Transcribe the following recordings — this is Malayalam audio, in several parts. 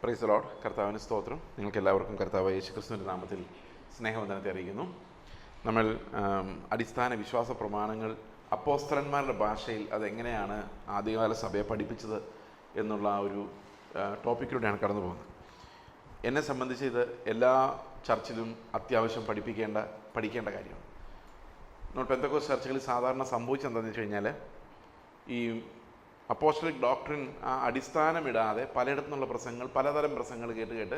Praise the Lord. കർത്താവിന് സ്തോത്രം. നിങ്ങൾക്ക് എല്ലാവർക്കും കർത്താവ് യേശുക്രിസ്തുവിൻ്റെ നാമത്തിൽ സ്നേഹവന്ദനത്തെ അറിയിക്കുന്നു. നമ്മൾ അടിസ്ഥാന വിശ്വാസ പ്രമാണങ്ങൾ അപ്പോസ്തലന്മാരുടെ ഭാഷയിൽ അതെങ്ങനെയാണ് ആദ്യകാല സഭയെ പഠിപ്പിച്ചത് എന്നുള്ള ഒരു ടോപ്പിക്കിലൂടെയാണ് കടന്നു പോകുന്നത്. എന്നെ സംബന്ധിച്ച് ഇത് എല്ലാ ചർച്ചിലും അത്യാവശ്യം പഠിക്കേണ്ട കാര്യമാണ്. നമ്മൾ പെന്തക്കോസ്റ്റ് ചർച്ചുകളിൽ സാധാരണ സംഭവിച്ചെന്താണെന്ന് വെച്ച് കഴിഞ്ഞാൽ, ഈ അപ്പോസ്റ്റലിക് ഡോക്ട്രിൻ ആ അടിസ്ഥാനമിടാതെ പലയിടത്തു നിന്നുള്ള പ്രസംഗങ്ങൾ, പലതരം പ്രസംഗങ്ങൾ കേട്ട്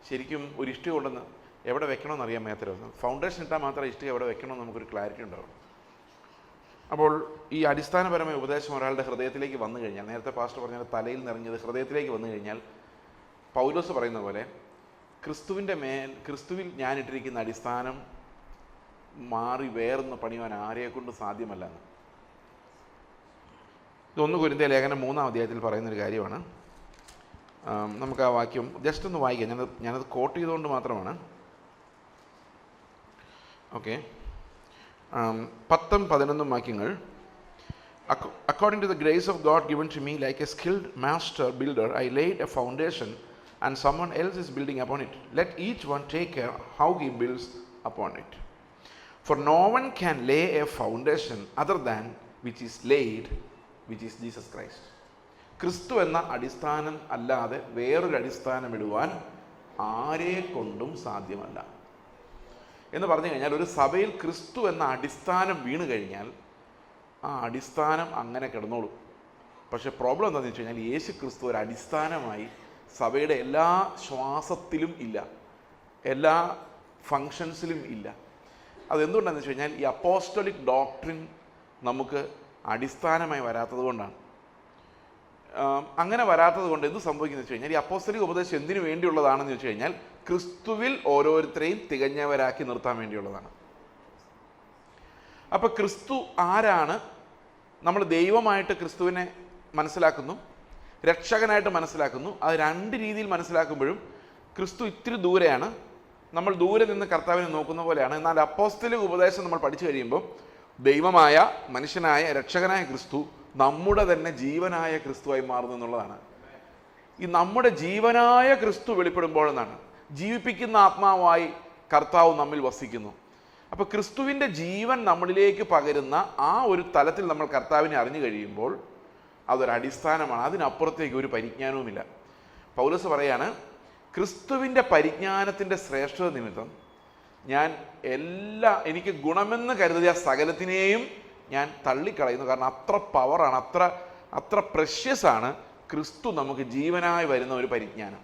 ശരിക്കും ഒരു ഇഷ്ടിക കൊണ്ടെന്ന് എവിടെ വെക്കണമെന്ന് അറിയാൻ മേത്തരം. ഫൗണ്ടേഷൻ ഇട്ടാൽ മാത്രമേ ഇഷ്ടിക എവിടെ വെക്കണമെന്ന് നമുക്കൊരു ക്ലാരിറ്റി ഉണ്ടാവും. അപ്പോൾ ഈ അടിസ്ഥാനപരമായ ഉപദേശം ഒരാളുടെ ഹൃദയത്തിലേക്ക് വന്നു കഴിഞ്ഞാൽ, നേരത്തെ പാസ്റ്റർ പറഞ്ഞാൽ തലയിൽ നിറഞ്ഞത് ഹൃദയത്തിലേക്ക് വന്നു കഴിഞ്ഞാൽ, പൗലോസ് പറയുന്ന പോലെ ക്രിസ്തുവിൽ ഞാനിട്ടിരിക്കുന്ന അടിസ്ഥാനം മാറി വേറൊന്ന് പണിയുവാൻ ആരെക്കൊണ്ട് സാധ്യമല്ലെന്ന്. ഇത് 1 കൊരിന്ത്യർ ലേഖനം 3-ാം അധ്യായത്തിൽ പറയുന്നൊരു കാര്യമാണ്. നമുക്ക് ആ വാക്യം ജസ്റ്റ് ഒന്ന് വായിക്കാം. ഞാനത് കോട്ട് ചെയ്തുകൊണ്ട് മാത്രമാണ്. ഓക്കെ, 10-11 വാക്യങ്ങൾ. According to the grace of God given to me, like a skilled master builder, I laid a foundation and someone else is building upon it. Let each one take care how he builds upon it. For no one can lay a foundation other than which is laid, which is Jesus Christ. ക്രിസ്തു എന്ന അടിസ്ഥാനം അല്ലാതെ വേറൊരു അടിസ്ഥാനം ഇടുവാൻ ആരെ കൊണ്ടും സാധ്യമല്ല എന്ന് പറഞ്ഞു കഴിഞ്ഞാൽ, ഒരു സഭയിൽ ക്രിസ്തു എന്ന അടിസ്ഥാനം വീണ് കഴിഞ്ഞാൽ ആ അടിസ്ഥാനം അങ്ങനെ കിടന്നോളും. പക്ഷേ പ്രോബ്ലം എന്താണെന്ന് വെച്ച് കഴിഞ്ഞാൽ, യേശു ക്രിസ്തു ഒരു അടിസ്ഥാനമായി സഭയുടെ എല്ലാ ശ്വാസത്തിലും ഇല്ല, എല്ലാ ഫങ്ഷൻസിലും ഇല്ല. അതെന്തുകൊണ്ടാണെന്ന് വെച്ച് കഴിഞ്ഞാൽ, ഈ അപ്പോസ്റ്റലിക് ഡോക്ട്രിൻ നമുക്ക് അടിസ്ഥാനമായി വരാത്തത് കൊണ്ടാണ്. അങ്ങനെ വരാത്തത് കൊണ്ട് എന്ത് സംഭവിക്കുന്നത് വെച്ച് കഴിഞ്ഞാൽ, ഈ അപ്പോസ്തലിക ഉപദേശം എന്തിനു വേണ്ടിയുള്ളതാണെന്ന് വെച്ച് കഴിഞ്ഞാൽ, ക്രിസ്തുവിൽ ഓരോരുത്തരെയും തികഞ്ഞവരാക്കി നിർത്താൻ വേണ്ടിയുള്ളതാണ്. അപ്പം ക്രിസ്തു ആരാണ്? നമ്മൾ ദൈവമായിട്ട് ക്രിസ്തുവിനെ മനസ്സിലാക്കുന്നു, രക്ഷകനായിട്ട് മനസ്സിലാക്കുന്നു. അത് 2 രീതിയിൽ മനസ്സിലാക്കുമ്പോഴും ക്രിസ്തു ഇത്തിരി ദൂരെയാണ്. നമ്മൾ ദൂരെ നിന്ന് കർത്താവിനെ നോക്കുന്ന പോലെയാണ്. എന്നാൽ അപ്പോസ്തലിക ഉപദേശം നമ്മൾ പഠിച്ചു കഴിയുമ്പോൾ ദൈവമായ, മനുഷ്യനായ, രക്ഷകനായ ക്രിസ്തു നമ്മുടെ തന്നെ ജീവനായ ക്രിസ്തുവായി മാറുന്നു എന്നുള്ളതാണ്. ഈ നമ്മുടെ ജീവനായ ക്രിസ്തു വെളിപ്പെടുമ്പോഴെന്നാണ് ജീവിപ്പിക്കുന്ന ആത്മാവായി കർത്താവ് നമ്മിൽ വസിക്കുന്നു. അപ്പോൾ ക്രിസ്തുവിൻ്റെ ജീവൻ നമ്മളിലേക്ക് പകരുന്ന ആ ഒരു തലത്തിൽ നമ്മൾ കർത്താവിനെ അറിഞ്ഞു കഴിയുമ്പോൾ അതൊരടിസ്ഥാനമാണ്. അതിനപ്പുറത്തേക്ക് ഒരു പരിജ്ഞാനവുമില്ല. പൗലോസ് പറയാണ്, ക്രിസ്തുവിൻ്റെ പരിജ്ഞാനത്തിൻ്റെ ശ്രേഷ്ഠത നിമിത്തം ഞാൻ എനിക്ക് ഗുണമെന്ന് കരുതിയ സകലത്തിനെയും ഞാൻ തള്ളിക്കളയുന്നു. കാരണം അത്ര പവറാണ്, അത്ര പ്രഷ്യസ് ആണ് ക്രിസ്തു നമുക്ക് ജീവനായി വരുന്ന ഒരു പരിജ്ഞാനം.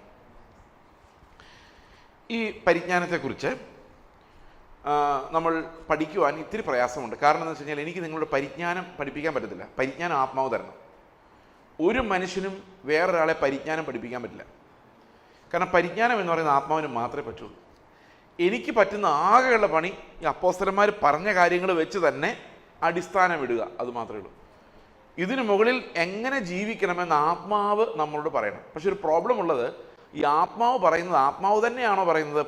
ഈ പരിജ്ഞാനത്തെക്കുറിച്ച് നമ്മൾ പഠിക്കുവാൻ ഇത്തിരി പ്രയാസമുണ്ട്. കാരണം എന്ന് വെച്ച് കഴിഞ്ഞാൽ, എനിക്ക് നിങ്ങളുടെ പരിജ്ഞാനം പഠിപ്പിക്കാൻ പറ്റത്തില്ല. പരിജ്ഞാനം ആത്മാവ് തരണം. ഒരു മനുഷ്യനും വേറൊരാളെ പരിജ്ഞാനം പഠിപ്പിക്കാൻ പറ്റില്ല. കാരണം പരിജ്ഞാനം എന്ന് പറയുന്നത് ആത്മാവിന് മാത്രമേ പറ്റുള്ളൂ. എനിക്ക് പറ്റുന്ന ആകെയുള്ള പണി ഈ അപ്പോസ്തലന്മാർ പറഞ്ഞ കാര്യങ്ങൾ വെച്ച് തന്നെ അടിസ്ഥാനം ഇടുക, അത് മാത്രമേ ഉള്ളൂ. ഇതിനു മുകളിൽ എങ്ങനെ ജീവിക്കണമെന്ന് ആത്മാവ് നമ്മളോട് പറയണം. പക്ഷെ ഒരു പ്രോബ്ലം ഉള്ളത്, ഈ ആത്മാവ് പറയുന്നത് ആത്മാവ് തന്നെയാണോ പറയുന്നത്,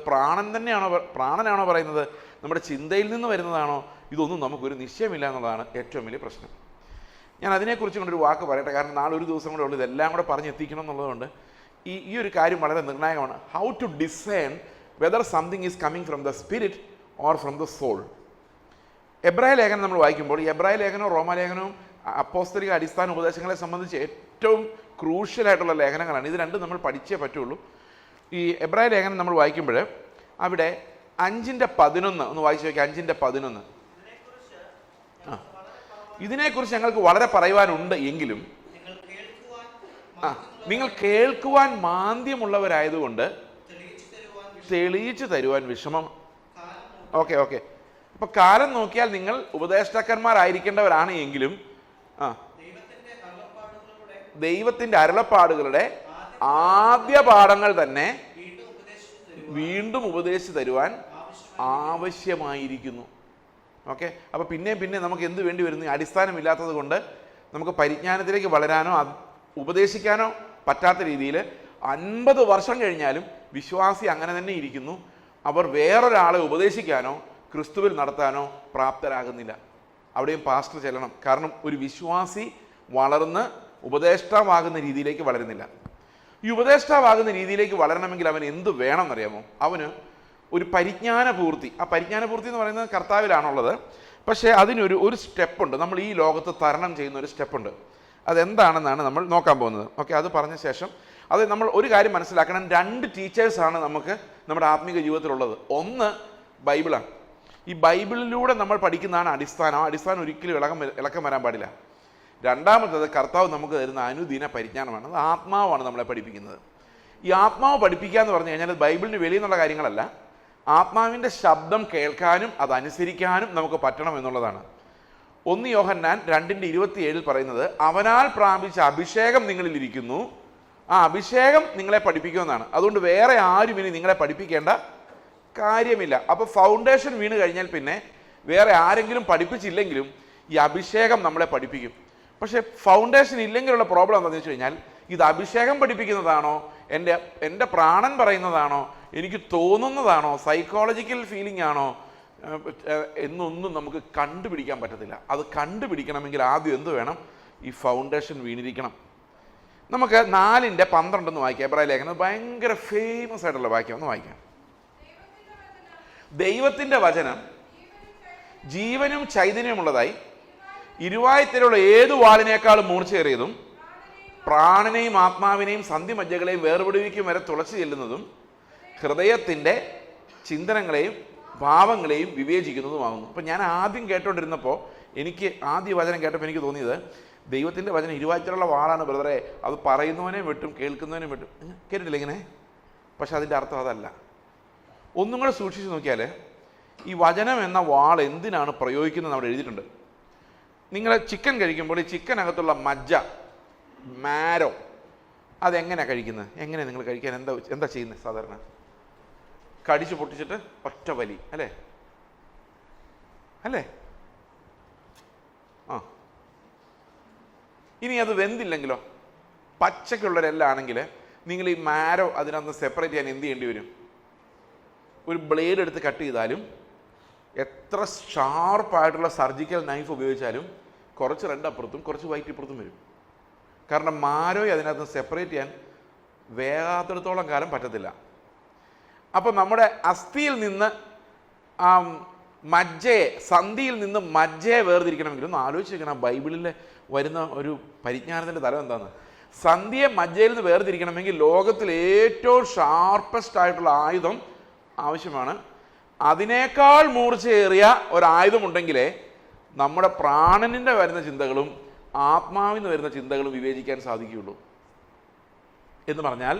പ്രാണനാണോ പറയുന്നത്, നമ്മുടെ ചിന്തയിൽ നിന്ന് വരുന്നതാണോ, ഇതൊന്നും നമുക്കൊരു നിശ്ചയമില്ല എന്നുള്ളതാണ് ഏറ്റവും വലിയ പ്രശ്നം. ഞാൻ അതിനെക്കുറിച്ച് കൊണ്ടൊരു വാക്ക് പറയട്ടെ. കാരണം നാളെ ഒരു ദിവസം കൂടെ ഉള്ളൂ ഇതെല്ലാം കൂടെ പറഞ്ഞെത്തിക്കണം എന്നുള്ളതുകൊണ്ട് ഈ ഒരു കാര്യം വളരെ നിർണായകമാണ്. How to design whether something is coming from the spirit or from the soul. എബ്രായ ലേഖനം നമ്മൾ വായിക്കുമ്പോൾ, ഈ എബ്രായ ലേഖനവും റോമാലേഖനവും അപ്പോസ്തലിക അടിസ്ഥാന ഉപദേശങ്ങളെ സംബന്ധിച്ച് ഏറ്റവും ക്രൂഷ്യലായിട്ടുള്ള ലേഖനങ്ങളാണ്. ഇത് രണ്ടും നമ്മൾ പഠിച്ചേ പറ്റുള്ളൂ. ഈ എബ്രായ ലേഖനം നമ്മൾ വായിക്കുമ്പോൾ അവിടെ 5:11 ഒന്ന് വായിച്ചു നോക്കി. 5:11 ഇതിനെക്കുറിച്ച് ഞങ്ങൾക്ക് വളരെ പറയുവാനുണ്ട് എങ്കിലും നിങ്ങൾ കേൾക്കുവാൻ മാന്ദ്യമുള്ളവരായതുകൊണ്ട് തെളിയിച്ചു തരുവാൻ വിഷമം. ഓക്കെ. അപ്പൊ കാലം നോക്കിയാൽ നിങ്ങൾ ഉപദേഷ്ടാക്കന്മാരായിരിക്കേണ്ടവരാണ് എങ്കിലും ദൈവത്തിന്റെ അരുളപ്പാടുകളുടെ ആദ്യ പാഠങ്ങൾ തന്നെ വീണ്ടും ഉപദേശിച്ചു തരുവാൻ ആവശ്യമായിരിക്കുന്നു. ഓക്കെ. അപ്പൊ പിന്നെ നമുക്ക് എന്ത് വേണ്ടി വരുന്നു? അടിസ്ഥാനമില്ലാത്തത് കൊണ്ട് നമുക്ക് പരിജ്ഞാനത്തിലേക്ക് വളരാനോ ഉപദേശിക്കാനോ പറ്റാത്ത രീതിയിൽ 50 വർഷം കഴിഞ്ഞാലും വിശ്വാസി അങ്ങനെ തന്നെ ഇരിക്കുന്നു. അവർ വേറൊരാളെ ഉപദേശിക്കാനോ ക്രിസ്തുവിൽ നടത്താനോ പ്രാപ്തരാകുന്നില്ല. അവിടെയും പാസ്റ്റർ ചെല്ലണം. കാരണം ഒരു വിശ്വാസി വളർന്ന് ഉപദേഷ്ടാവാകുന്ന രീതിയിലേക്ക് വളരുന്നില്ല. ഈ ഉപദേഷ്ടാവാകുന്ന രീതിയിലേക്ക് വളരണമെങ്കിൽ അവൻ എന്ത് വേണം എന്നറിയാമോ? അവന് ഒരു പരിജ്ഞാന പൂർത്തി. ആ പരിജ്ഞാന പൂർത്തി എന്ന് പറയുന്നത് കർത്താവിലാണുള്ളത്. പക്ഷേ ഒരു സ്റ്റെപ്പുണ്ട്, നമ്മൾ ഈ ലോകത്ത് തരണം ചെയ്യുന്ന ഒരു സ്റ്റെപ്പുണ്ട്. അതെന്താണെന്നാണ് നമ്മൾ നോക്കാൻ പോകുന്നത്. ഓക്കെ, അത് പറഞ്ഞ ശേഷം അത് നമ്മൾ ഒരു കാര്യം മനസ്സിലാക്കണം. 2 ടീച്ചേഴ്സാണ് നമുക്ക് നമ്മുടെ ആത്മീക ജീവിതത്തിലുള്ളത്. ഒന്ന് ബൈബിളാണ്. ഈ ബൈബിളിലൂടെ നമ്മൾ പഠിക്കുന്നതാണ് അടിസ്ഥാനം. ആ അടിസ്ഥാനം ഒരിക്കലും ഇളക്കം വരാൻ പാടില്ല. രണ്ടാമത്തത് കർത്താവ് നമുക്ക് തരുന്ന അനുദിന പരിജ്ഞാനമാണ്. അത് ആത്മാവാണ് നമ്മളെ പഠിപ്പിക്കുന്നത്. ഈ ആത്മാവ് പഠിപ്പിക്കുക എന്ന് പറഞ്ഞു കഴിഞ്ഞാൽ അത് ബൈബിളിന് വെളിയിൽ നിന്നുള്ള കാര്യങ്ങളല്ല. ആത്മാവിൻ്റെ ശബ്ദം കേൾക്കാനും അതനുസരിക്കാനും നമുക്ക് പറ്റണം എന്നുള്ളതാണ്. 1 യോഹന്നാൻ 2:27 പറയുന്നത്, അവനാൽ പ്രാപിച്ച അഭിഷേകം നിങ്ങളിലിരിക്കുന്നു, ആ അഭിഷേകം നിങ്ങളെ പഠിപ്പിക്കുമെന്നാണ്. അതുകൊണ്ട് വേറെ ആരും ഇനി നിങ്ങളെ പഠിപ്പിക്കേണ്ട കാര്യമില്ല. അപ്പോൾ ഫൗണ്ടേഷൻ വീണ് കഴിഞ്ഞാൽ പിന്നെ വേറെ ആരെങ്കിലും പഠിപ്പിച്ചില്ലെങ്കിലും ഈ അഭിഷേകം നമ്മളെ പഠിപ്പിക്കും. പക്ഷേ ഫൗണ്ടേഷൻ ഇല്ലെങ്കിലുള്ള പ്രോബ്ലം എന്താണെന്ന് വെച്ച് കഴിഞ്ഞാൽ, ഇത് അഭിഷേകം പഠിപ്പിക്കുന്നതാണോ, എൻ്റെ പ്രാണൻ പറയുന്നതാണോ, എനിക്ക് തോന്നുന്നതാണോ, സൈക്കോളജിക്കൽ ഫീലിംഗ് ആണോ എന്നൊന്നും നമുക്ക് കണ്ടുപിടിക്കാൻ പറ്റത്തില്ല. അത് കണ്ടുപിടിക്കണമെങ്കിൽ ആദ്യം എന്ത് വേണം? ഈ ഫൗണ്ടേഷൻ വീണിരിക്കണം. നമുക്ക് 4:12 ഒന്ന് വായിക്കാം. എബ്രായ ലേഖനം ഭയങ്കര ഫേമസ് ആയിട്ടുള്ള വാക്യം ഒന്ന് വായിക്കാം. ദൈവത്തിൻ്റെ വചനം ജീവനും ചൈതന്യമുള്ളതായി ഇരുവായ്ത്തലുള്ള ഏതു വാളിനേക്കാളും മൂർച്ചയേറിയതും പ്രാണനെയും ആത്മാവിനെയും സന്ധിമജ്ജകളെയും വേർപിടിവിക്കും വരെ തുളച്ചു ചെല്ലുന്നതും ഹൃദയത്തിൻ്റെ ചിന്തനങ്ങളെയും ഭാവങ്ങളെയും വിവേചിക്കുന്നതുമാകുന്നു. അപ്പം ഞാൻ ആദ്യം കേട്ടോണ്ടിരുന്നപ്പോൾ എനിക്ക് ആദ്യ വചനം കേട്ടപ്പോൾ എനിക്ക് തോന്നിയത്, ദൈവത്തിൻ്റെ വചനം ഇരുവായ്ത്തലുള്ള വാളാണ് ബ്രദറെ, അത് പറയുന്നവനെ വെട്ടും കേൾക്കുന്നവനെ വെട്ടും. കേട്ടിട്ടില്ല ഇങ്ങനെ? പക്ഷെ അതിൻ്റെ അർത്ഥം അതല്ല. ഒന്നും കൂടെ സൂക്ഷിച്ച് നോക്കിയാൽ ഈ വചനം എന്ന വാൾ എന്തിനാണ് പ്രയോഗിക്കുന്നത് അവിടെ എഴുതിയിട്ടുണ്ട്. നിങ്ങൾ ചിക്കൻ കഴിക്കുമ്പോൾ ഈ ചിക്കനകത്തുള്ള മജ്ജ, മാരോ, അതെങ്ങനെയാണ് കഴിക്കുന്നത്? എങ്ങനെയാണ് നിങ്ങൾ കഴിക്കാൻ എന്താ ചെയ്യുന്നത്? സാധാരണ കടിച്ചു പൊട്ടിച്ചിട്ട് ഒറ്റ വലി, അല്ലേ? ആ, ഇനി അത് വെന്തില്ലെങ്കിലോ, പച്ചക്കുള്ളവരെല്ലാം ആണെങ്കിൽ നിങ്ങൾ ഈ മാരോ അതിനകത്ത് സെപ്പറേറ്റ് ചെയ്യാൻ എന്ത് ചെയ്യേണ്ടി വരും? ഒരു ബ്ലേഡ് എടുത്ത് കട്ട് ചെയ്താലും എത്ര ഷാർപ്പായിട്ടുള്ള സർജിക്കൽ നൈഫ് ഉപയോഗിച്ചാലും കുറച്ച് റെഡ് അപ്പുറത്തും കുറച്ച് വൈറ്റ് ഇപ്പുറത്തും വരും. കാരണം മാരോയെ അതിനകത്ത് സെപ്പറേറ്റ് ചെയ്യാൻ വേഗാത്തിടത്തോളം കാലം പറ്റത്തില്ല. അപ്പോൾ നമ്മുടെ അസ്ഥിയിൽ നിന്ന് സന്ധിയിൽ നിന്ന് മജ്ജയെ വേർതിരിക്കണമെങ്കിൽ ഒന്ന് ആലോചിച്ചിരിക്കണം. ബൈബിളിൽ വരുന്ന ഒരു പരിജ്ഞാനത്തിൻ്റെ തലം എന്താണെന്ന്. സന്ധിയെ മജ്ജയിൽ നിന്ന് വേർതിരിക്കണമെങ്കിൽ ലോകത്തിൽ ഏറ്റവും ഷാർപ്പസ്റ്റ് ആയിട്ടുള്ള ആയുധം ആവശ്യമാണ്. അതിനേക്കാൾ മൂർച്ചയേറിയ ഒരായുധമുണ്ടെങ്കിലേ നമ്മുടെ പ്രാണനിൻ്റെ വരുന്ന ചിന്തകളും ആത്മാവിൽ നിന്ന് വരുന്ന ചിന്തകളും വിവേചിക്കാൻ സാധിക്കുകയുള്ളൂ. എന്ന് പറഞ്ഞാൽ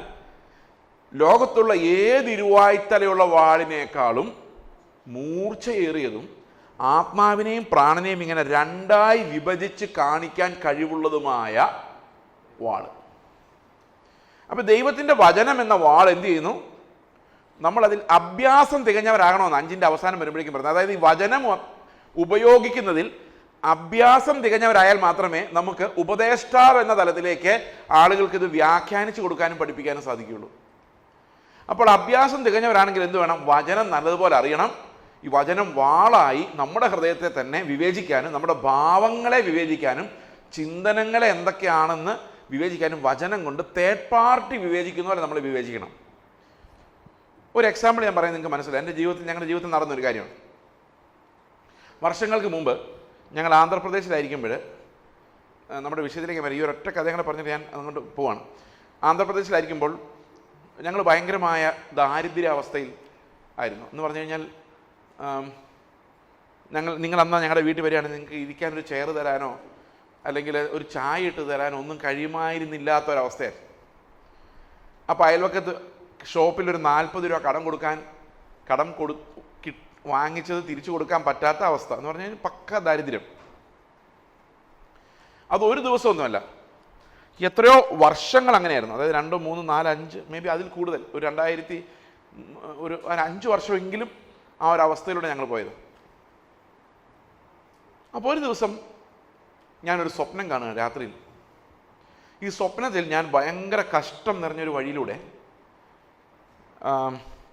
ലോകത്തുള്ള ഏതിരുവായ്ത്തലയുള്ള വാളിനേക്കാളും മൂർച്ചയേറിയതും ആത്മാവിനെയും പ്രാണനെയും ഇങ്ങനെ രണ്ടായി വിഭജിച്ച് കാണിക്കാൻ കഴിവുള്ളതുമായ വാൾ. അപ്പം ദൈവത്തിൻ്റെ വചനം എന്ന വാൾ എന്ത് ചെയ്യുന്നു? നമ്മളതിൽ അഭ്യാസം തികഞ്ഞവരാകണമെന്ന് 5ന്റെ അവസാനം വരുമ്പോഴേക്കും പറഞ്ഞത്. അതായത് ഈ വചനം ഉപയോഗിക്കുന്നതിൽ അഭ്യാസം തികഞ്ഞവരായാൽ മാത്രമേ നമുക്ക് ഉപദേഷ്ടാവ് എന്ന തലത്തിലേക്ക് ആളുകൾക്ക് ഇത് വ്യാഖ്യാനിച്ചു കൊടുക്കാനും പഠിപ്പിക്കാനും സാധിക്കുകയുള്ളൂ. അപ്പോൾ അഭ്യാസം തികഞ്ഞവരാണെങ്കിൽ എന്ത് വേണം? വചനം നല്ലതുപോലെ അറിയണം. ഈ വചനം വാളായി നമ്മുടെ ഹൃദയത്തെ തന്നെ വിവേചിക്കാനും നമ്മുടെ ഭാവങ്ങളെ വിവേചിക്കാനും ചിന്തനങ്ങളെ എന്തൊക്കെയാണെന്ന് വിവേചിക്കാനും വചനം കൊണ്ട് തേർഡ് പാർട്ടി വിവേചിക്കുന്ന പോലെ നമ്മൾ വിവേചിക്കണം. ഒരു എക്സാമ്പിൾ ഞാൻ പറയുന്നത് നിങ്ങൾക്ക് മനസ്സിലായി. ഞങ്ങളുടെ ജീവിതത്തിൽ നടന്നൊരു കാര്യമാണ്. വർഷങ്ങൾക്ക് മുമ്പ് ഞങ്ങൾ ആന്ധ്രാപ്രദേശിലായിരിക്കുമ്പോൾ, നമ്മുടെ വിഷയത്തിലേക്ക് വരും, ഈ ഒരൊറ്റ കഥ ഞങ്ങൾ പറഞ്ഞിട്ട് ഞാൻ അങ്ങോട്ട് പോവാണ്. ആന്ധ്രാപ്രദേശിലായിരിക്കുമ്പോൾ ഞങ്ങൾ ഭയങ്കരമായ ദാരിദ്ര്യാവസ്ഥയിൽ ആയിരുന്നു. എന്ന് പറഞ്ഞു കഴിഞ്ഞാൽ നിങ്ങൾ അന്നാ ഞങ്ങളുടെ വീട്ടിൽ വരികയാണെങ്കിൽ നിങ്ങൾക്ക് ഇരിക്കാനൊരു ചെയർ തരാനോ അല്ലെങ്കിൽ ഒരു ചായ ഇട്ട് തരാനോ ഒന്നും കഴിയുമായിരുന്നില്ലാത്തൊരവസ്ഥയായിരുന്നു. അപ്പോൾ അയൽവക്കത്ത് ഷോപ്പിൽ ഒരു 40 രൂപ കടം വാങ്ങിച്ചത് തിരിച്ചു കൊടുക്കാൻ പറ്റാത്ത അവസ്ഥ എന്ന് പറഞ്ഞു കഴിഞ്ഞാൽ പക്ക ദാരിദ്ര്യം. അത് ഒരു ദിവസമൊന്നുമല്ല, എത്രയോ വർഷങ്ങൾ അങ്ങനെയായിരുന്നു. അതായത് 2, 3, 4, 5 മേ ബി അതിൽ കൂടുതൽ, ഒരു 5 വർഷമെങ്കിലും ആ ഒരു അവസ്ഥയിലൂടെ ഞങ്ങൾ പോയത്. അപ്പോൾ ഒരു ദിവസം ഞാനൊരു സ്വപ്നം കാണുക രാത്രിയിൽ. ഈ സ്വപ്നത്തിൽ ഞാൻ ഭയങ്കര കഷ്ടം നിറഞ്ഞൊരു വഴിയിലൂടെ,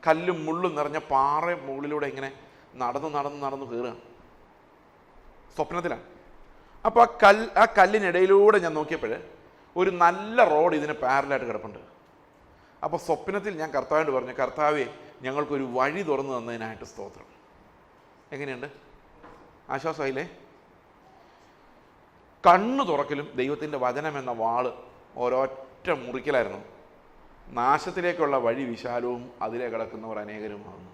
കല്ലും മുള്ളും നിറഞ്ഞ പാറ മുകളിലൂടെ ഇങ്ങനെ നടന്ന് കയറുക. സ്വപ്നത്തിലാണ്. അപ്പോൾ ആ കല്ലിനിടയിലൂടെ ഞാൻ നോക്കിയപ്പോൾ ഒരു നല്ല റോഡ് ഇതിന് പാരലായിട്ട് കിടപ്പുണ്ട്. അപ്പോൾ സ്വപ്നത്തിൽ ഞാൻ കർത്താവിനോട് പറഞ്ഞു, കർത്താവേ, ഞങ്ങൾക്കൊരു വഴി തുറന്നു തന്നതിനായിട്ട് സ്തോത്രം. എങ്ങനെയുണ്ട്? ആശ്വാസമായില്ലേ? കണ്ണു തുറക്കലും ദൈവത്തിൻ്റെ വചനം എന്ന വാള് ഒരൊറ്റ മുറിക്കലായിരുന്നു. നാശത്തിലേക്കുള്ള വഴി വിശാലവും അതിലെ കിടക്കുന്നവർ അനേകരുമാകുന്നു.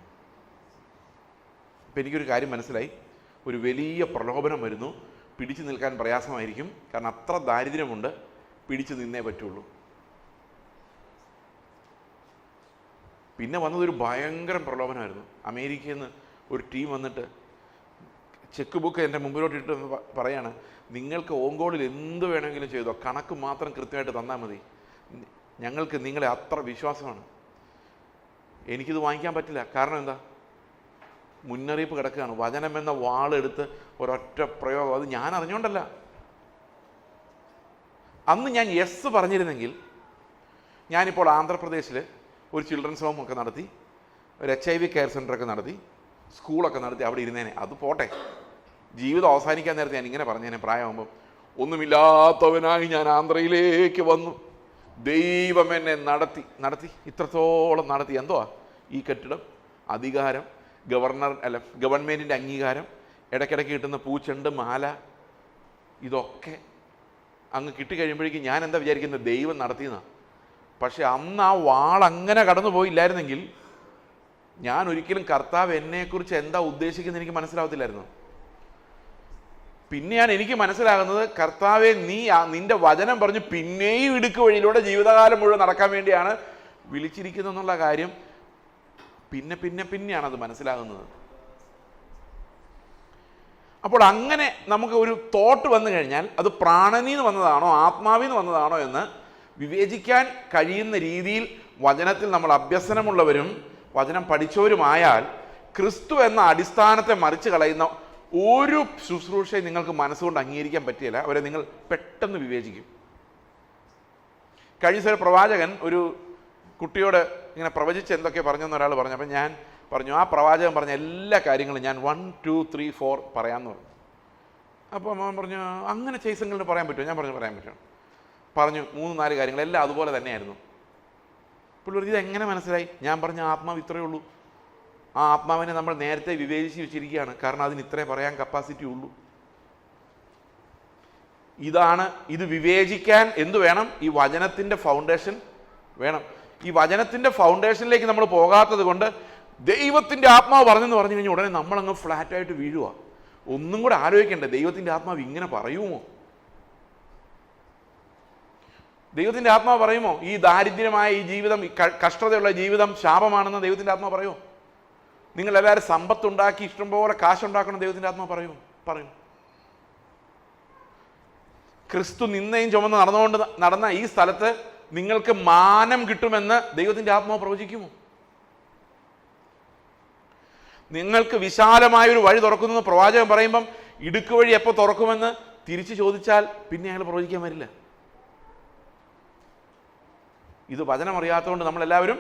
അപ്പം എനിക്കൊരു കാര്യം മനസ്സിലായി, ഒരു വലിയ പ്രലോഭനം വരുന്നു. പിടിച്ചു നിൽക്കാൻ പ്രയാസമായിരിക്കും, കാരണം അത്ര ദാരിദ്ര്യമുണ്ട്. പിടിച്ചു നിന്നേ പറ്റുള്ളൂ. പിന്നെ വന്നതൊരു ഭയങ്കര പ്രലോഭനമായിരുന്നു. അമേരിക്കയിൽ നിന്ന് ഒരു ടീം വന്നിട്ട് ചെക്ക് ബുക്ക് എൻ്റെ മുമ്പിലോട്ട് ഇട്ട് പറയാണ്, നിങ്ങൾക്ക് ഓങ്കോളിൽ എന്ത് വേണമെങ്കിലും ചെയ്തോ, കണക്ക് മാത്രം കൃത്യമായിട്ട് തന്നാൽ മതി, ഞങ്ങൾക്ക് നിങ്ങളെ അത്ര വിശ്വാസമാണ്. എനിക്കിത് വാങ്ങിക്കാൻ പറ്റില്ല. കാരണം എന്താ? മുന്നറിയിപ്പ് കിടക്കുകയാണ്. വചനം എന്ന വാളെടുത്ത് ഒരൊറ്റ പ്രയോഗം. അത് ഞാൻ അറിഞ്ഞുകൊണ്ടല്ല. അന്ന് ഞാൻ യെസ് പറഞ്ഞിരുന്നെങ്കിൽ ഞാനിപ്പോൾ ആന്ധ്രാപ്രദേശിൽ ഒരു ചിൽഡ്രൻസ് ഹോം ഒക്കെ നടത്തി, ഒരു HIV കെയർ സെൻ്ററൊക്കെ നടത്തി, സ്കൂളൊക്കെ നടത്തി അവിടെ ഇരുന്നേനെ. അത് പോട്ടെ, ജീവിതം അവസാനിക്കാൻ നേരത്തെ ഞാൻ ഇങ്ങനെ പറഞ്ഞേനെ, പ്രായമാകുമ്പം ഒന്നുമില്ലാത്തവനായി ഞാൻ ആന്ധ്രയിലേക്ക് വന്നു, ദൈവം എന്നെ നടത്തി ഇത്രത്തോളം നടത്തി. എന്തുവാ ഈ കെട്ടിടം? അധികാരം, ഗവൺമെൻറ്റിൻ്റെ അംഗീകാരം, ഇടയ്ക്കിടയ്ക്ക് കിട്ടുന്ന പൂച്ചെണ്ട്, മാല, ഇതൊക്കെ അങ്ങ് കിട്ടിക്കഴിയുമ്പോഴേക്കും ഞാൻ എന്താ വിചാരിക്കുന്നത്? ദൈവം നടത്തിയെന്നാണ്. പക്ഷെ അന്ന് ആ വാളങ്ങനെ കടന്നു പോയില്ലായിരുന്നെങ്കിൽ ഞാൻ ഒരിക്കലും കർത്താവ് എന്നെക്കുറിച്ച് എന്താ ഉദ്ദേശിക്കുന്നത് എനിക്ക് മനസ്സിലാവത്തില്ലായിരുന്നു. പിന്നെയാണ് എനിക്ക് മനസ്സിലാകുന്നത്, കർത്താവെ, നീ നിന്റെ വചനം പറഞ്ഞു പിന്നെയും ഇടുക്ക് വഴിയിലൂടെ ജീവിതകാലം മുഴുവൻ നടക്കാൻ വേണ്ടിയാണ് വിളിച്ചിരിക്കുന്നതെന്നുള്ള കാര്യം പിന്നെയാണ് അത് മനസ്സിലാകുന്നത്. അപ്പോൾ അങ്ങനെ നമുക്ക് ഒരു തോട്ട് വന്നു കഴിഞ്ഞാൽ അത് പ്രാണനിൽ നിന്ന് വന്നതാണോ ആത്മാവിൽ നിന്ന് വന്നതാണോ എന്ന് വിവേചിക്കാൻ കഴിയുന്ന രീതിയിൽ വചനത്തിൽ നമ്മൾ അഭ്യസനമുള്ളവരും വചനം പഠിച്ചവരുമായാൽ ക്രിസ്തു എന്ന അടിസ്ഥാനത്തെ മറിച്ച് കളയുന്ന ഒരു ശുശ്രൂഷയും നിങ്ങൾക്ക് മനസ്സുകൊണ്ട് അംഗീകരിക്കാൻ പറ്റിയില്ല. അവരെ നിങ്ങൾ പെട്ടെന്ന് വിവേചിക്കും. കഴിഞ്ഞ ദിവസം ഒരു പ്രവാചകൻ ഒരു കുട്ടിയോട് ഇങ്ങനെ പ്രവചിച്ച് എന്തൊക്കെ പറഞ്ഞെന്ന് ഒരാൾ പറഞ്ഞു. അപ്പം ഞാൻ പറഞ്ഞു, ആ പ്രവാചകൻ പറഞ്ഞ എല്ലാ കാര്യങ്ങളും ഞാൻ 1, 2, 3, 4 പറയാമെന്ന് പറഞ്ഞു. അപ്പോൾ അവൻ പറഞ്ഞു, അങ്ങനെ ചെയ്സങ്ങളിൽ പറയാൻ പറ്റുമോ? ഞാൻ പറഞ്ഞു, പറയാൻ പറ്റും. പറഞ്ഞു 3, 4 കാര്യങ്ങൾ എല്ലാം അതുപോലെ തന്നെയായിരുന്നു. പുള്ളി ഇതെങ്ങനെ മനസ്സിലായി? ഞാൻ പറഞ്ഞ ആത്മാവ് ഇത്രയേ ഉള്ളൂ. ആ ആത്മാവിനെ നമ്മൾ നേരത്തെ വിവേചിച്ച് വെച്ചിരിക്കുകയാണ്, കാരണം അതിന് ഇത്രേ പറയാൻ കപ്പാസിറ്റി ഉള്ളൂ. ഇത് വിവേചിക്കാൻ എന്തു വേണം? ഈ വചനത്തിൻ്റെ ഫൗണ്ടേഷൻ വേണം. ഈ വചനത്തിൻ്റെ ഫൗണ്ടേഷനിലേക്ക് നമ്മൾ പോകാത്തത് കൊണ്ട് ദൈവത്തിൻ്റെ ആത്മാവ് പറഞ്ഞെന്ന് പറഞ്ഞു കഴിഞ്ഞാൽ ഉടനെ നമ്മളങ്ങ് ഫ്ലാറ്റായിട്ട് വീഴുക. ഒന്നും കൂടെ ആലോചിക്കണ്ടേ, ദൈവത്തിൻ്റെ ആത്മാവ് ഇങ്ങനെ പറയുമോ? ദൈവത്തിൻ്റെ ആത്മാവ് പറയുമോ ഈ ദാരിദ്ര്യമായ ഈ ജീവിതം, ഈ കഷ്ടതയുള്ള ജീവിതം ശാപമാണെന്ന് ദൈവത്തിൻ്റെ ആത്മാവ് പറയുമോ? നിങ്ങളെല്ലാവരും സമ്പത്തുണ്ടാക്കി ഇഷ്ടംപോലെ കാശുണ്ടാക്കണം ദൈവത്തിൻ്റെ ആത്മാവ് പറയും. ക്രിസ്തു നിന്നയും ചുമന്ന് നടന്ന ഈ സ്ഥലത്ത് നിങ്ങൾക്ക് മാനം കിട്ടുമെന്ന് ദൈവത്തിൻ്റെ ആത്മാവ് പ്രവചിക്കുമോ? നിങ്ങൾക്ക് വിശാലമായൊരു വഴി തുറക്കുന്നു പ്രവാചകൻ പറയുമ്പം ഇടുക്ക് വഴി എപ്പോൾ തുറക്കുമെന്ന് തിരിച്ചു ചോദിച്ചാൽ പിന്നെ അയാൾ പ്രവചിക്കാൻ വരില്ല. ഇത് വചനം അറിയാത്തതുകൊണ്ട് നമ്മളെല്ലാവരും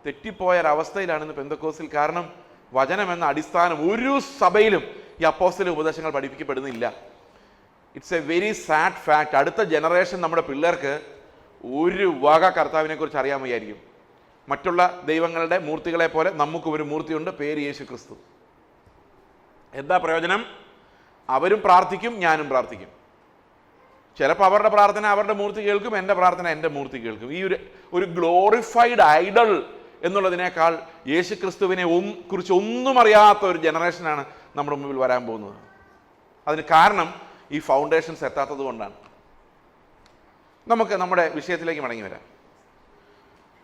തെറ്റിപ്പോയൊരവസ്ഥയിലാണെന്ന് പെന്തക്കോസ്തിൽ. കാരണം വചനം എന്ന അടിസ്ഥാനം ഒരു സഭയിലും ഈ അപ്പോസ്തല ഉപദേശങ്ങൾ പഠിപ്പിക്കപ്പെടുന്നില്ല. It's a very sad fact. അടുത്ത ജനറേഷൻ നമ്മുടെ പിള്ളേർക്ക് ഒരു വക കർത്താവിനെ കുറിച്ച് അറിയാൻ വയ്യായിരിക്കും. മറ്റുള്ള ദൈവങ്ങളുടെ മൂർത്തികളെ പോലെ നമുക്ക് ഒരു മൂർത്തിയുണ്ട്, പേര് യേശു ക്രിസ്തു. എന്താ പ്രയോജനം? അവരും പ്രാർത്ഥിക്കും, ഞാനും പ്രാർത്ഥിക്കും. ചിലപ്പോൾ അവരുടെ പ്രാർത്ഥന അവരുടെ മൂർത്തി കേൾക്കും, എൻ്റെ പ്രാർത്ഥന എൻ്റെ മൂർത്തി കേൾക്കും. ഈ ഒരു ഗ്ലോറിഫൈഡ് ഐഡൽ എന്നുള്ളതിനേക്കാൾ യേശു ക്രിസ്തുവിനെ കുറിച്ച് ഒന്നും അറിയാത്ത ഒരു ജനറേഷനാണ് നമ്മുടെ മുമ്പിൽ വരാൻ പോകുന്നത്. അതിന് കാരണം ഈ ഫൗണ്ടേഷൻസ് എത്താത്തത് കൊണ്ടാണ്. നമുക്ക് നമ്മുടെ വിഷയത്തിലേക്ക് മടങ്ങി വരാം.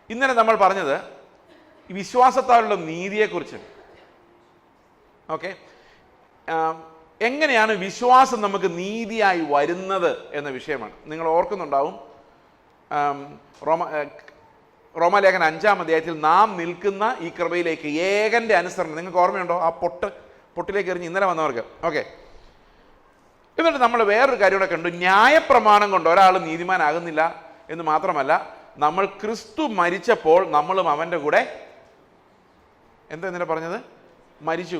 ഇന്നലെ നമ്മൾ പറഞ്ഞത് ഈ വിശ്വാസത്താലുള്ള നീതിയെക്കുറിച്ച്. ഓക്കെ, എങ്ങനെയാണ് വിശ്വാസം നമുക്ക് നീതിയായി വരുന്നത് എന്ന വിഷയമാണ്. നിങ്ങൾ ഓർക്കുന്നുണ്ടാവും, റോമാലേഖനം 5-ാം അധ്യായത്തിൽ നാം നിൽക്കുന്ന ഈ കൃപയിലേക്ക് ഏകന്റെ അനുസരണം. നിങ്ങൾക്ക് ഓർമ്മയുണ്ടോ? ആ പൊട്ടിലേക്ക് എറിഞ്ഞ് ഇന്നലെ വന്നവർക്ക്. ഓക്കെ, എന്നിട്ട് നമ്മൾ വേറൊരു കാര്യം കൂടെ കണ്ടു. ന്യായപ്രമാണം കൊണ്ട് ഒരാൾ നീതിമാനാകുന്നില്ല എന്ന് മാത്രമല്ല, നമ്മൾ ക്രിസ്തു മരിച്ചപ്പോൾ നമ്മളും അവൻ്റെ കൂടെ എന്താ ഇന്നലെ പറഞ്ഞത്? മരിച്ചു.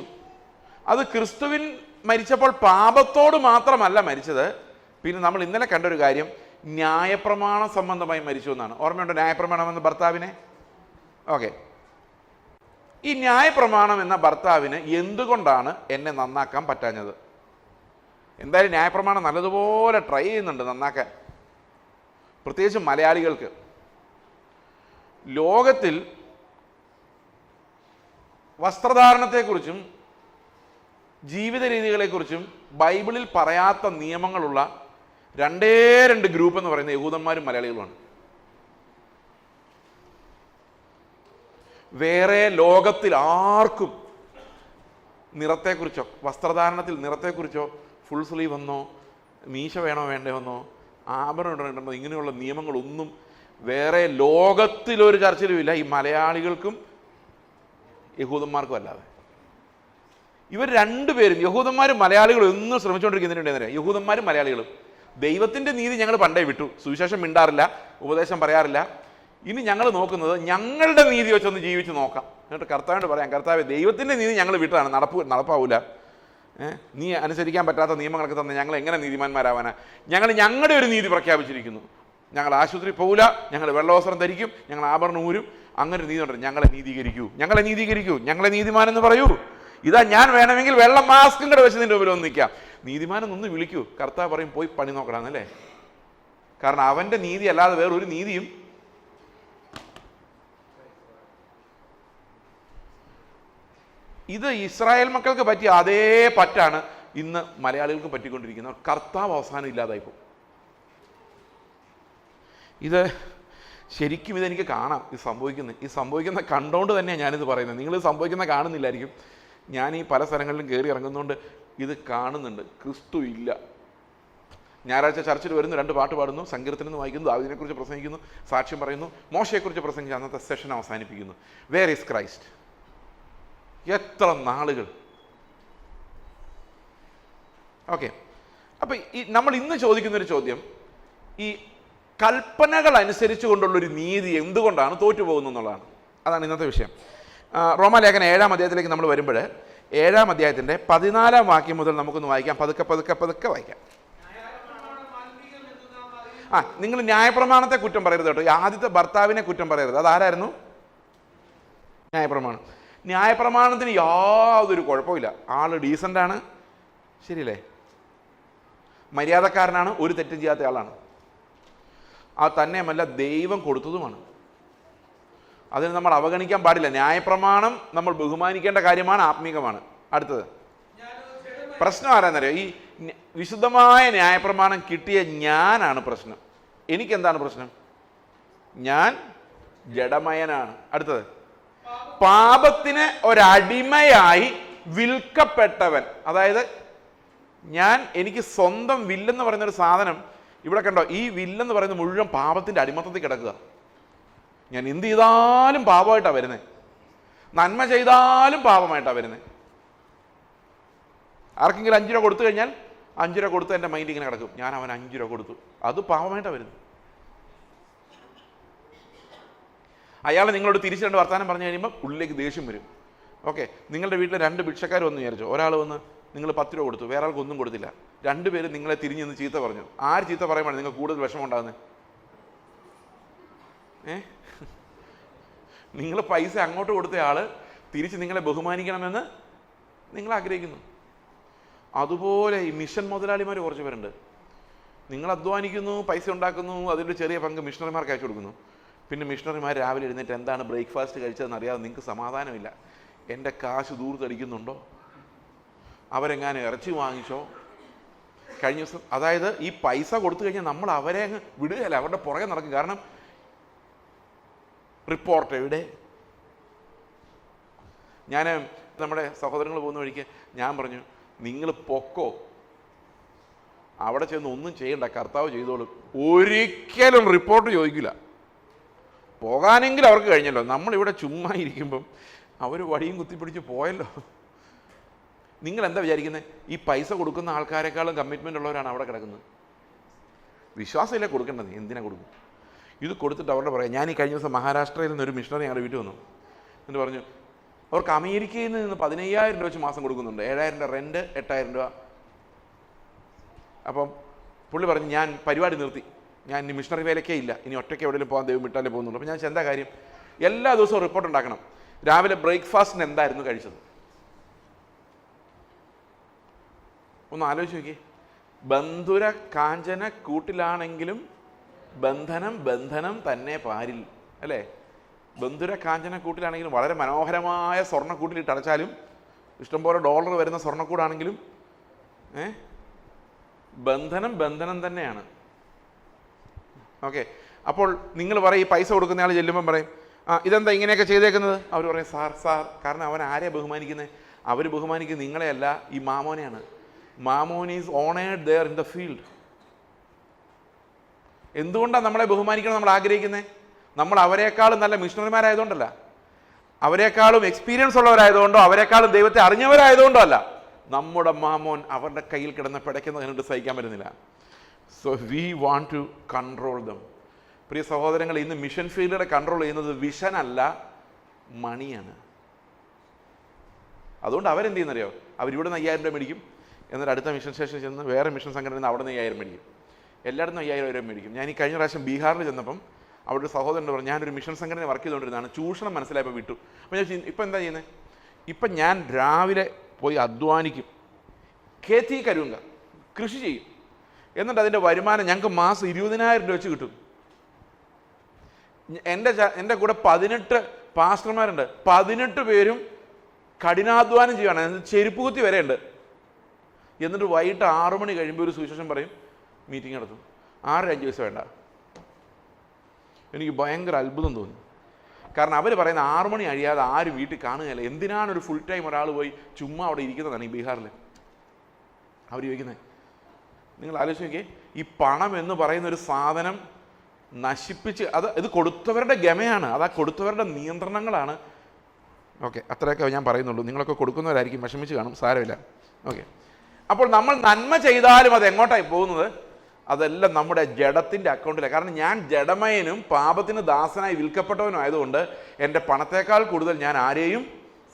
അത് ക്രിസ്തുവിൻ മരിച്ചപ്പോൾ പാപത്തോട് മാത്രമല്ല മരിച്ചത്, പിന്നെ നമ്മൾ ഇന്നലെ കണ്ടൊരു കാര്യം ന്യായപ്രമാണ സംബന്ധമായി മരിച്ചു എന്നാണ്. ഓർമ്മയുണ്ടോ ന്യായപ്രമാണം എന്ന ഭർത്താവിനെ? ഓക്കെ, ഈ ന്യായപ്രമാണം എന്ന ഭർത്താവിന് എന്തുകൊണ്ടാണ് എന്നെ നന്നാക്കാൻ പറ്റാഞ്ഞത്? എന്തായാലും ന്യായപ്രമാണം നല്ലതുപോലെ ട്രൈ ചെയ്യുന്നുണ്ട് നന്നാക്കാൻ, പ്രത്യേകിച്ച് മലയാളികൾക്ക്. ലോകത്തിൽ വസ്ത്രധാരണത്തെക്കുറിച്ചും ജീവിത രീതികളെക്കുറിച്ചും ബൈബിളിൽ പറയാത്ത നിയമങ്ങളുള്ള രണ്ട് ഗ്രൂപ്പ് എന്ന് പറയുന്നത് യഹൂദന്മാരും മലയാളികളുമാണ്. വേറെ ലോകത്തിൽ ആർക്കും നിറത്തെക്കുറിച്ചോ വസ്ത്രധാരണത്തിൽ നിറത്തെക്കുറിച്ചോ ഫുൾ സ്ലീവ് എന്നോ മീശ വേണോ വേണ്ടോന്നോ ആഭരണം ഇടണോ ഇങ്ങനെയുള്ള നിയമങ്ങളൊന്നും വേറെ ലോകത്തിലൊരു ചർച്ചയിലും ഇല്ല, ഈ മലയാളികൾക്കും യഹൂദന്മാർക്കും അല്ലാതെ. ഇവർ രണ്ടുപേരും, യഹൂദന്മാരും മലയാളികളും എന്നും ശ്രമിച്ചുകൊണ്ടിരിക്കുന്നുണ്ടെന്നറിയാം. യഹൂദന്മാരും മലയാളികളും ദൈവത്തിൻ്റെ നീതി ഞങ്ങൾ പണ്ടേ വിട്ടു, സുവിശേഷം മിണ്ടാറില്ല, ഉപദേശം പറയാറില്ല. ഇനി ഞങ്ങൾ നോക്കുന്നത് ഞങ്ങളുടെ നീതി വെച്ചൊന്ന് ജീവിച്ച് നോക്കാം. എന്നിട്ട് കർത്താവിനോട് പറയാം, കർത്താവേ ദൈവത്തിൻ്റെ നീതി ഞങ്ങൾ വിട്ടതാണ്, നടപ്പാവില്ല. നീ അനുസരിക്കാൻ പറ്റാത്ത നിയമങ്ങളൊക്കെ തന്നെ ഞങ്ങൾ എങ്ങനെ നീതിമാന്മാരാവാനാ? ഞങ്ങളുടെ ഒരു നീതി പ്രഖ്യാപിച്ചിരിക്കുന്നു. ഞങ്ങൾ ആശുപത്രി പോകില്ല, ഞങ്ങൾ വെള്ളവസ്ത്രം ധരിക്കും, ഞങ്ങൾ ആഭരണം ഊരും. അങ്ങനെ ഒരു നീതി ഉണ്ട്. ഞങ്ങളെ നീതീകരിക്കൂ, ഞങ്ങളെ നീതിമാനെന്ന് പറയൂ. ഇതാ ഞാൻ വേണമെങ്കിൽ വെള്ള മാസ്കും കൂടെ വെച്ച് നിന്റെ മുമ്പിൽ ഒന്ന് നിൽക്കാം. നീതിമാനെന്നൊന്ന് വിളിക്കൂ. കർത്താവ് പറയും പോയി പണി നോക്കണമെന്നല്ലേ. കാരണം അവൻ്റെ നീതി അല്ലാതെ വേറൊരു നീതിയും ഇത് ഇസ്രായേൽ മക്കൾക്ക് പറ്റിയ അതേ പറ്റാണ് ഇന്ന് മലയാളികൾക്ക് പറ്റിക്കൊണ്ടിരിക്കുന്നത്. കർത്താവ് അവസാനം ഇല്ലാതായിപ്പോ. ഇത് ശരിക്കും ഇതെനിക്ക് കാണാം, ഈ സംഭവിക്കുന്ന കണ്ടോണ്ട് തന്നെയാണ് ഞാനിത് പറയുന്നത്. നിങ്ങൾ സംഭവിക്കുന്ന കാണുന്നില്ലായിരിക്കും, ഞാൻ ഈ പല സ്ഥലങ്ങളിലും കയറി ഇറങ്ങുന്നതുകൊണ്ട് ഇത് കാണുന്നുണ്ട്. ക്രിസ്തു ഇല്ല. ഞായറാഴ്ച ചർച്ചിൽ വരുന്നു, 2 പാട്ട് പാടുന്നു, സങ്കീർത്തനം നിന്ന് വായിക്കുന്നു, ദാവീദിനെക്കുറിച്ച് പ്രസംഗിക്കുന്നു, സാക്ഷ്യം പറയുന്നു, മോശയെക്കുറിച്ച് പ്രസംഗിച്ച് അന്നത്തെ സെഷൻ അവസാനിപ്പിക്കുന്നു. Where is Christ? എത്ര നാളുകൾ? ഓക്കെ, അപ്പം നമ്മൾ ഇന്ന് ചോദിക്കുന്നൊരു ചോദ്യം, ഈ കൽപ്പനകൾ അനുസരിച്ച് കൊണ്ടുള്ളൊരു നീതി എന്തുകൊണ്ടാണ് തോറ്റുപോകുന്നത് എന്നുള്ളതാണ്. അതാണ് ഇന്നത്തെ വിഷയം. റോമാലേഖനം 7-ാം അധ്യായത്തിലേക്ക് നമ്മൾ വരുമ്പോൾ 7-ാം അധ്യായത്തിൻ്റെ 14-ാം വാക്യം മുതൽ നമുക്കൊന്ന് വായിക്കാം. പതുക്കെ വായിക്കാം. നിങ്ങൾ ന്യായപ്രമാണത്തെ കുറ്റം പറയരുത് കേട്ടോ. ആദ്യത്തെ ഭർത്താവിനെ കുറ്റം പറയരുത്. അതാരായിരുന്നു? ന്യായപ്രമാണം. ന്യായപ്രമാണത്തിന് യാതൊരു കുഴപ്പമില്ല. ആള് ഡീസൻ്റാണ്, ശരിയല്ലേ? മര്യാദക്കാരനാണ്, ഒരു തെറ്റും ചെയ്യാത്ത ആളാണ്. തന്നെയുമല്ല ദൈവം കൊടുത്തതുമാണ്. അതിന് നമ്മൾ അവഗണിക്കാൻ പാടില്ല. ന്യായപ്രമാണം നമ്മൾ ബഹുമാനിക്കേണ്ട കാര്യമാണ്, ആത്മീകമാണ്. അടുത്തത് പ്രശ്നം ആരാന്നറിയോ? ഈ വിശുദ്ധമായ ന്യായപ്രമാണം കിട്ടിയ ഞാനാണ് പ്രശ്നം. എനിക്കെന്താണ് പ്രശ്നം? ഞാൻ ജഡമയനാണ്. അടുത്തത് പാപത്തിന് ഒരടിമയായി വിൽക്കപ്പെട്ടവൻ. അതായത് എനിക്ക് സ്വന്തം വില്ലെന്ന് പറയുന്നൊരു സാധനം ഇവിടെ കണ്ടോ. ഈ വില്ലെന്ന് പറയുന്നത് മുഴുവൻ പാപത്തിൻ്റെ അടിമത്തത്തിൽ കിടക്കുക. ഞാൻ എന്ത് ചെയ്താലും പാപമായിട്ടാണ് വരുന്നത്, നന്മ ചെയ്താലും പാപമായിട്ടാണ് വരുന്നത്. ആർക്കെങ്കിലും 5 രൂപ കൊടുത്തു കഴിഞ്ഞാൽ 5 രൂപ കൊടുത്ത് എൻ്റെ മൈൻഡ് ഇങ്ങനെ കിടക്കും, ഞാൻ അവൻ 5 രൂപ കൊടുത്തു, അത് പാപമായിട്ടാണ് വരുന്നത്. അയാൾ നിങ്ങളോട് തിരിച്ച് 2 വർത്താനം പറഞ്ഞു കഴിയുമ്പോൾ ഉള്ളിലേക്ക് ദേഷ്യം വരും. ഓക്കെ, നിങ്ങളുടെ വീട്ടിൽ 2 ഭിക്ഷക്കാർ വന്ന് വിചാരിച്ചു. ഒരാൾ വന്ന് നിങ്ങൾ 10 രൂപ കൊടുത്തു, വേറെ ആൾക്ക് ഒന്നും കൊടുത്തില്ല. 2 പേരും നിങ്ങളെ തിരിഞ്ഞ് നിന്ന് ചീത്ത പറഞ്ഞു. ആര് ചീത്ത പറയുമ്പോൾ നിങ്ങൾ കൂടുതൽ വിഷമം ഉണ്ടാകുന്നത്? നിങ്ങൾ പൈസ അങ്ങോട്ട് കൊടുത്ത ആൾ തിരിച്ച് നിങ്ങളെ ബഹുമാനിക്കണമെന്ന് നിങ്ങൾ ആഗ്രഹിക്കുന്നു. അതുപോലെ ഈ മിഷൻ മുതലാളിമാർ കുറച്ച് പേരുണ്ട്. നിങ്ങൾ അധ്വാനിക്കുന്നു, പൈസ ഉണ്ടാക്കുന്നു, അതിൻ്റെ ചെറിയ പങ്ക് മിഷണറിമാർക്ക് അയച്ചു കൊടുക്കുന്നു. പിന്നെ മിഷണറിമാർ രാവിലെ എഴുന്നേറ്റ് എന്താണ് ബ്രേക്ക്ഫാസ്റ്റ് കഴിച്ചതെന്ന് അറിയാതെ നിങ്ങൾക്ക് സമാധാനമില്ല. എൻ്റെ കാശ് ദൂർത്തടിക്കുന്നുണ്ടോ? അവരെങ്ങാനും ഇറച്ചി വാങ്ങിച്ചോ? കഴിഞ്ഞ ദിവസം, അതായത് ഈ പൈസ കൊടുത്തു കഴിഞ്ഞാൽ നമ്മൾ അവരെ അങ്ങ് വിടുകയല്ല, അവരുടെ പുറകെ നടക്കും. കാരണം റിപ്പോർട്ട് എവിടെ? ഞാൻ നമ്മുടെ സഹോദരങ്ങൾ പോകുന്ന വഴിക്ക് ഞാൻ പറഞ്ഞു, നിങ്ങൾ പൊക്കോ, അവിടെ ചെന്ന് ഒന്നും ചെയ്യണ്ട, കർത്താവ് ചെയ്തോളും. ഒരിക്കലും റിപ്പോർട്ട് ചോദിക്കില്ല. പോകാനെങ്കിൽ അവർക്ക് കഴിഞ്ഞല്ലോ. നമ്മളിവിടെ ചുമ്മാ ഇരിക്കുമ്പം അവർ വടിയും കുത്തിപ്പിടിച്ച് പോയല്ലോ. നിങ്ങൾ എന്താ വിചാരിക്കുന്നത്? ഈ പൈസ കൊടുക്കുന്ന ആൾക്കാരെക്കാളും കമ്മിറ്റ്മെൻ്റ് ഉള്ളവരാണ് അവിടെ കിടക്കുന്നത്. വിശ്വാസമില്ല കൊടുക്കേണ്ടത്, എന്തിനാ കൊടുക്കും? ഇത് കൊടുത്തിട്ട് അവരുടെ പറയാം. ഞാൻ ഈ കഴിഞ്ഞ ദിവസം മഹാരാഷ്ട്രയിൽ നിന്നൊരു മിഷണറി ഞങ്ങളുടെ വീട്ടിൽ വന്നു. എന്നിട്ട് പറഞ്ഞു അവർക്ക് അമേരിക്കയിൽ നിന്ന് 15,000 രൂപ വെച്ച് മാസം കൊടുക്കുന്നുണ്ട്. 7,000 രൂപ റെൻറ്റ്, 8,000 രൂപ. അപ്പം പുള്ളി പറഞ്ഞു ഞാൻ പരിപാടി നിർത്തി, ഞാൻ ഇനി മിഷണറി വേലക്കേ ഇല്ല, ഇനി ഒറ്റയ്ക്ക് എവിടെയെങ്കിലും പോകാൻ ദൈവം വിട്ടാലേ പോകുന്നുള്ളൂ. അപ്പം ഞാൻ എന്താ കാര്യം? എല്ലാ ദിവസവും റിപ്പോർട്ട് ഉണ്ടാക്കണം. രാവിലെ ബ്രേക്ക്ഫാസ്റ്റിന് എന്തായിരുന്നു കഴിച്ചത്? ഒന്ന് ആലോചിച്ച് നോക്കിയേ. ബന്ധുര കാഞ്ചന കൂട്ടിലാണെങ്കിലും ബന്ധനം തന്നെ പാരിൽ, അല്ലേ? ബന്ധുര കാഞ്ചന കൂട്ടിലാണെങ്കിലും വളരെ മനോഹരമായ സ്വർണ്ണക്കൂട്ടിലിട്ട് അടച്ചാലും, ഇഷ്ടംപോലെ ഡോളർ വരുന്ന സ്വർണ്ണക്കൂടാണെങ്കിലും ബന്ധനം തന്നെയാണ്. ഓക്കെ. അപ്പോൾ നിങ്ങൾ പറയും, ഈ പൈസ കൊടുക്കുന്ന ആൾ ചെല്ലുമ്പം പറയും, ഇതെന്താ ഇങ്ങനെയൊക്കെ ചെയ്തേക്കുന്നത്? അവർ പറയും, സാർ കാരണം അവൻ ആരെയാണ് ബഹുമാനിക്കുന്നത്? അവർ ബഹുമാനിക്കുന്നത് നിങ്ങളെയല്ല, ഈ മാമോനെയാണ്. മാമോൻ is owned there in the field. എന്തുകൊണ്ടാണ് നമ്മളെ ബഹുമാനിക്കണം നമ്മൾ ആഗ്രഹിക്കുന്നത്? നമ്മൾ അവരെക്കാളും നല്ല മിഷണറിമാരായതുകൊണ്ടല്ല, അവരെക്കാളും എക്സ്പീരിയൻസ് ഉള്ളവരായതുകൊണ്ടോ അവരെക്കാളും ദൈവത്തെ അറിഞ്ഞവരായതുകൊണ്ടോ അല്ല. നമ്മുടെ മാമോൻ അവരുടെ കയ്യിൽ കിടന്ന് പിടയ്ക്കുന്നത് കണ്ടിട്ട് സഹിക്കാൻ പറ്റുന്നില്ല. So we want to control them. പ്രിയ സഹോദരങ്ങൾ, ഇന്ന് മിഷൻ ഫീൽഡിനെ കൺട്രോൾ ചെയ്യുന്നത് വിഷനല്ല, മണിയാണ്. അതുകൊണ്ട് അവരെന്ത് ചെയ്യുന്നറിയോ? അവരിവിടെ നിന്ന് 5000 രൂപ മേടിക്കും, എന്നിട്ട് അടുത്ത മിഷൻ സ്റ്റേഷനിൽ ചെന്ന് വേറെ മിഷൻ സംഘടന അവിടെ നിന്ന് 5000 മേടിക്കും, എല്ലായിടത്തും 5000 രൂപ മേടിക്കും. ഞാൻ ഈ കഴിഞ്ഞ പ്രാവശ്യം ബീഹാറിൽ ചെന്നപ്പം അവിടെ ഒരു സഹോദരൻ പറഞ്ഞു, ഞാനൊരു മിഷൻ സംഘടന വർക്ക് ചെയ്തുകൊണ്ടിരുന്നതാണ്, ചൂഷണം മനസ്സിലായപ്പോൾ വിട്ടു. അപ്പോൾ ഞാൻ ഇപ്പം എന്താ ചെയ്യുന്നത്? ഇപ്പം ഞാൻ രാവിലെ പോയി അധ്വാനിക്കും, കേത്തി കരുങ്ക കൃഷി ചെയ്യും, എന്നിട്ട് അതിൻ്റെ വരുമാനം ഞങ്ങൾക്ക് മാസം 20,000 രൂപ വെച്ച് കിട്ടും. എൻ്റെ കൂടെ 18 പാസ്റ്റർമാരുണ്ട്, 18 പേരും കഠിനാധ്വാനം ചെയ്യുകയാണ്, ചെരുപ്പ് കുത്തി വരെ ഉണ്ട്. എന്നിട്ട് വൈകിട്ട് 6 മണി കഴിയുമ്പോൾ ഒരു സുവിശേഷം പറയും, മീറ്റിംഗ് നടത്തും. 6-5 പൈസ വേണ്ട. എനിക്ക് ഭയങ്കര അത്ഭുതം തോന്നി. കാരണം അവർ പറയുന്ന 6 മണി കഴിയാതെ ആരും വീട്ടിൽ കാണുകയല്ല. എന്തിനാണ് ഒരു ഫുൾ ടൈം ഒരാൾ പോയി ചുമ്മാ അവിടെ ഇരിക്കുന്നതാണ് ഈ ബീഹാറിൽ അവർ ചോദിക്കുന്നത്? നിങ്ങൾ ആലോചിച്ച് നോക്കിയേ, ഈ പണം എന്ന് പറയുന്ന ഒരു സാധനം നശിപ്പിച്ച് ഇത് കൊടുത്തവരുടെ ഗമയാണ്, അത് ആ കൊടുത്തവരുടെ നിയന്ത്രണങ്ങളാണ്. ഓക്കെ, അത്രയൊക്കെ ഞാൻ പറയുന്നുള്ളൂ. നിങ്ങളൊക്കെ കൊടുക്കുന്നവരായിരിക്കും, വിഷമിച്ച് കാണും, സാരമില്ല. ഓക്കെ. അപ്പോൾ നമ്മൾ നന്മ ചെയ്താലും അത് എങ്ങോട്ടായി പോകുന്നത്? അതെല്ലാം നമ്മുടെ ജഡത്തിൻ്റെ അക്കൗണ്ടിലാണ്. കാരണം ഞാൻ ജഡമയനും പാപത്തിന് ദാസനായി വിൽക്കപ്പെട്ടവനും ആയതുകൊണ്ട് എൻ്റെ പണത്തേക്കാൾ കൂടുതൽ ഞാൻ ആരെയും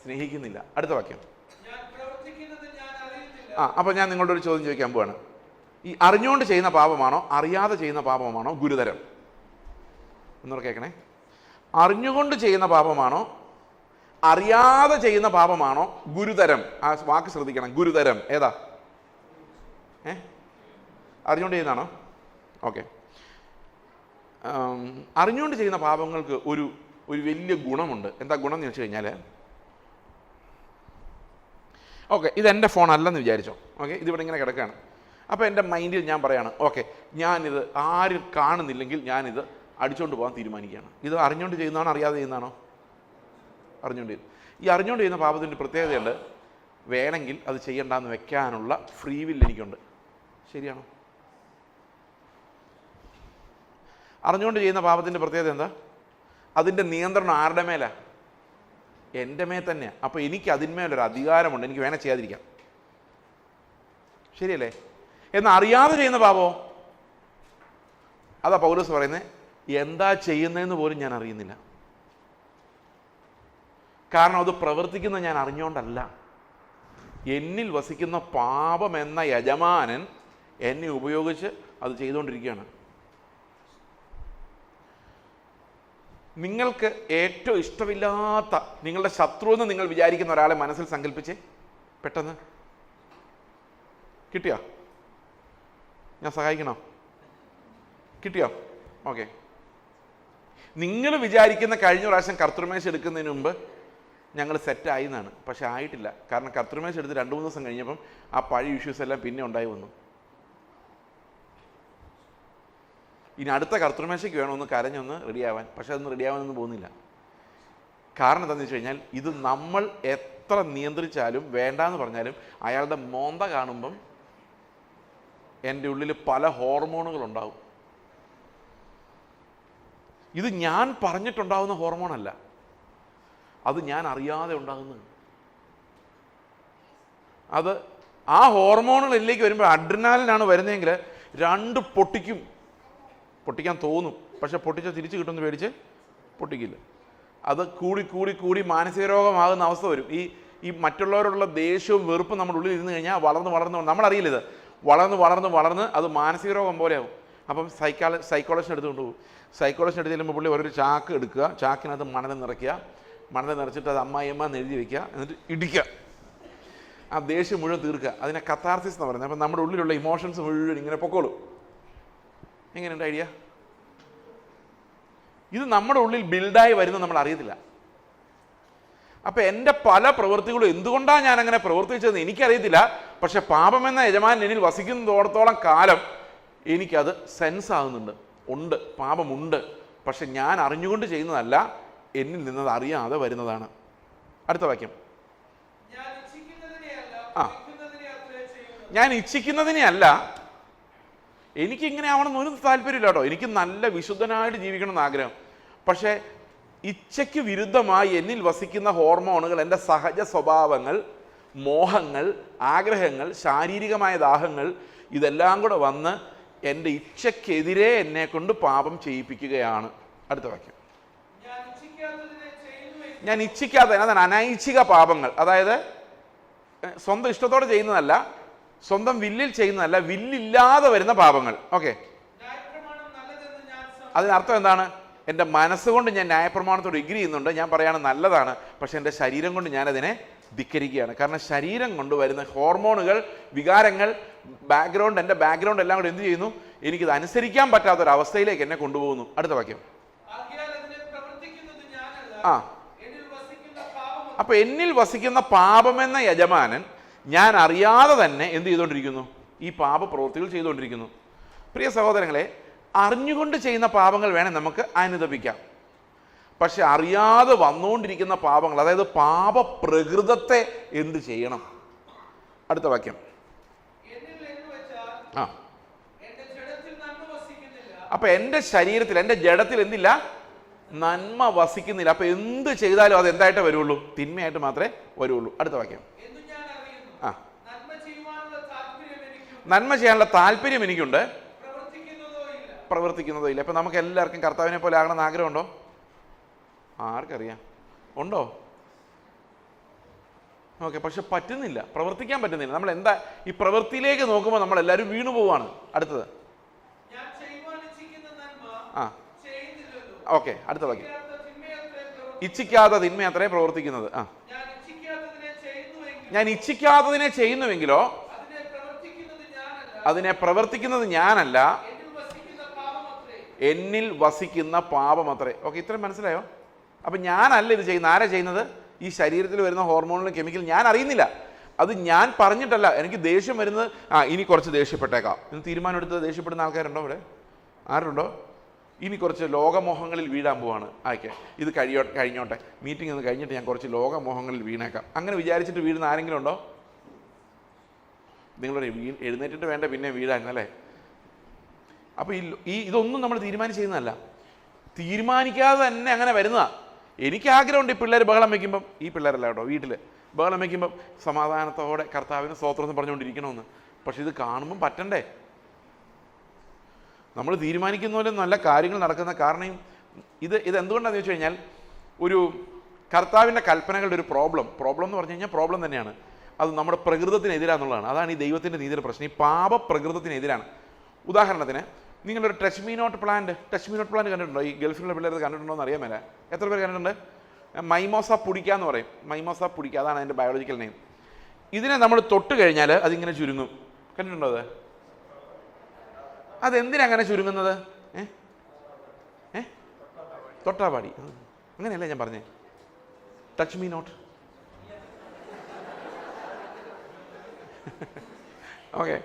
സ്നേഹിക്കുന്നില്ല. അടുത്ത വാക്യം. അപ്പോൾ ഞാൻ നിങ്ങളോട് ഒരു ചോദ്യം ചോദിക്കാൻ പോവാണ്. ഈ അറിഞ്ഞുകൊണ്ട് ചെയ്യുന്ന പാപമാണോ അറിയാതെ ചെയ്യുന്ന പാപമാണോ ഗുരുതരം? എന്നോട് കേൾക്കണേ. അറിഞ്ഞുകൊണ്ട് ചെയ്യുന്ന പാപമാണോ അറിയാതെ ചെയ്യുന്ന പാപമാണോ ഗുരുതരം? ആ വാക്ക് ശ്രദ്ധിക്കണം, ഗുരുതരം. ഏതാ? അറിഞ്ഞുകൊണ്ട് ചെയ്യുന്നതാണോ? ഓക്കെ. അറിഞ്ഞുകൊണ്ട് ചെയ്യുന്ന പാപങ്ങൾക്ക് ഒരു വലിയ ഗുണമുണ്ട്. എന്താ ഗുണം എന്ന് വെച്ച് കഴിഞ്ഞാൽ, ഓക്കെ, ഇതെൻ്റെ ഫോൺ അല്ലെന്ന് വിചാരിച്ചോ. ഓക്കെ, ഇതിവിടെ ഇങ്ങനെ കിടക്കുകയാണ്. അപ്പോൾ എൻ്റെ മൈൻഡിൽ ഞാൻ പറയാണ്, ഓക്കെ, ഞാനിത് ആരും കാണുന്നില്ലെങ്കിൽ ഞാനിത് അടിച്ചുകൊണ്ട് പോകാൻ തീരുമാനിക്കുകയാണ്. ഇത് അറിഞ്ഞുകൊണ്ട് ചെയ്യുന്നതാണോ അറിയാതെ ചെയ്യുന്നതാണോ? അറിഞ്ഞുകൊണ്ട് ചെയ്യും. ഈ അറിഞ്ഞുകൊണ്ട് ചെയ്യുന്ന പാപത്തിൻ്റെ പ്രത്യേകതയുണ്ട്, വേണമെങ്കിൽ അത് ചെയ്യണ്ടെന്ന് വെക്കാനുള്ള ഫ്രീ വില്ല് എനിക്കുണ്ട്. ശരിയാണോ? അറിഞ്ഞുകൊണ്ട് ചെയ്യുന്ന പാപത്തിൻ്റെ പ്രത്യേകത എന്താ? അതിൻ്റെ നിയന്ത്രണം ആരുടെ മേലാ? എൻ്റെ മേൽ തന്നെയാണ്. അപ്പോൾ എനിക്ക് അതിന്മേലൊരു അധികാരമുണ്ട്, എനിക്ക് വേണേൽ ചെയ്യാതിരിക്കാം. ശരിയല്ലേ? എന്നാൽ അറിയാതെ ചെയ്യുന്ന പാപമോ? അതാ പൗലോസ് പറയുന്നത്, എന്താ ചെയ്യുന്നതെന്ന് പോലും ഞാൻ അറിയുന്നില്ല. കാരണം അത് പ്രവർത്തിക്കുന്നത് ഞാൻ അറിഞ്ഞുകൊണ്ടല്ല. എന്നിൽ വസിക്കുന്ന പാപം എന്ന യജമാനൻ എന്നെ ഉപയോഗിച്ച് അത് ചെയ്തുകൊണ്ടിരിക്കുകയാണ്. നിങ്ങൾക്ക് ഏറ്റവും ഇഷ്ടമില്ലാത്ത നിങ്ങളുടെ ശത്രു എന്ന് നിങ്ങൾ വിചാരിക്കുന്ന ഒരാളെ മനസ്സിൽ സങ്കല്പിച്ച് പെട്ടെന്ന് കിട്ടിയോ? ഞാൻ സഹായിക്കണോ? കിട്ടിയോ? ഓക്കെ. നിങ്ങൾ വിചാരിക്കുന്ന കഴിഞ്ഞ പ്രാവശ്യം കർത്തൃമേശ എടുക്കുന്നതിന് മുമ്പ് ഞങ്ങൾ സെറ്റായി എന്നാണ്. പക്ഷെ ആയിട്ടില്ല. കാരണം കർത്തൃമേശ എടുത്ത് 2-3 ദിവസം കഴിഞ്ഞപ്പം ആ പഴയ ഇഷ്യൂസ് എല്ലാം പിന്നെ ഉണ്ടായി വന്നു. ഇനി അടുത്ത കർത്തൃമേശയ്ക്ക് വേണമെന്ന് കരഞ്ഞൊന്ന് റെഡിയാവാൻ. പക്ഷെ അതൊന്നും റെഡിയാവാനൊന്നും പോകുന്നില്ല. കാരണം എന്താണെന്ന് വെച്ച് കഴിഞ്ഞാൽ, ഇത് നമ്മൾ എത്ര നിയന്ത്രിച്ചാലും വേണ്ടാന്ന് പറഞ്ഞാലും അയാളുടെ മോന്ത കാണുമ്പം എൻ്റെ ഉള്ളിൽ പല ഹോർമോണുകളുണ്ടാവും. ഇത് ഞാൻ പറഞ്ഞിട്ടുണ്ടാകുന്ന ഹോർമോണല്ല, അത് ഞാൻ അറിയാതെ ഉണ്ടാകുന്നതാണ്. അത് ആ ഹോർമോണുകളിലേക്ക് വരുമ്പോൾ അഡ്രിനാലിനാണ് വരുന്നതെങ്കിൽ 2 പൊട്ടിക്കാൻ തോന്നും. പക്ഷെ പൊട്ടിച്ച തിരിച്ച് കിട്ടുമെന്ന് പേടിച്ച് പൊട്ടിക്കില്ല. അത് കൂടി മാനസിക രോഗമാകുന്ന അവസ്ഥ വരും. ഈ മറ്റുള്ളവരോടുള്ള ദേഷ്യവും വെറുപ്പും നമ്മുടെ ഉള്ളിൽ ഇരുന്ന് കഴിഞ്ഞാൽ വളർന്ന് നമ്മളറിയില്ല, ഇത് വളർന്ന് അത് മാനസിക രോഗം പോലെയാവും. അപ്പം സൈക്കോളജിസ്റ്റ് എടുത്ത് കൊണ്ടുപോകും. സൈക്കോളജിസ്റ്റ് എടുത്ത് ചെല്ലുമ്പോൾ പുള്ളി ഓരോ ചാക്ക് എടുക്കുക, ചാക്കിനകത്ത് മണൽ നിറയ്ക്കുക, മണൽ നിറച്ചിട്ട് അത് അമ്മായിയമ്മ എന്ന് എഴുതി വയ്ക്കുക, എന്നിട്ട് ഇടിക്കുക, ആ ദേഷ്യം മുഴുവൻ തീർക്കുക. അതിനെ കത്താർസിസ് എന്ന് പറയുന്നത്. അപ്പം നമ്മുടെ ഉള്ളിലുള്ള ഇമോഷൻസ് മുഴുവൻ ഇങ്ങനെ പൊക്കോളും. എങ്ങനെയുണ്ട് ഐഡിയ? ഇത് നമ്മുടെ ഉള്ളിൽ ബിൽഡായി വരുന്നത് നമ്മൾ അറിയത്തില്ല. അപ്പം എൻ്റെ പല പ്രവൃത്തികളും എന്തുകൊണ്ടാണ് ഞാൻ അങ്ങനെ പ്രവർത്തിച്ചതെന്ന് എനിക്കറിയത്തില്ല. പക്ഷെ പാപമെന്ന യജമാനൻ എന്നിൽ വസിക്കുന്നിടത്തോളം കാലം എനിക്കത് സെൻസ് ആകുന്നുണ്ട്. ഉണ്ട്, പാപമുണ്ട്. പക്ഷെ ഞാൻ അറിഞ്ഞുകൊണ്ട് ചെയ്യുന്നതല്ല, എന്നിൽ നിന്നത് അറിയാതെ വരുന്നതാണ്. അടുത്ത വാക്യം. ഞാൻ ഇച്ഛിക്കുന്നതിനെ അല്ല, എനിക്കിങ്ങനെ ആവണമെന്ന് ഒരു താല്പര്യമില്ല കേട്ടോ. എനിക്ക് നല്ല വിശുദ്ധനായിട്ട് ജീവിക്കണമെന്ന് ആഗ്രഹം. പക്ഷേ ഇച്ഛയ്ക്ക് വിരുദ്ധമായി എന്നിൽ വസിക്കുന്ന ഹോർമോണുകൾ, എൻ്റെ സഹജ സ്വഭാവങ്ങൾ, മോഹങ്ങൾ, ആഗ്രഹങ്ങൾ, ശാരീരികമായ ദാഹങ്ങൾ, ഇതെല്ലാം കൂടെ വന്ന് എൻ്റെ ഇച്ഛയ്ക്കെതിരെ എന്നെ കൊണ്ട് പാപം ചെയ്യിപ്പിക്കുകയാണ്. അടുത്ത വാക്യം. ഞാൻ ഇച്ഛിക്കാത്ത, അതാണ് അനൈച്ഛിക പാപങ്ങൾ. അതായത് സ്വന്തം ഇഷ്ടത്തോടെ ചെയ്യുന്നതല്ല, സ്വന്തം വില്ലിൽ ചെയ്യുന്നതല്ല, വില്ലില്ലാതെ വരുന്ന പാപങ്ങൾ. ഓക്കെ, അതിനർത്ഥം എന്താണ്? എൻ്റെ മനസ്സുകൊണ്ട് ഞാൻ ന്യായപ്രമാണത്തോട് എഗ്രി ചെയ്യുന്നുണ്ട്, ഞാൻ പറയാണ് നല്ലതാണ്. പക്ഷെ എൻ്റെ ശരീരം കൊണ്ട് ഞാനതിനെ ധിക്കരിക്കുകയാണ്. കാരണം ശരീരം കൊണ്ട് വരുന്ന ഹോർമോണുകൾ, വികാരങ്ങൾ, ബാക്ക്ഗ്രൗണ്ട്, എൻ്റെ ബാക്ക്ഗ്രൗണ്ട് എല്ലാം കൂടെ എന്ത് ചെയ്യുന്നു? എനിക്കിത് അനുസരിക്കാൻ പറ്റാത്തൊരവസ്ഥയിലേക്ക് എന്നെ കൊണ്ടുപോകുന്നു. അടുത്ത വാക്യം. അപ്പൊ എന്നിൽ വസിക്കുന്ന പാപമെന്ന യജമാനൻ ഞാൻ അറിയാതെ തന്നെ എന്ത് ചെയ്തുകൊണ്ടിരിക്കുന്നു? ഈ പാപ പ്രവൃത്തികൾ ചെയ്തുകൊണ്ടിരിക്കുന്നു. പ്രിയ സഹോദരങ്ങളെ, അറിഞ്ഞുകൊണ്ട് ചെയ്യുന്ന പാപങ്ങൾ വേണേൽ നമുക്ക് അനുതപിക്കാം. പക്ഷെ അറിയാതെ വന്നുകൊണ്ടിരിക്കുന്ന പാപങ്ങൾ, അതായത് പാപപ്രകൃതത്തെ എന്ത് ചെയ്യണം? അടുത്ത വാക്യം. അപ്പൊ എൻ്റെ ശരീരത്തിൽ, എൻ്റെ ജഡത്തിൽ എന്തില്ല? നന്മ വസിക്കുന്നില്ല. അപ്പൊ എന്ത് ചെയ്താലും അത് എന്തായിട്ടേ വരുള്ളൂ? തിന്മയായിട്ട് മാത്രമേ വരുള്ളൂ. അടുത്ത വാക്യം. നന്മ ചെയ്യാനുള്ള താല്പര്യം എനിക്കുണ്ട്, പ്രവർത്തിക്കുന്നതോ ഇല്ല. ഇപ്പൊ നമുക്ക് എല്ലാവർക്കും കർത്താവിനെ പോലെ ആകണമെന്ന് ആഗ്രഹമുണ്ടോ? ആർക്കറിയാം, ഉണ്ടോ? ഓക്കെ, പക്ഷെ പറ്റുന്നില്ല, പ്രവർത്തിക്കാൻ പറ്റുന്നില്ല. നമ്മൾ എന്താ ഈ പ്രവൃത്തിയിലേക്ക് നോക്കുമ്പോൾ നമ്മൾ എല്ലാവരും വീണു പോവാണ്. അടുത്തത്. ഓക്കെ, അടുത്ത വാക്യം. ഇച്ഛിക്കാത്ത തിന്മ അത്രേ പ്രവർത്തിക്കുന്നത്. ഞാൻ ഇച്ഛിക്കാത്തതിനെ ചെയ്യുന്നുവെങ്കിലോ അതിനെ പ്രവർത്തിക്കുന്നത് ഞാനല്ല, എന്നിൽ വസിക്കുന്ന പാപം അത്രേ. ഓക്കെ, ഇത്രയും മനസ്സിലായോ? അപ്പം ഞാനല്ല ഇത് ചെയ്യുന്നത്. ആരാ ചെയ്യുന്നത്? ഈ ശരീരത്തിൽ വരുന്ന ഹോർമോണുകളും കെമിക്കൽ ഞാൻ അറിയുന്നില്ല. അത് ഞാൻ പറഞ്ഞിട്ടല്ല. എനിക്ക് ദേഷ്യം വരുന്നത്, ഇനി കുറച്ച് ദേഷ്യപ്പെട്ടേക്കാം എന്ന് തീരുമാനം എടുത്ത് ദേഷ്യപ്പെടുന്ന ആൾക്കാരുണ്ടോ ഇവിടെ? ആരുണ്ടോ? ഇനി കുറച്ച് ലോകമോഹങ്ങളിൽ വീഴാൻ പോവാണ്. ആയിക്കെ, ഇത് കഴിഞ്ഞോട്ടെ, മീറ്റിംഗ് ഒന്ന് കഴിഞ്ഞിട്ട് ഞാൻ കുറച്ച് ലോകമോഹങ്ങളിൽ വീണേക്കാം, അങ്ങനെ വിചാരിച്ചിട്ട് വീഴുന്ന ആരെങ്കിലും ഉണ്ടോ? നിങ്ങളുടെ എഴുന്നേറ്റിട്ട് വേണ്ട പിന്നെ വീഴാൻ, അല്ലേ? അപ്പോൾ ഇതൊന്നും നമ്മൾ തീരുമാനിച്ചതല്ല, തീരുമാനിക്കാതെ തന്നെ അങ്ങനെ വരുന്നതാണ്. എനിക്ക് ആഗ്രഹമുണ്ട് ഈ പിള്ളേർ ബഹളം വയ്ക്കുമ്പം, ഈ പിള്ളേരല്ല കേട്ടോ, വീട്ടിൽ ബഹളം വയ്ക്കുമ്പം സമാധാനത്തോടെ കർത്താവിന് സ്തോത്രം പറഞ്ഞുകൊണ്ടിരിക്കണമെന്ന്. പക്ഷെ ഇത് കാണുമ്പം പറ്റണ്ടേ? നമ്മൾ തീരുമാനിക്കുന്ന പോലെ നല്ല കാര്യങ്ങൾ നടക്കുന്ന കാരണം ഇത് എന്തുകൊണ്ടാണെന്ന് വെച്ച് കഴിഞ്ഞാൽ, ഒരു കർത്താവിൻ്റെ കൽപ്പനകളുടെ ഒരു പ്രോബ്ലം എന്ന് പറഞ്ഞു കഴിഞ്ഞാൽ പ്രോബ്ലം തന്നെയാണ്. അത് നമ്മുടെ പ്രകൃതത്തിനെതിരാന്നുള്ളതാണ്. അതാണ് ഈ ദൈവത്തിൻ്റെ നീതിയുടെ പ്രശ്നം. ഈ പാപപ്രകൃതത്തിനെതിരാണ്. ഉദാഹരണത്തിന്, നിങ്ങളൊരു ടച്ച് മീ നോട്ട് പ്ലാന്റ് കണ്ടിട്ടുണ്ടോ? ഈ ഗൾഫിലുള്ള പിള്ളേർ കണ്ടിട്ടുണ്ടോ എന്ന് അറിയാൻ മേല. എത്ര പേര് കണ്ടിട്ടുണ്ട്? മൈമോസ പുടിക്ക എന്ന് പറയും. മൈമോസ പുടിക്ക, അതാണ് അതിൻ്റെ ബയോളജിക്കൽ നെയിം. ഇതിനെ നമ്മൾ തൊട്ട് കഴിഞ്ഞാൽ അതിങ്ങനെ ചുരുങ്ങും. കണ്ടിട്ടുണ്ടോ അത്? അതെന്തിനങ്ങനെ ചുരുങ്ങുന്നത്? തൊട്ടാപാടി. അങ്ങനെയല്ലേ ഞാൻ പറഞ്ഞേ? Touch me not. ഓക്കെ,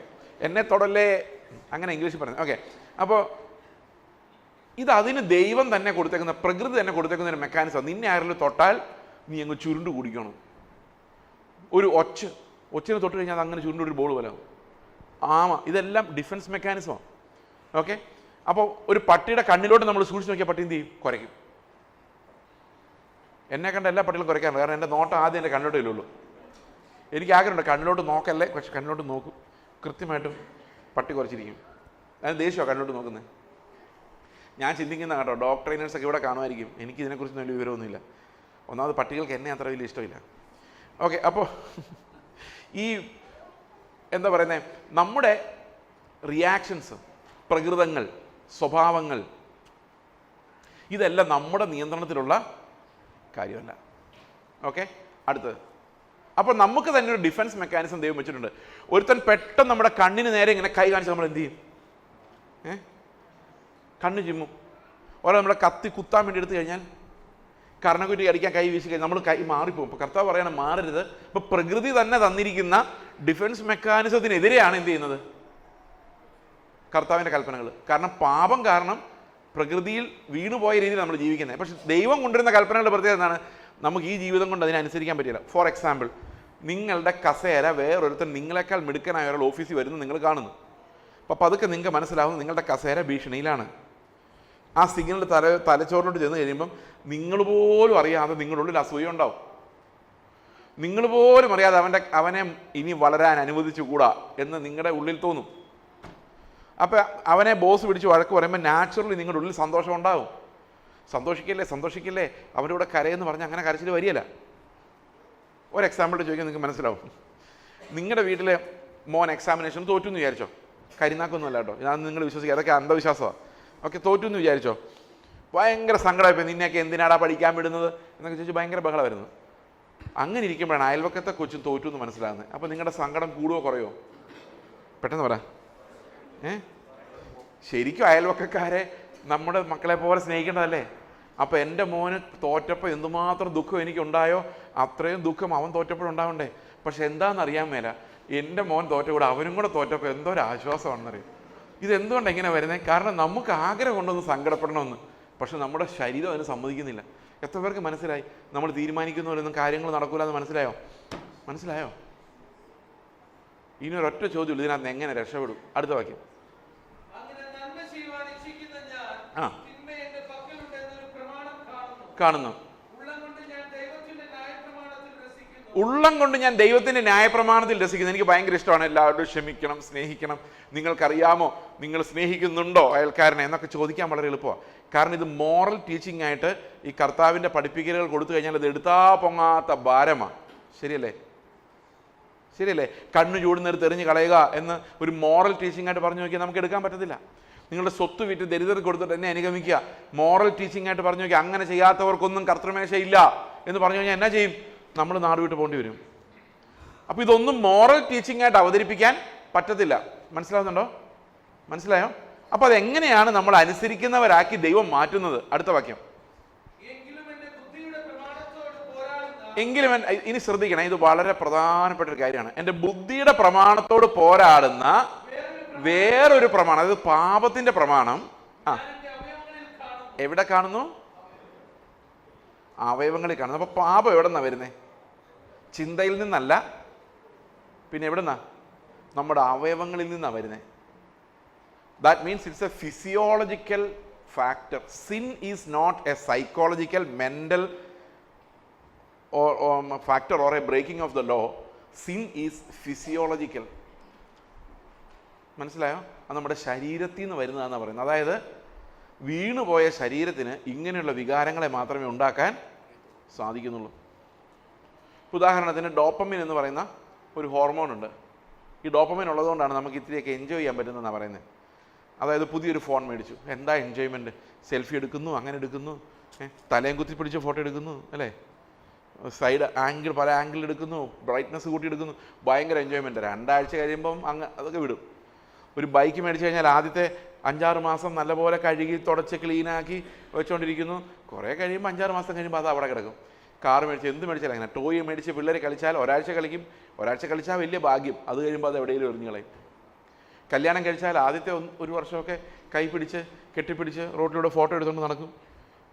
എന്നെ തൊടല്ലേ, അങ്ങനെ ഇംഗ്ലീഷിൽ പറഞ്ഞു. ഓക്കെ, അപ്പോൾ അതിന് ദൈവം തന്നെ കൊടുത്തേക്കുന്ന, പ്രകൃതി തന്നെ കൊടുത്തേക്കുന്ന ഒരു മെക്കാനിസം. നിന്നെ ആരെങ്കിലും തൊട്ടാൽ നീ അങ്ങ് ചുരുണ്ട് കുടിക്കണം. ഒരു ഒച്ചിനെ തൊട്ട് കഴിഞ്ഞാൽ അത് അങ്ങനെ ചുരുണ്ടൊരു ബോൾ പോലെ ആമ. ഇതെല്ലാം ഡിഫൻസ് മെക്കാനിസമാണ്. ഓക്കെ, അപ്പോൾ ഒരു പട്ടിയുടെ കണ്ണിലോട്ട് നമ്മൾ സൂക്ഷിച്ച് നോക്കിയാൽ പട്ടി എന്ത് ചെയ്യും? കുരയ്ക്കും. എന്നെ കണ്ട എല്ലാ പട്ടികളും കുരയ്ക്കാറുണ്ട്. കാരണം എൻ്റെ നോട്ടം ആദ്യം എൻ്റെ കണ്ണിലോട്ടേ ഉള്ളൂ. എനിക്ക് ആഗ്രഹമുണ്ട് കണ്ണിലോട്ട് നോക്കല്ലേ, പക്ഷെ കണ്ണിലോട്ട് നോക്കും, കൃത്യമായിട്ടും പട്ടി കുറച്ചിരിക്കും. അതിന് ദേഷ്യമാണ് കണ്ണിലോട്ട് നോക്കുന്നത്. ഞാൻ ചിന്തിക്കുന്ന കേട്ടോ, ഡോഗ് ട്രെയിനേഴ്സൊക്കെ ഇവിടെ കാണുമായിരിക്കും. എനിക്ക് ഇതിനെക്കുറിച്ചൊന്നും വലിയ വിവരമൊന്നുമില്ല. ഒന്നാമത് പട്ടികൾക്ക് എന്നെ അത്ര വലിയ ഇഷ്ടമില്ല. ഓക്കെ, അപ്പോൾ ഈ എന്താ പറയുന്നത്, നമ്മുടെ റിയാക്ഷൻസ്, പ്രകൃതങ്ങൾ, സ്വഭാവങ്ങൾ, ഇതെല്ലാം നമ്മുടെ നിയന്ത്രണത്തിലുള്ള കാര്യമല്ല. ഓക്കെ, അടുത്തത്. അപ്പോൾ നമുക്ക് തന്നെ ഒരു ഡിഫൻസ് മെക്കാനിസം ദൈവം വെച്ചിട്ടുണ്ട്. ഒരുത്തൻ പെട്ടെന്ന് നമ്മുടെ കണ്ണിന് നേരെ ഇങ്ങനെ കൈ കാണിച്ച് നമ്മൾ എന്ത് ചെയ്യും? കണ്ണ് ചിമ്മും. ഓരോ നമ്മളെ കത്തി കുത്താൻ വേണ്ടി എടുത്തു കഴിഞ്ഞാൽ, കർണക്കുറ്റി അടിക്കാൻ കൈ വീശി കഴിഞ്ഞാൽ നമ്മൾ കൈ മാറിപ്പോകും. ഇപ്പോൾ കർത്താവ് പറയണം മാറരുത്. ഇപ്പോൾ പ്രകൃതി തന്നെ തന്നിരിക്കുന്ന ഡിഫൻസ് മെക്കാനിസത്തിനെതിരെയാണ് എന്ത് ചെയ്യുന്നത്? കർത്താവിൻ്റെ കൽപ്പനകൾ. കാരണം പാപം കാരണം പ്രകൃതിയിൽ വീണുപോയ രീതിയിൽ നമ്മൾ ജീവിക്കുന്നത്. പക്ഷെ ദൈവം കൊണ്ടുവരുന്ന കൽപ്പനകളുടെ പ്രത്യേകത എന്താണ്? നമുക്ക് ഈ ജീവിതം കൊണ്ട് അതിനനുസരിക്കാൻ പറ്റില്ല. ഫോർ എക്സാമ്പിൾ, നിങ്ങളുടെ കസേര വേറൊരുത്തൻ നിങ്ങളെക്കാൾ മിടുക്കനായ ഒരാൾ ഓഫീസിൽ വരുന്നത് നിങ്ങൾ കാണുന്നു. അപ്പോൾ പതുക്കെ നിങ്ങൾക്ക് മനസ്സിലാവുന്നത് നിങ്ങളുടെ കസേര ഭീഷണിയിലാണ്. ആ സിഗ്നൽ തലച്ചോറിനോട്ട് ചെന്ന് കഴിയുമ്പം നിങ്ങൾ പോലും അറിയാതെ നിങ്ങളുടെ ഉള്ളിൽ അസൂയ ഉണ്ടാവും. നിങ്ങൾ പോലും അറിയാതെ അവനെ ഇനി വളരാൻ അനുവദിച്ചുകൂടാ എന്ന് നിങ്ങളുടെ ഉള്ളിൽ തോന്നും. അപ്പം അവനെ ബോസ് പിടിച്ച് വഴക്ക് പറയുമ്പോൾ നാച്ചുറലി നിങ്ങളുടെ ഉള്ളിൽ സന്തോഷം ഉണ്ടാവും. സന്തോഷിക്കല്ലേ അവരുടെ കൂടെ കരയെന്ന് പറഞ്ഞാൽ അങ്ങനെ കരച്ചിൽ വരികയില്ല. ഒരു എക്സാമ്പിൾ ചോദിക്കാൻ നിങ്ങൾക്ക് മനസ്സിലാവും. നിങ്ങളുടെ വീട്ടിലെ മോൻ എക്സാമിനേഷൻ തോറ്റു എന്ന് വിചാരിച്ചോ, കരിനാക്കൊന്നുമല്ല കേട്ടോ, ഞാൻ നിങ്ങൾ വിശ്വസിക്കുക, അതൊക്കെ അന്ധവിശ്വാസമാണ്. ഓക്കെ, തോറ്റു എന്ന് വിചാരിച്ചോ, ഭയങ്കര സങ്കടമായിപ്പോയി, നിന്നെയൊക്കെ എന്തിനാടാ പഠിക്കാൻ വിടുന്നത് എന്നൊക്കെ ചോദിച്ചു ഭയങ്കര ബഹളം വരുന്നത്. അങ്ങനെ ഇരിക്കുമ്പോഴാണ് അയൽവക്കത്തെ കൊച്ചും തോറ്റു എന്ന് മനസ്സിലാകുന്നത്. അപ്പോൾ നിങ്ങളുടെ സങ്കടം കൂടുവോ കുറയോ? പെട്ടെന്ന് പറ. ശരിക്കും അയൽവക്കക്കാരെ നമ്മുടെ മക്കളെ പോലെ സ്നേഹിക്കേണ്ടതല്ലേ? അപ്പോൾ എൻ്റെ മോന് തോറ്റപ്പോൾ എന്തുമാത്രം ദുഃഖം എനിക്കുണ്ടായോ അത്രയും ദുഃഖം അവൻ തോറ്റപ്പോഴുണ്ടാവണ്ടേ. പക്ഷെ എന്താണെന്നറിയാൻ മേല, എൻ്റെ മോൻ തോറ്റ കൂടെ അവനും കൂടെ തോറ്റപ്പോൾ എന്തോ ഒരു ആശ്വാസമാണെന്നറിയും. ഇതെന്തുകൊണ്ടാണ് ഇങ്ങനെ വരുന്നത്? കാരണം നമുക്ക് ആഗ്രഹമുണ്ടൊന്ന് സങ്കടപ്പെടണമെന്ന്, പക്ഷെ നമ്മുടെ ശരീരം അതിന് സമ്മതിക്കുന്നില്ല. എത്ര പേർക്ക് മനസ്സിലായി? നമ്മൾ തീരുമാനിക്കുന്ന പോലൊന്നും കാര്യങ്ങൾ നടക്കൂല എന്ന് മനസ്സിലായോ? ഇനി ഒരൊറ്റ ചോദ്യമുള്ളൂ, ഇതിനകത്ത് എങ്ങനെ രക്ഷപ്പെടും? അടുത്ത വാക്യം. കാണുന്നു. ഉള്ളം കൊണ്ട് ഞാൻ ദൈവത്തിൻ്റെ ന്യായപ്രമാണത്തിൽ രസിക്കുന്നു. എനിക്ക് ഭയങ്കര ഇഷ്ടമാണ് എല്ലാവരോടും ക്ഷമിക്കണം, സ്നേഹിക്കണം. നിങ്ങൾക്കറിയാമോ നിങ്ങൾ സ്നേഹിക്കുന്നുണ്ടോ അയൽക്കാരനെ എന്നൊക്കെ ചോദിക്കാൻ വളരെ എളുപ്പമാണ്. കാരണം ഇത് മോറൽ ടീച്ചിങ് ആയിട്ട് ഈ കർത്താവിൻ്റെ പഠിപ്പിക്കലുകൾ കൊടുത്തു കഴിഞ്ഞാൽ ഇത് എടുത്താ പൊങ്ങാത്ത ഭാരമാണ്. ശരിയല്ലേ? കണ്ണു ചൂടുന്നേരത്ത് എറിഞ്ഞ് കളയുക എന്ന് ഒരു മോറൽ ടീച്ചിങ് ആയിട്ട് പറഞ്ഞു നോക്കിയാൽ നമുക്ക് എടുക്കാൻ പറ്റത്തില്ല. നിങ്ങളുടെ സ്വത്ത് വിറ്റ് ദരിദ്രർക്ക് കൊടുത്തിട്ട് എന്നെ അനുഗമിക്കുക, മോറൽ ടീച്ചിങ് ആയിട്ട് പറഞ്ഞു നോക്കിയാൽ അങ്ങനെ ചെയ്യാത്തവർക്കൊന്നും കർത്തൃമേശയില്ല എന്ന് പറഞ്ഞു കഴിഞ്ഞാൽ എന്നാ ചെയ്യും? നമ്മൾ നാട് വിട്ട് പോകേണ്ടി വരും. അപ്പോൾ ഇതൊന്നും മോറൽ ടീച്ചിങ് ആയിട്ട് അവതരിപ്പിക്കാൻ പറ്റത്തില്ല. മനസ്സിലായോ? അപ്പോൾ അതെങ്ങനെയാണ് നമ്മൾ അനുസരിക്കുന്നവരാക്കി ദൈവം മാറ്റുന്നത്? അടുത്ത വാക്യം. എങ്കിലും ഇനി ശ്രദ്ധിക്കണം, ഇത് വളരെ പ്രധാനപ്പെട്ട ഒരു കാര്യമാണ്. എൻ്റെ ബുദ്ധിയുടെ പ്രമാണത്തോട് പോരാടുന്ന വേറൊരു പ്രമാണം, അതായത് പാപത്തിന്റെ പ്രമാണം എവിടെ കാണുന്നു? അവയവങ്ങളിൽ കാണുന്നു. അപ്പൊ പാപം എവിടെ നിന്നാ വരുന്നേ? ചിന്തയിൽ നിന്നല്ല, പിന്നെ എവിടെന്നാ? നമ്മുടെ അവയവങ്ങളിൽ നിന്നാ വരുന്നേ. That means it's a physiological factor. Sin is not a psychological mental factor or a breaking of the law. Sin is physiological. മനസ്സിലായോ? അത് നമ്മുടെ ശരീരത്തിൽ നിന്ന് വരുന്നതാണെന്നാണ് പറയുന്നത്. അതായത് വീണുപോയ ശരീരത്തിന് ഇങ്ങനെയുള്ള വികാരങ്ങളെ മാത്രമേ ഉണ്ടാക്കാൻ സാധിക്കുന്നുള്ളൂ. ഉദാഹരണത്തിന് ഡോപ്പമിൻ എന്ന് പറയുന്ന ഒരു ഹോർമോൺ ഉണ്ട്. ഈ ഡോപ്പമിൻ ഉള്ളതുകൊണ്ടാണ് നമുക്ക് ഇത്തിരിയൊക്കെ എൻജോയ് ചെയ്യാൻ പറ്റുന്നതെന്നാണ് പറയുന്നത്. അതായത് പുതിയൊരു ഫോൺ മേടിച്ചു, എന്താ എൻജോയ്മെൻറ്റ്, സെൽഫി എടുക്കുന്നു, അങ്ങനെ എടുക്കുന്നു, തലയും കുത്തി പിടിച്ച് ഫോട്ടോ എടുക്കുന്നു, അല്ലേ, സൈഡ് ആംഗിൾ പല ആംഗിൾ എടുക്കുന്നു, ബ്രൈറ്റ്നസ് കൂട്ടി എടുക്കുന്നു, ഭയങ്കര എൻജോയ്മെൻറ്റ്. 2 ആഴ്ച കഴിയുമ്പം അതൊക്കെ വിടും. ഒരു ബൈക്ക് മേടിച്ച് കഴിഞ്ഞാൽ ആദ്യത്തെ 5-6 മാസം നല്ലപോലെ കഴുകി തുടച്ച് ക്ലീനാക്കി വെച്ചുകൊണ്ടിരിക്കുന്നു. കുറേ കഴിയുമ്പോൾ 5-6 മാസം കഴിയുമ്പോൾ അത് അവിടെ കിടക്കും. കാർ മേടിച്ച് എന്ത് മേടിച്ചാലും അങ്ങനെ, ടോയ് മേടിച്ച് പിള്ളേർ കളിച്ചാൽ ഒരാഴ്ച കളിക്കും, ഒരാഴ്ച കളിച്ചാൽ വലിയ ഭാഗ്യം, അത് കഴിയുമ്പോൾ അത് എവിടെയെങ്കിലും എറിഞ്ഞു കളയും. കല്യാണം കഴിച്ചാൽ ആദ്യത്തെ 1 വർഷമൊക്കെ കൈ പിടിച്ച് കെട്ടിപ്പിടിച്ച് റോഡിലൂടെ ഫോട്ടോ എടുത്തുകൊണ്ട് നടക്കും.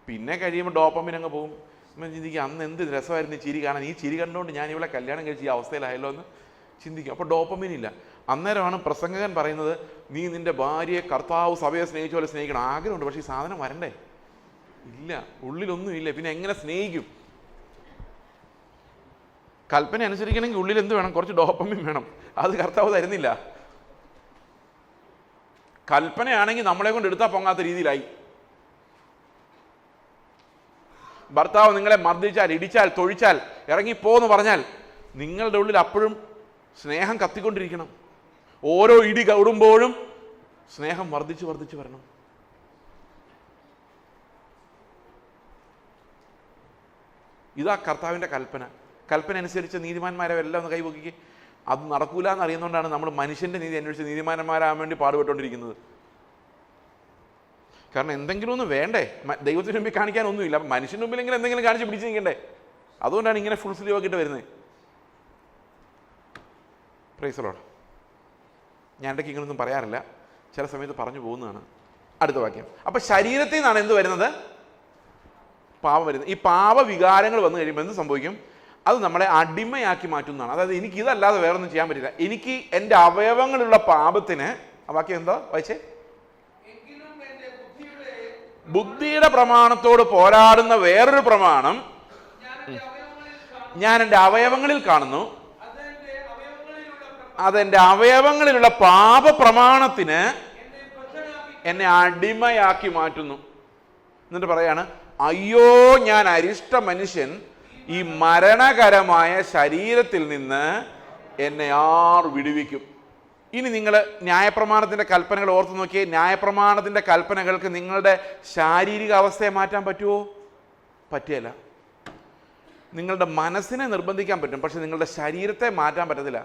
പിന്നെ കഴിയുമ്പോൾ ഡോപ്പമിൻ അങ്ങ് പോകും. ചിന്തിക്കുക, അന്ന് എന്ത് രസമായിരുന്നു ഈ ചിരി കാണാൻ, ഈ ചിരി കണ്ടുകൊണ്ട് ഞാൻ ഇവിടെ കല്യാണം കഴിച്ച് ഈ അവസ്ഥയിലായല്ലോ എന്ന് ചിന്തിക്കും. അപ്പോൾ ഡോപ്പമിൻ ഇല്ല. അന്നേരമാണ് പ്രസംഗകൻ പറയുന്നത്, നീ നിൻ്റെ ഭാര്യയെ കർത്താവ് സഭയെ സ്നേഹിച്ച പോലെ സ്നേഹിക്കണം. ആഗ്രഹമുണ്ട്, പക്ഷേ ഈ സാധനം വരണ്ടേ? ഇല്ല, ഉള്ളിലൊന്നും ഇല്ല. പിന്നെ എങ്ങനെ സ്നേഹിക്കും? കൽപ്പന അനുസരിക്കണമെങ്കിൽ ഉള്ളിൽ എന്ത് വേണം? കുറച്ച് ഡോപ്പമിൻ വേണം. അത് കർത്താവ് തരുന്നില്ല. കൽപ്പനയാണെങ്കിൽ നമ്മളെ കൊണ്ട് എടുത്താൽ പൊങ്ങാത്ത രീതിയിലായി. ഭർത്താവ് നിങ്ങളെ മർദ്ദിച്ചാൽ, ഇടിച്ചാൽ, തൊഴിച്ചാൽ, ഇറങ്ങിപ്പോന്ന് പറഞ്ഞാൽ നിങ്ങളുടെ ഉള്ളിൽ അപ്പോഴും സ്നേഹം കത്തിക്കൊണ്ടിരിക്കണം. ഓരോ ഇടി കൂടുമ്പോഴും സ്നേഹം വർദ്ധിച്ച് വർദ്ധിച്ച് വരണം. ഇതാ കർത്താവിൻ്റെ കൽപ്പന അനുസരിച്ച് നീതിമാന്മാരെ എല്ലാം ഒന്ന് കൈവക്കിക്ക്. അത് നടക്കൂല എന്ന് അറിയുന്നതുകൊണ്ടാണ് നമ്മൾ മനുഷ്യൻ്റെ നീതി അന്വേഷിച്ച് നീതിമാന്മാരാകാൻ വേണ്ടി പാടുപെട്ടുകൊണ്ടിരിക്കുന്നത്. കാരണം എന്തെങ്കിലും ഒന്ന് വേണ്ടേ, ദൈവത്തിന് മുമ്പിൽ കാണിക്കാനൊന്നുമില്ല, മനുഷ്യൻ്റെ മുമ്പിലെങ്കിലും എന്തെങ്കിലും കാണിച്ച് പിടിച്ച് നിൽക്കണ്ടേ. അതുകൊണ്ടാണ് ഇങ്ങനെ ഫുൾ സ്ലീവ് ആക്കിയിട്ട് വരുന്നത്. Praise the Lord. ഞാൻ ഇടയ്ക്ക് ഇങ്ങനൊന്നും പറയാറില്ല, ചില സമയത്ത് പറഞ്ഞു പോകുന്നതാണ്. അടുത്ത വാക്യം. അപ്പം ശരീരത്തിൽ നിന്നാണ് എന്ത് വരുന്നത്? പാപം വരുന്നത്. ഈ പാപവികാരങ്ങൾ വന്നു കഴിയുമ്പോൾ എന്ത് സംഭവിക്കും? അത് നമ്മളെ അടിമയാക്കി മാറ്റുന്നതാണ്. അതായത് എനിക്ക് ഇതല്ലാതെ വേറൊന്നും ചെയ്യാൻ പറ്റില്ല. എനിക്ക് എൻ്റെ അവയവങ്ങളുള്ള പാപത്തിന്, ആ വാക്യം എന്താ വായിച്ചേ? ബുദ്ധിയുടെ പ്രമാണത്തോട് പോരാടുന്ന വേറൊരു പ്രമാണം ഞാൻ എൻ്റെ അവയവങ്ങളിൽ കാണുന്നു. അതെൻ്റെ അവയവങ്ങളിലുള്ള പാപപ്രമാണത്തിന് എന്നെ അടിമയാക്കി മാറ്റുന്നു. എന്നിട്ട് പറയാണ്, അയ്യോ ഞാൻ അരിഷ്ട മനുഷ്യൻ, ഈ മരണകരമായ ശരീരത്തിൽ നിന്ന് എന്നെ ആർ വിടുവിക്കും. ഇനി നിങ്ങൾ ന്യായപ്രമാണത്തിൻ്റെ കൽപ്പനകൾ ഓർത്ത് നോക്കിയേ. ന്യായപ്രമാണത്തിൻ്റെ കൽപ്പനകൾക്ക് നിങ്ങളുടെ ശാരീരിക അവസ്ഥയെ മാറ്റാൻ പറ്റുമോ? പറ്റില്ല. നിങ്ങളുടെ മനസ്സിനെ നിർബന്ധിക്കാൻ പറ്റും, പക്ഷെ നിങ്ങളുടെ ശരീരത്തെ മാറ്റാൻ പറ്റത്തില്ല.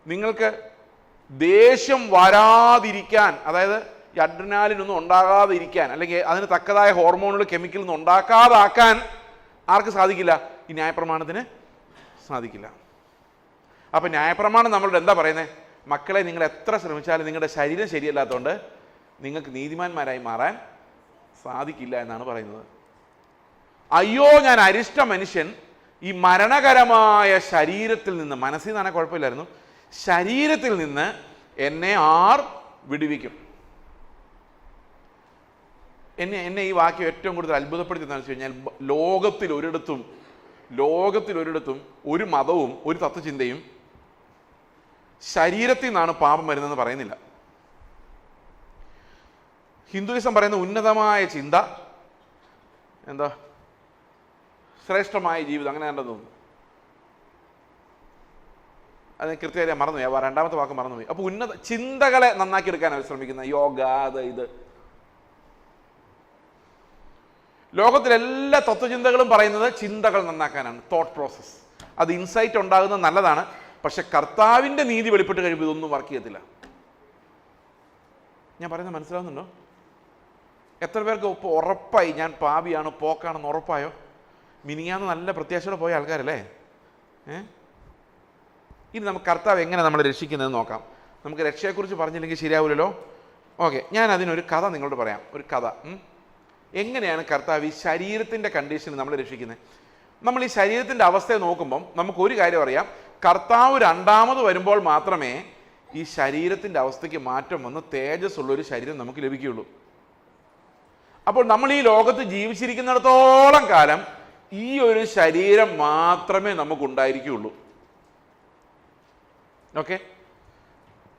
നിങ്ങൾക്ക് ദേഷ്യം വരാതിരിക്കാൻ, അതായത് ഈ അഡ്രിനാലിനൊന്നും ഉണ്ടാകാതെ ഇരിക്കാൻ, അല്ലെങ്കിൽ അതിന് തക്കതായ ഹോർമോണുകൾ കെമിക്കലൊന്നും ഉണ്ടാക്കാതാക്കാൻ ആർക്ക് സാധിക്കില്ല? ഈ ന്യായപ്രമാണത്തിന് സാധിക്കില്ല. അപ്പം ന്യായപ്രമാണം നമ്മളോട് എന്താ പറയുന്നത്? മക്കളെ, നിങ്ങൾ എത്ര ശ്രമിച്ചാലും നിങ്ങളുടെ ശരീരം ശരിയല്ലാത്തതുകൊണ്ട് നിങ്ങൾക്ക് നീതിമാന്മാരായി മാറാൻ സാധിക്കില്ല എന്നാണ് പറയുന്നത്. അയ്യോ ഞാൻ അരിഷ്ട മനുഷ്യൻ, ഈ മരണകരമായ ശരീരത്തിൽ നിന്ന്, മനസ്സിൽ നിന്നാണ് കുഴപ്പമില്ലായിരുന്നു, ശരീരത്തിൽ നിന്ന് എന്നെ ആർ വിടുവിക്കും. എന്നെ ഈ വാക്യം ഏറ്റവും കൂടുതൽ അത്ഭുതപ്പെടുത്തുന്നതെന്ന് വെച്ച് കഴിഞ്ഞാൽ, ലോകത്തിലൊരിടത്തും ഒരു മതവും ഒരു തത്വചിന്തയും ശരീരത്തിൽ നിന്നാണ് പാപം വരുന്നതെന്ന് പറയുന്നില്ല. ഹിന്ദുയിസം പറയുന്ന ഉന്നതമായ ചിന്ത എന്താ? ശ്രേഷ്ഠമായ ജീവിതം, അങ്ങനെ കണ്ടെന്ന് തോന്നുന്നു. അത് കൃത്യമായി മറന്നുപോയി, രണ്ടാമത്തെ വാക്ക് മറന്നുപോയി. അപ്പോൾ ഉന്നത ചിന്തകളെ നന്നാക്കി എടുക്കാൻ അവർ ശ്രമിക്കുന്ന യോഗ, ഇത് ലോകത്തിലെല്ലാ തത്വചിന്തകളും പറയുന്നത് ചിന്തകൾ നന്നാക്കാനാണ്, തോട്ട് പ്രോസസ്സ്. അത് ഇൻസൈറ്റ് ഉണ്ടാകുന്നത് നല്ലതാണ്, പക്ഷെ കർത്താവിൻ്റെ നീതി വെളിപ്പെട്ട് കഴിയുമ്പോൾ ഇതൊന്നും വർക്ക് ചെയ്യത്തില്ല. ഞാൻ പറയുന്നത് മനസ്സിലാവുന്നുണ്ടോ? എത്ര പേർക്ക് ഇപ്പോൾ ഉറപ്പായി ഞാൻ പാപിയാണ്, പോക്കാണെന്ന് ഉറപ്പായോ? മിനിങ്ങാന്ന് നല്ല പ്രത്യാശയോടെ പോയ ആൾക്കാരല്ലേ? ഇനി നമുക്ക് കർത്താവ് എങ്ങനെ നമ്മളെ രക്ഷിക്കുന്നതെന്ന് നോക്കാം. നമുക്ക് രക്ഷയെക്കുറിച്ച് പറഞ്ഞില്ലെങ്കിൽ ശരിയാവില്ലല്ലോ. ഓക്കെ, ഞാൻ അതിനൊരു കഥ നിങ്ങളോട് പറയാം. ഒരു കഥ. എങ്ങനെയാണ് കർത്താവ് ഈ ശരീരത്തിൻ്റെ കണ്ടീഷന് നമ്മളെ രക്ഷിക്കുന്നത്? നമ്മൾ ഈ ശരീരത്തിൻ്റെ അവസ്ഥയെ നോക്കുമ്പം നമുക്കൊരു കാര്യം അറിയാം, കർത്താവ് രണ്ടാമത് വരുമ്പോൾ മാത്രമേ ഈ ശരീരത്തിൻ്റെ അവസ്ഥയ്ക്ക് മാറ്റം വന്ന് തേജസ്സുള്ളൊരു ശരീരം നമുക്ക് ലഭിക്കുകയുള്ളൂ. അപ്പോൾ നമ്മൾ ഈ ലോകത്ത് ജീവിച്ചിരിക്കുന്നിടത്തോളം കാലം ഈ ഒരു ശരീരം മാത്രമേ നമുക്കുണ്ടായിരിക്കുകയുള്ളൂ. ഓക്കെ,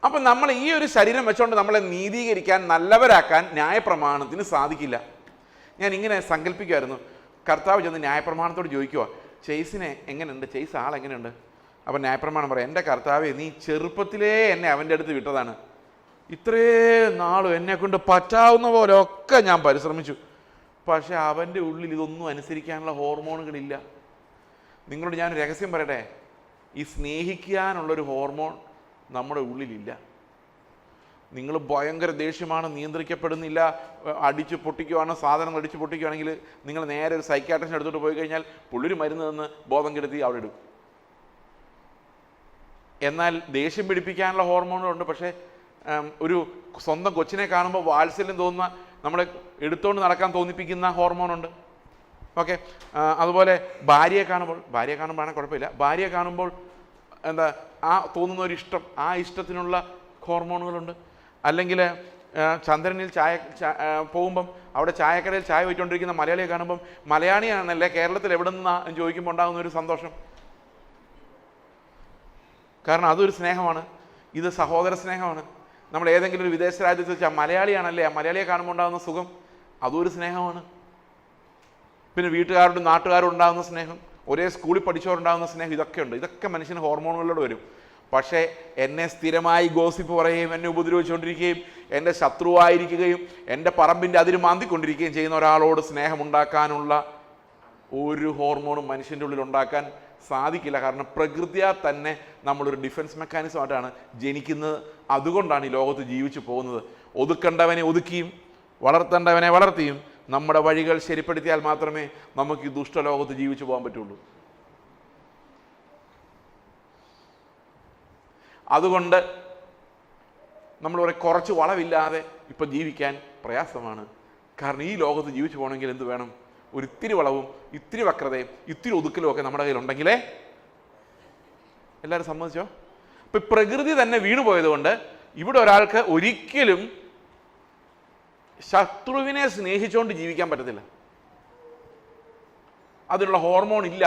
അപ്പം നമ്മൾ ഈ ഒരു ശരീരം വെച്ചുകൊണ്ട് നമ്മളെ നീതീകരിക്കാൻ, നല്ലവരാക്കാൻ ന്യായപ്രമാണത്തിന് സാധിക്കില്ല. ഞാൻ ഇങ്ങനെ സങ്കല്പിക്കുമായിരുന്നു, കർത്താവ് ചെന്ന് ന്യായപ്രമാണത്തോട് ചോദിക്കുക, ചെയ്സിനെ എങ്ങനെയുണ്ട്, ചെയ്സ് ആളെങ്ങനെയുണ്ട്? അപ്പം ന്യായപ്രമാണം പറയാം, എൻ്റെ കർത്താവെ, നീ ചെറുപ്പത്തിലേ എന്നെ അവൻ്റെ അടുത്ത് വിട്ടതാണ്, ഇത്രയും നാളും എന്നെ കൊണ്ട് പറ്റാവുന്ന പോലെയൊക്കെ ഞാൻ പരിശ്രമിച്ചു, പക്ഷെ അവൻ്റെ ഉള്ളിൽ ഇതൊന്നും അനുസരിക്കാനുള്ള ഹോർമോണുകളില്ല. നിങ്ങളോട് ഞാനൊരു രഹസ്യം പറയട്ടെ, ഈ സ്നേഹിക്കാനുള്ളൊരു ഹോർമോൺ നമ്മുടെ ഉള്ളിലില്ല. നിങ്ങൾ ഭയങ്കര ദേഷ്യമാണ്, നിയന്ത്രിക്കപ്പെടുന്നില്ല, അടിച്ച് പൊട്ടിക്കുവാണോ, സാധനങ്ങൾ അടിച്ച് പൊട്ടിക്കുകയാണെങ്കിൽ നിങ്ങൾ നേരെ ഒരു സൈക്യാട്രിസ്റ്റിനെ എടുത്തോട്ട് പോയി കഴിഞ്ഞാൽ പുള്ളൊരു മരുന്ന് തന്ന് ബോധം കെടുത്തി അവിടെ ഇടും. എന്നാൽ ദേഷ്യം പിടിപ്പിക്കാനുള്ള ഹോർമോണുകളുണ്ട്, പക്ഷേ ഒരു സ്വന്തം കൊച്ചിനെ കാണുമ്പോൾ വാത്സല്യം തോന്നുന്ന, നമ്മളെ എടുത്തുകൊണ്ട് നടക്കാൻ തോന്നിപ്പിക്കുന്ന ഹോർമോണുണ്ട്. ഓക്കെ, അതുപോലെ ഭാര്യയെ കാണുമ്പോഴാണ് കുഴപ്പമില്ല, ഭാര്യയെ കാണുമ്പോൾ എന്താ ആ തോന്നുന്ന ഒരു ഇഷ്ടം, ആ ഇഷ്ടത്തിനുള്ള ഹോർമോണുകളുണ്ട്. അല്ലെങ്കിൽ ചന്ദ്രനിൽ പോകുമ്പം അവിടെ ചായക്കടയിൽ ചായ വെച്ചുകൊണ്ടിരിക്കുന്ന മലയാളിയെ കാണുമ്പം മലയാളിയാണല്ലേ, കേരളത്തിൽ എവിടെ നിന്നാണ് ചോദിക്കുമ്പോൾ ഉണ്ടാകുന്ന ഒരു സന്തോഷം. കാരണം അതൊരു സ്നേഹമാണ്, ഇത് സഹോദര സ്നേഹമാണ്. നമ്മൾ ഏതെങ്കിലും ഒരു വിദേശ രാജ്യത്ത് വെച്ചാൽ മലയാളിയാണല്ലേ, ആ മലയാളിയെ കാണുമ്പോൾ ഉണ്ടാകുന്ന സുഖം അതൊരു സ്നേഹമാണ്. പിന്നെ വീട്ടുകാരോടും നാട്ടുകാരോടും ഉണ്ടാകുന്ന സ്നേഹം, ഒരേ സ്കൂളിൽ പഠിച്ചവരുണ്ടാകുന്ന സ്നേഹം, ഇതൊക്കെ ഉണ്ട്. ഇതൊക്കെ മനുഷ്യന് ഹോർമോണുകളിലൂടെ വരും. പക്ഷേ എന്നെ സ്ഥിരമായി ഗോസിപ്പ് പറയുകയും എന്നെ ഉപദ്രവിച്ചുകൊണ്ടിരിക്കുകയും എൻ്റെ ശത്രുവായിരിക്കുകയും എൻ്റെ പറമ്പിൻ്റെ അതിര് മാന്തിക്കൊണ്ടിരിക്കുകയും ചെയ്യുന്ന ഒരാളോട് സ്നേഹമുണ്ടാക്കാനുള്ള ഒരു ഹോർമോണും മനുഷ്യൻ്റെ ഉള്ളിൽ ഉണ്ടാക്കാൻ സാധിക്കില്ല. കാരണം പ്രകൃതിയാ തന്നെ നമ്മളൊരു ഡിഫൻസ് മെക്കാനിസമായിട്ടാണ് ജനിക്കുന്നത്. അതുകൊണ്ടാണ് ഈ ലോകത്ത് ജീവിച്ചു പോകുന്നത്. ഒതുക്കേണ്ടവനെ ഒതുക്കിയും വളർത്തേണ്ടവനെ വളർത്തിയും നമ്മുടെ വഴികൾ ശരിപ്പെടുത്തിയാൽ മാത്രമേ നമുക്ക് ഈ ദുഷ്ടലോകത്ത് ജീവിച്ചു പോകാൻ പറ്റുള്ളൂ. അതുകൊണ്ട് നമ്മൾ കുറച്ച് വളവില്ലാതെ ഇപ്പം ജീവിക്കാൻ പ്രയാസമാണ്. കാരണം ഈ ലോകത്ത് ജീവിച്ചു പോകണമെങ്കിൽ എന്ത് വേണം? ഒരിത്തിരി വളവും ഇത്തിരി വക്രതയും ഇത്തിരി ഒതുക്കലും ഒക്കെ നമ്മുടെ കയ്യിലുണ്ടെങ്കിലേ. എല്ലാവരും സമ്മതിച്ചോ? ഇപ്പം പ്രകൃതി തന്നെ വീണുപോയത് കൊണ്ട് ഇവിടെ ഒരാൾക്ക് ഒരിക്കലും ശത്രുവിനെ സ്നേഹിച്ചുകൊണ്ട് ജീവിക്കാൻ പറ്റത്തില്ല. അതിനുള്ള ഹോർമോൺ ഇല്ല.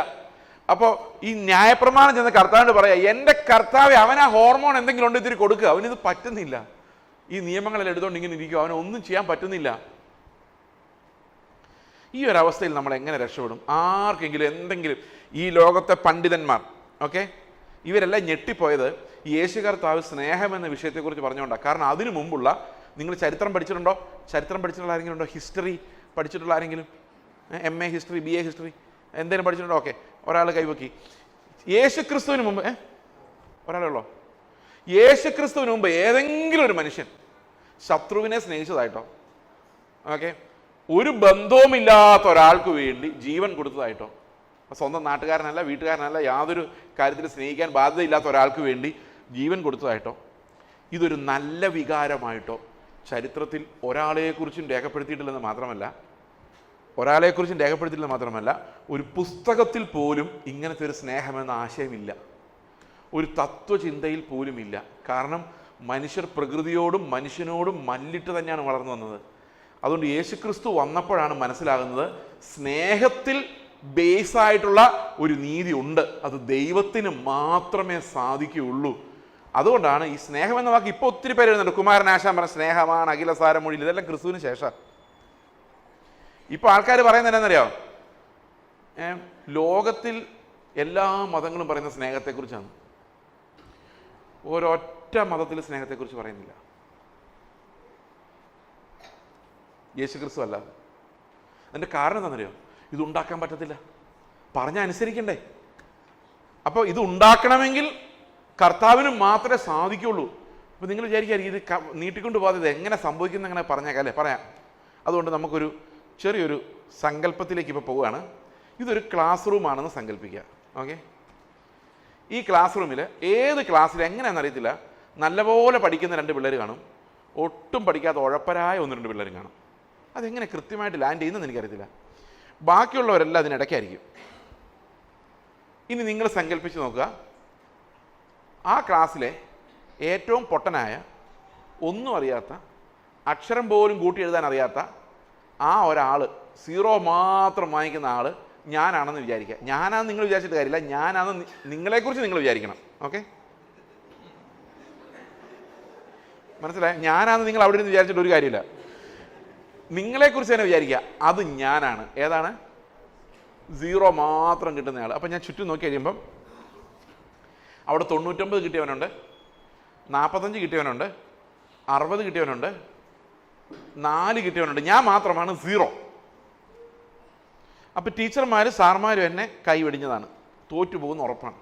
അപ്പോൾ ഈ ന്യായപ്രമാണം ചെന്ന് കർത്താവിനോട് പറയാം, എൻ്റെ കർത്താവ് അവൻ ആ ഹോർമോൺ എന്തെങ്കിലും ഉണ്ട് ഇത്തിരി കൊടുക്കുക. അവനിത് പറ്റുന്നില്ല. ഈ നിയമങ്ങളെല്ലാം എടുത്തുകൊണ്ട് ഇങ്ങനെ ഇരിക്കും. അവനൊന്നും ചെയ്യാൻ പറ്റുന്നില്ല. ഈ ഒരു അവസ്ഥയിൽ നമ്മൾ എങ്ങനെ രക്ഷപ്പെടും? ആർക്കെങ്കിലും എന്തെങ്കിലും ഈ ലോകത്തെ പണ്ഡിതന്മാർ ഇവരെല്ലാം ഞെട്ടിപ്പോയത് യേശു കർത്താവ് സ്നേഹം എന്ന വിഷയത്തെക്കുറിച്ച് പറഞ്ഞുകൊണ്ടാണ്. കാരണം അതിനു മുമ്പുള്ള നിങ്ങൾ ചരിത്രം പഠിച്ചിട്ടുണ്ടോ? ചരിത്രം പഠിച്ചിട്ടുള്ള ആരെങ്കിലും ഉണ്ടോ? ഹിസ്റ്ററി പഠിച്ചിട്ടുള്ള ആരെങ്കിലും? MA ഹിസ്റ്ററി, BA ഹിസ്റ്ററി എന്തെങ്കിലും പഠിച്ചിട്ടുണ്ടോ? ഒരാൾ കൈവക്കി. യേശു ക്രിസ്തുവിന് മുമ്പ് ഒരാളേ ഉള്ളോ? യേശു ക്രിസ്തുവിന് മുമ്പ് ഏതെങ്കിലും ഒരു മനുഷ്യൻ ശത്രുവിനെ സ്നേഹിച്ചതായിട്ടോ? ഒരു ബന്ധവുമില്ലാത്ത ഒരാൾക്ക് വേണ്ടി ജീവൻ കൊടുത്തതായിട്ടോ? സ്വന്തം നാട്ടുകാരനല്ല, വീട്ടുകാരനല്ല, യാതൊരു കാര്യത്തിൽ സ്നേഹിക്കാൻ ബാധ്യതയില്ലാത്ത ഒരാൾക്ക് വേണ്ടി ജീവൻ കൊടുത്തതായിട്ടോ? ഇതൊരു നല്ല വികാരമായിട്ടോ ചരിത്രത്തിൽ ഒരാളെക്കുറിച്ചും രേഖപ്പെടുത്തിയിട്ടില്ലെന്ന് മാത്രമല്ല ഒരു പുസ്തകത്തിൽ പോലും ഇങ്ങനത്തെ ഒരു സ്നേഹമെന്ന ആശയമില്ല. ഒരു തത്വചിന്തയിൽ പോലും ഇല്ല. കാരണം മനുഷ്യർ പ്രകൃതിയോടും മനുഷ്യനോടും മല്ലിട്ട് തന്നെയാണ് വളർന്നു വന്നത്. അതുകൊണ്ട് യേശുക്രിസ്തു വന്നപ്പോഴാണ് മനസ്സിലാകുന്നത് സ്നേഹത്തിൽ ബേസായിട്ടുള്ള ഒരു നീതി ഉണ്ട്. അത് ദൈവത്തിന് മാത്രമേ സാധിക്കുകയുള്ളൂ. അതുകൊണ്ടാണ് ഈ സ്നേഹം എന്ന വാക്ക് ഇപ്പോൾ ഒത്തിരി പേര് എഴുതുന്നുണ്ട്. കുമാരനാശാൻ പറഞ്ഞ സ്നേഹമാണ് അഖിലസാരമൊഴിയിൽ. ഇതെല്ലാം ക്രിസ്തുവിന് ശേഷം. ഇപ്പോൾ ആൾക്കാർ പറയുന്നത് എന്താണെന്നറിയോ? ലോകത്തിൽ എല്ലാ മതങ്ങളും പറയുന്ന സ്നേഹത്തെക്കുറിച്ചാണ്. ഒരൊറ്റ മതത്തിൽ സ്നേഹത്തെക്കുറിച്ച് പറയുന്നില്ല, യേശുക്രിസ്തു അല്ലാതെ. അതിൻ്റെ കാരണം എന്താണെന്നറിയോ? ഇതുണ്ടാക്കാൻ പറ്റത്തില്ല, പറഞ്ഞാൽ അനുസരിക്കണ്ടേ. അപ്പോൾ ഇത് ഉണ്ടാക്കണമെങ്കിൽ കർത്താവിന് മാത്രമേ സാധിക്കുള്ളൂ. അപ്പോൾ നിങ്ങൾ വിചാരിക്കായിരിക്കും ഇത് നീട്ടിക്കൊണ്ട് പോകാതെ ഇത് എങ്ങനെ സംഭവിക്കുന്ന അങ്ങനെ പറഞ്ഞേക്കാം പറയാം. അതുകൊണ്ട് നമുക്കൊരു ചെറിയൊരു സങ്കല്പത്തിലേക്ക് ഇപ്പോൾ പോവുകയാണ്. ഇതൊരു ക്ലാസ് റൂമാണെന്ന് സങ്കല്പിക്കുക. ഈ ക്ലാസ് റൂമിൽ ഏത് ക്ലാസ്സിൽ എങ്ങനെയാണെന്ന് അറിയത്തില്ല, നല്ലപോലെ പഠിക്കുന്ന 2 പിള്ളേർ കാണും, ഒട്ടും പഠിക്കാത്ത ഉഴപ്പരായ 1-2 പിള്ളേരും കാണും. അതെങ്ങനെ കൃത്യമായിട്ട് ലാൻഡ് ചെയ്യുന്നതെന്ന് എനിക്കറിയത്തില്ല. ബാക്കിയുള്ളവരെല്ലാം അതിനിടയ്ക്കായിരിക്കും. ഇനി നിങ്ങൾ സങ്കല്പിച്ച് നോക്കുക, ആ ക്ലാസ്സിലെ ഏറ്റവും പൊട്ടനായ, ഒന്നും അറിയാത്ത, അക്ഷരം പോലും കൂട്ടി എഴുതാൻ അറിയാത്ത ആ ഒരാൾ, 0 മാത്രം വാങ്ങിക്കുന്ന ആൾ ഞാനാണെന്ന് വിചാരിക്കുക. ഞാനാണെന്ന് നിങ്ങൾ വിചാരിച്ചിട്ട് കാര്യമില്ല, ഞാനാണെന്ന് നിങ്ങളെക്കുറിച്ച് നിങ്ങൾ വിചാരിക്കണം. മനസ്സിലായി? ഞാനാണെന്ന് നിങ്ങൾ അവിടെ നിന്ന് വിചാരിച്ചിട്ട് ഒരു കാര്യമില്ല. നിങ്ങളെക്കുറിച്ച് തന്നെ വിചാരിക്കുക, അത് ഞാനാണ്. ഏതാണ്? 0 മാത്രം കിട്ടുന്നയാൾ. അപ്പം ഞാൻ ചുറ്റും നോക്കി കഴിയുമ്പം അവിടെ 99 കിട്ടിയവനുണ്ട്, 45 കിട്ടിയവനുണ്ട്, 60 കിട്ടിയവനുണ്ട്, 4 കിട്ടിയവനുണ്ട്. ഞാൻ മാത്രമാണ് 0. അപ്പം ടീച്ചർമാരും സാർമാരും എന്നെ കൈ വെടിഞ്ഞതാണ്, തോറ്റുപോകുന്ന ഉറപ്പാണ്.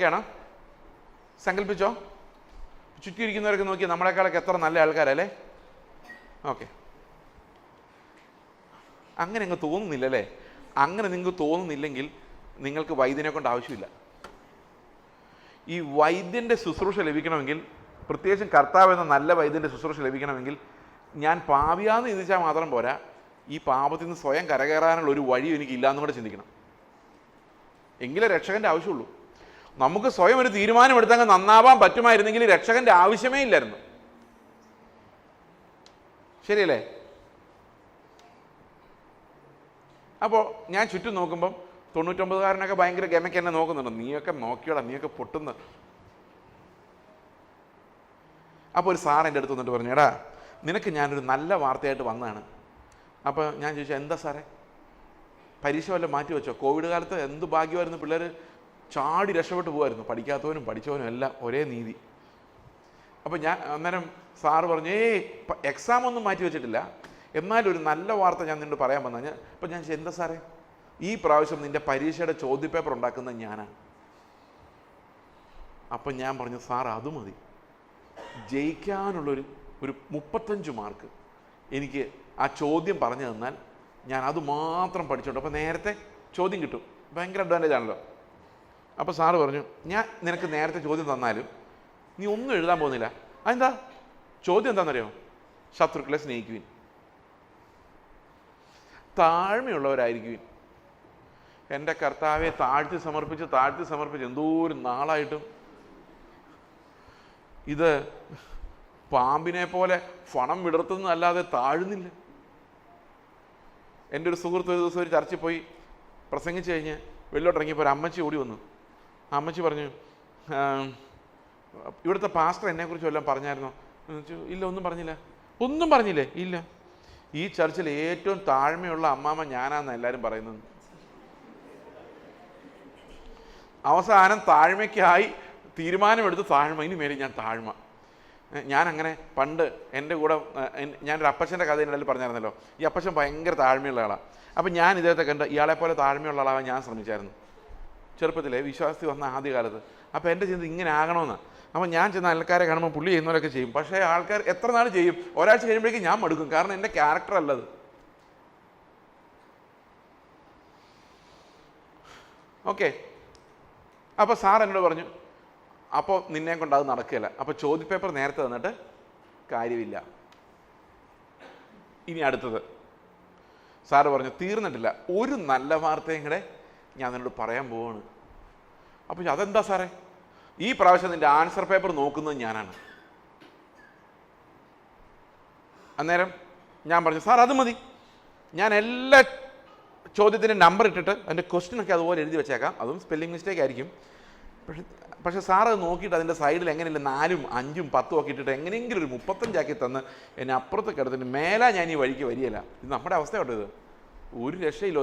ആണോ? സങ്കല്പിച്ചോ? ചുറ്റിയിരിക്കുന്നവരൊക്കെ നോക്കി നമ്മളെക്കാളൊക്കെ എത്ര നല്ല ആൾക്കാരല്ലേ? അങ്ങനെ അങ്ങ് തോന്നുന്നില്ലല്ലേ? അങ്ങനെ നിങ്ങൾക്ക് തോന്നുന്നില്ലെങ്കിൽ നിങ്ങൾക്ക് വൈദ്യനെ കൊണ്ട് ആവശ്യമില്ല. ഈ വൈദ്യൻ്റെ ശുശ്രൂഷ ലഭിക്കണമെങ്കിൽ, പ്രത്യേകിച്ചും കർത്താവ് എന്ന നല്ല വൈദ്യൻ്റെ ശുശ്രൂഷ ലഭിക്കണമെങ്കിൽ ഞാൻ പാപിയാന്ന് ചിന്തിച്ചാൽ മാത്രം പോരാ, ഈ പാപത്തിൽ നിന്ന് സ്വയം കരകയറാനുള്ള ഒരു വഴി എനിക്ക് ഇല്ലയെന്നും കൂടെ ചിന്തിക്കണം. എങ്കിലേ രക്ഷകൻ്റെ ആവശ്യമുള്ളൂ. നമുക്ക് സ്വയം ഒരു തീരുമാനമെടുത്തങ്ങ് നന്നാവാൻ പറ്റുമായിരുന്നെങ്കിൽ രക്ഷകൻ്റെ ആവശ്യമേ ഇല്ലായിരുന്നു. ശരിയല്ലേ? അപ്പോൾ ഞാൻ ചുറ്റും നോക്കുമ്പം 99കാരനൊക്കെ ഭയങ്കര ഗമയ്ക്ക് എന്നെ നോക്കുന്നുണ്ട്. നീയൊക്കെ നോക്കിയോടാ, നീയൊക്കെ പൊട്ടുന്നു. അപ്പോൾ ഒരു സാർ എൻ്റെ അടുത്ത് വന്നിട്ട് പറഞ്ഞു, എടാ നിനക്ക് ഞാനൊരു നല്ല വാർത്തയായിട്ട് വന്നതാണ്. അപ്പോൾ ഞാൻ ചോദിച്ചു, എന്താ സാറേ? പരീക്ഷ വല്ലതും മാറ്റി വെച്ചോ? കോവിഡ് കാലത്ത് എന്ത് ഭാഗ്യമായിരുന്നു, പിള്ളേർ ചാടി രക്ഷപ്പെട്ട് പോകുമായിരുന്നു. പഠിക്കാത്തവനും പഠിച്ചവനും എല്ലാം ഒരേ നീതി. അപ്പോൾ ഞാൻ അന്നേരം സാറ് പറഞ്ഞു, എക്സാം ഒന്നും മാറ്റി വെച്ചിട്ടില്ല, എന്നാലും ഒരു നല്ല വാർത്ത ഞാൻ നിന്നോട് പറയാൻ വന്നാൽ അപ്പോൾ ഞാൻ എന്താ സാറേ, ഈ പ്രാവശ്യം നിൻ്റെ പരീക്ഷയുടെ ചോദ്യപേപ്പർ ഉണ്ടാക്കുന്നത് ഞാനാണ്. അപ്പം ഞാൻ പറഞ്ഞു, സാർ അത് മതി, ജയിക്കാനുള്ളൊരു 35 മാർക്ക് എനിക്ക് ആ ചോദ്യം പറഞ്ഞു തന്നാൽ ഞാൻ അത് മാത്രം പഠിച്ചോണ്ട്, അപ്പോൾ നേരത്തെ ചോദ്യം കിട്ടും, ഭയങ്കര അഡ്വാൻറ്റേജ് ആണല്ലോ. അപ്പോൾ സാറ് പറഞ്ഞു, ഞാൻ നിനക്ക് നേരത്തെ ചോദ്യം തന്നാലും നീ ഒന്നും എഴുതാൻ പോകുന്നില്ല. അതെന്താ? ചോദ്യം എന്താണെന്നറിയോ? ശത്രുക്കളെ സ്നേഹിക്കുവിൻ, താഴ്മയുള്ളവരായിരിക്കുവിൻ. എൻ്റെ കർത്താവെ താഴ്ത്തി സമർപ്പിച്ച് എന്തോരം നാളായിട്ടും ഇത് പാമ്പിനെ പോലെ ഫണം വിടർത്തുന്നതല്ലാതെ താഴുന്നില്ല. എൻ്റെ ഒരു സുഹൃത്ത് ഒരു ദിവസം ഒരു ചർച്ചിൽ പോയി പ്രസംഗിച്ച് കഴിഞ്ഞ് വെളിലോട്ടിറങ്ങിയപ്പോൾ ഒരു അമ്മച്ചി ഓടി വന്നു. ആ അമ്മച്ചി പറഞ്ഞു, ഇവിടുത്തെ പാസ്റ്റർ എന്നെക്കുറിച്ച് വല്ലതും പറഞ്ഞായിരുന്നോ? ഇല്ല, ഒന്നും പറഞ്ഞില്ല. ഒന്നും പറഞ്ഞില്ലേ? ഇല്ല. ഈ ചർച്ചിൽ ഏറ്റവും താഴ്മയുള്ള അമ്മാമ്മ ഞാനാണെന്ന് എല്ലാവരും പറയുന്നത്. അവസാനം താഴ്മയ്ക്കായി തീരുമാനമെടുത്ത് താഴ്മ, ഇനി മേലെ ഞാൻ താഴ്മ. ഞാനങ്ങനെ പണ്ട് എൻ്റെ കൂടെ ഞാനൊരു അപ്പച്ചൻ്റെ കഥ എൻ്റെ പറഞ്ഞായിരുന്നല്ലോ. ഈ അപ്പച്ചൻ ഭയങ്കര താഴ്മയുള്ള ആളാണ്. അപ്പം ഞാൻ ഇദ്ദേഹത്തെ കണ്ട് ഇയാളെപ്പോലെ താഴ്മയുള്ള ആളാവാൻ ഞാൻ ശ്രമിച്ചായിരുന്നു ചെറുപ്പത്തിലെ, വിശ്വാസത്തിൽ വന്ന ആദ്യകാലത്ത്. അപ്പോൾ എൻ്റെ ചിന്ത ഇങ്ങനെ ആകണമെന്ന്. അപ്പം ഞാൻ ചെന്ന ആൾക്കാരെ കാണുമ്പോൾ പുള്ളി ചെയ്യുന്നവരൊക്കെ ചെയ്യും. പക്ഷേ ആൾക്കാർ എത്ര നാൾ ചെയ്യും? ഒരാഴ്ച കഴിയുമ്പോഴേക്കും ഞാൻ മടുക്കും. കാരണം എൻ്റെ ക്യാരക്ടർ അല്ലത്. ഓക്കെ. അപ്പോൾ സാർ എന്നോട് പറഞ്ഞു, അപ്പോൾ നിന്നെ കൊണ്ട് അത് നടക്കുകയില്ല. അപ്പോൾ ചോദ്യപേപ്പർ നേരത്തെ തന്നിട്ട് കാര്യമില്ല. ഇനി അടുത്തത് സാറ് പറഞ്ഞു, തീർന്നിട്ടില്ല, ഒരു നല്ല വാർത്തയും കൂടെ ഞാൻ നിന്നോട് പറയാൻ പോവാണ്. അപ്പോൾ അതെന്താ സാറേ? ഈ പ്രാവശ്യം നിൻ്റെ ആൻസർ പേപ്പർ നോക്കുന്നത് ഞാനാണ്. അന്നേരം ഞാൻ പറഞ്ഞു, സാർ അത് മതി, ഞാൻ എല്ലാ ചോദ്യത്തിൻ്റെ നമ്പർ ഇട്ടിട്ട് അതിൻ്റെ ക്വസ്റ്റ്യനൊക്കെ അതുപോലെ എഴുതി വെച്ചേക്കാം. അതും സ്പെല്ലിംഗ് മിസ്റ്റേക്ക് ആയിരിക്കും. പക്ഷേ സാർ അത് നോക്കിയിട്ട് അതിൻ്റെ സൈഡിൽ എങ്ങനെയില്ല 4ഉം 5ഉം 10ഉം ഒക്കെ ഇട്ടിട്ട് എങ്ങനെയെങ്കിലും ഒരു 35 തന്ന് എന്നെ അപ്പുറത്ത് കിടത്തിട്ട് മേലാ ഞാൻ ഈ വഴിക്ക് വരികയില്ല. ഇത് നമ്മുടെ അവസ്ഥയുണ്ട്, ഇത് ഒരു രക്ഷയില്ല.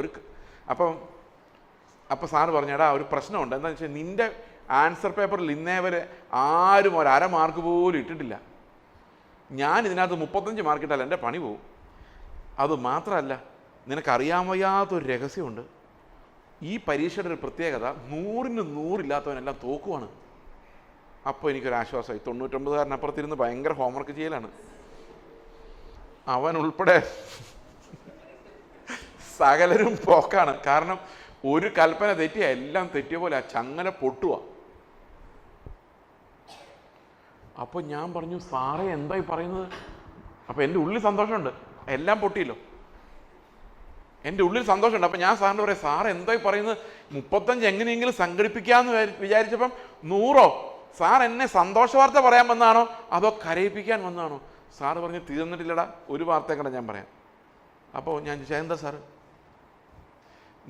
അപ്പോൾ സാറ് പറഞ്ഞേടാ, ഒരു പ്രശ്നമുണ്ട്. എന്താണെന്ന് വെച്ചാൽ നിൻ്റെ ആൻസർ പേപ്പറിൽ ഇന്നേ വരെ ആരും ഒരു 1/2 മാർക്ക് പോലും ഇട്ടിട്ടില്ല. ഞാൻ ഇതിനകത്ത് 35 മാർക്ക് ഇട്ടാൽ എൻ്റെ പണി പോവും. അത് മാത്രമല്ല, നിനക്കറിയാൻ വയ്യാത്തൊരു രഹസ്യമുണ്ട്. ഈ പരീക്ഷയുടെ ഒരു പ്രത്യേകത, 100ന് 100 ഇല്ലാത്തവനെല്ലാം തോക്കുവാണ്. അപ്പോൾ എനിക്കൊരാശ്വാസമായി. 99കാരനപ്പുറത്തിരുന്ന് ഭയങ്കര ഹോംവർക്ക് ചെയ്യലാണ്. അവൻ ഉൾപ്പെടെ സകലരും പോക്കാണ്. കാരണം ഒരു കൽപ്പന തെറ്റിയ എല്ലാം തെറ്റിയ പോലെ ആ ചങ്ങല പൊട്ടുക. അപ്പോൾ ഞാൻ പറഞ്ഞു, സാറേ എന്തായി പറയുന്നത്? അപ്പോൾ എൻ്റെ ഉള്ളിൽ സന്തോഷമുണ്ട്, എല്ലാം പൊട്ടിയല്ലോ, എൻ്റെ ഉള്ളിൽ സന്തോഷമുണ്ട്. അപ്പം ഞാൻ സാറിന് പറയാം, സാറ് എന്തായി പറയുന്നത്? 35 എങ്ങനെയെങ്കിലും സംഘടിപ്പിക്കാമെന്ന് വിചാരിച്ചപ്പം 100ഓ? സാർ എന്നെ സന്തോഷ വാർത്ത പറയാൻ വന്നാണോ അതോ കരയിപ്പിക്കാൻ വന്നാണോ? സാറ് പറഞ്ഞ്, തീർന്നിട്ടില്ലടാ, ഒരു വാർത്തയും കൂടെ ഞാൻ പറയാം. അപ്പോൾ ഞാൻ ചോദിച്ചാൽ, എന്താ സാറ്?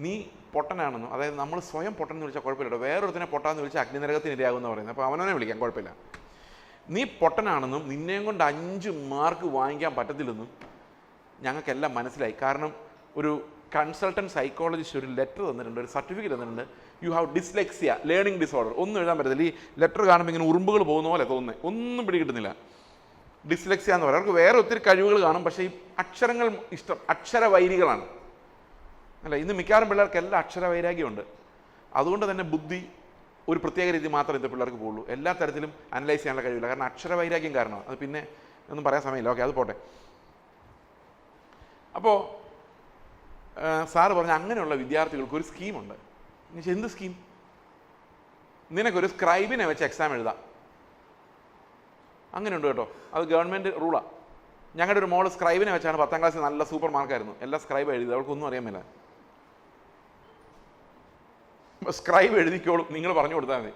നീ പൊട്ടനാണെന്നോ? അതായത് നമ്മൾ സ്വയം പൊട്ടനെന്ന് വിളിച്ചാൽ കുഴപ്പമില്ലട്ടോ, വേറൊരുത്തിനെ പൊട്ടാന്ന് വിളിച്ചാൽ അഗ്നിനരകത്തിന് ഇരയാകുമെന്ന് പറയുന്നത്. അപ്പോൾ അവനെ വിളിക്കാം, കുഴപ്പമില്ല. നീ പൊട്ടനാണെന്നും നിന്നെയും കൊണ്ട് 5 മാർക്ക് വാങ്ങിക്കാൻ പറ്റത്തില്ലെന്നും ഞങ്ങൾക്കെല്ലാം മനസ്സിലായി. കാരണം ഒരു കൺസൾട്ടൻറ്റ് സൈക്കോളജിസ്റ്റ് ഒരു ലെറ്റർ തന്നിട്ടുണ്ട്, ഒരു സർട്ടിഫിക്കറ്റ് തന്നിട്ടുണ്ട്. You have dyslexia, learning disorder. ഒന്നും എഴുതാൻ പറ്റത്തില്ല. ഈ ലെറ്റർ കാണുമ്പോൾ ഇങ്ങനെ ഉറുമ്പുകൾ പോകുന്ന പോലെ തോന്നുന്നത്, ഒന്നും പിടികിട്ടുന്നില്ല. ഡിസ്ലെക്സിയ എന്ന് പറയും. അവർക്ക് വേറെ ഒത്തിരി കഴിവുകൾ കാണും, പക്ഷേ ഈ അക്ഷരങ്ങൾ ഇഷ്ടം, അക്ഷരവൈരികളാണ് അല്ല. ഇന്ന് മിക്കവാറും പിള്ളേർക്ക് എല്ലാം അക്ഷരവൈരാഗ്യമുണ്ട്. അതുകൊണ്ട് തന്നെ ബുദ്ധി ഒരു പ്രത്യേക രീതി മാത്രമേ ഇന്നത്തെ പിള്ളേർക്ക് പോകുള്ളൂ. എല്ലാ തരത്തിലും അനലൈസ് ചെയ്യാനുള്ള കഴിവില്ല. കാരണം അക്ഷരവൈരാഗ്യം കാരണം. അത് പിന്നെ ഒന്നും പറയാൻ സമയമില്ല. ഓക്കെ, അത് പോട്ടെ. അപ്പോൾ സാറ് പറഞ്ഞ അങ്ങനെയുള്ള വിദ്യാർത്ഥികൾക്ക് ഒരു സ്കീമുണ്ട്. എന്ത് സ്കീം? നിനക്കൊരു സ്ക്രൈബിനെ വെച്ച് എക്സാം എഴുതാം. അങ്ങനെയുണ്ട് കേട്ടോ, അത് ഗവൺമെൻറ് റൂളാണ്. ഞങ്ങളുടെ ഒരു മോള് സ്ക്രൈബിനെ വെച്ചാണ് 10ാം ക്ലാസ്സിൽ നല്ല സൂപ്പർ മാർക്കായിരുന്നു. എല്ലാം സ്ക്രൈബ് എഴുതി, അവൾക്കൊന്നും അറിയാൻ മേല. സ്ക്രൈബ് എഴുതിക്കോളും, നിങ്ങൾ പറഞ്ഞു കൊടുത്താൽ മതി.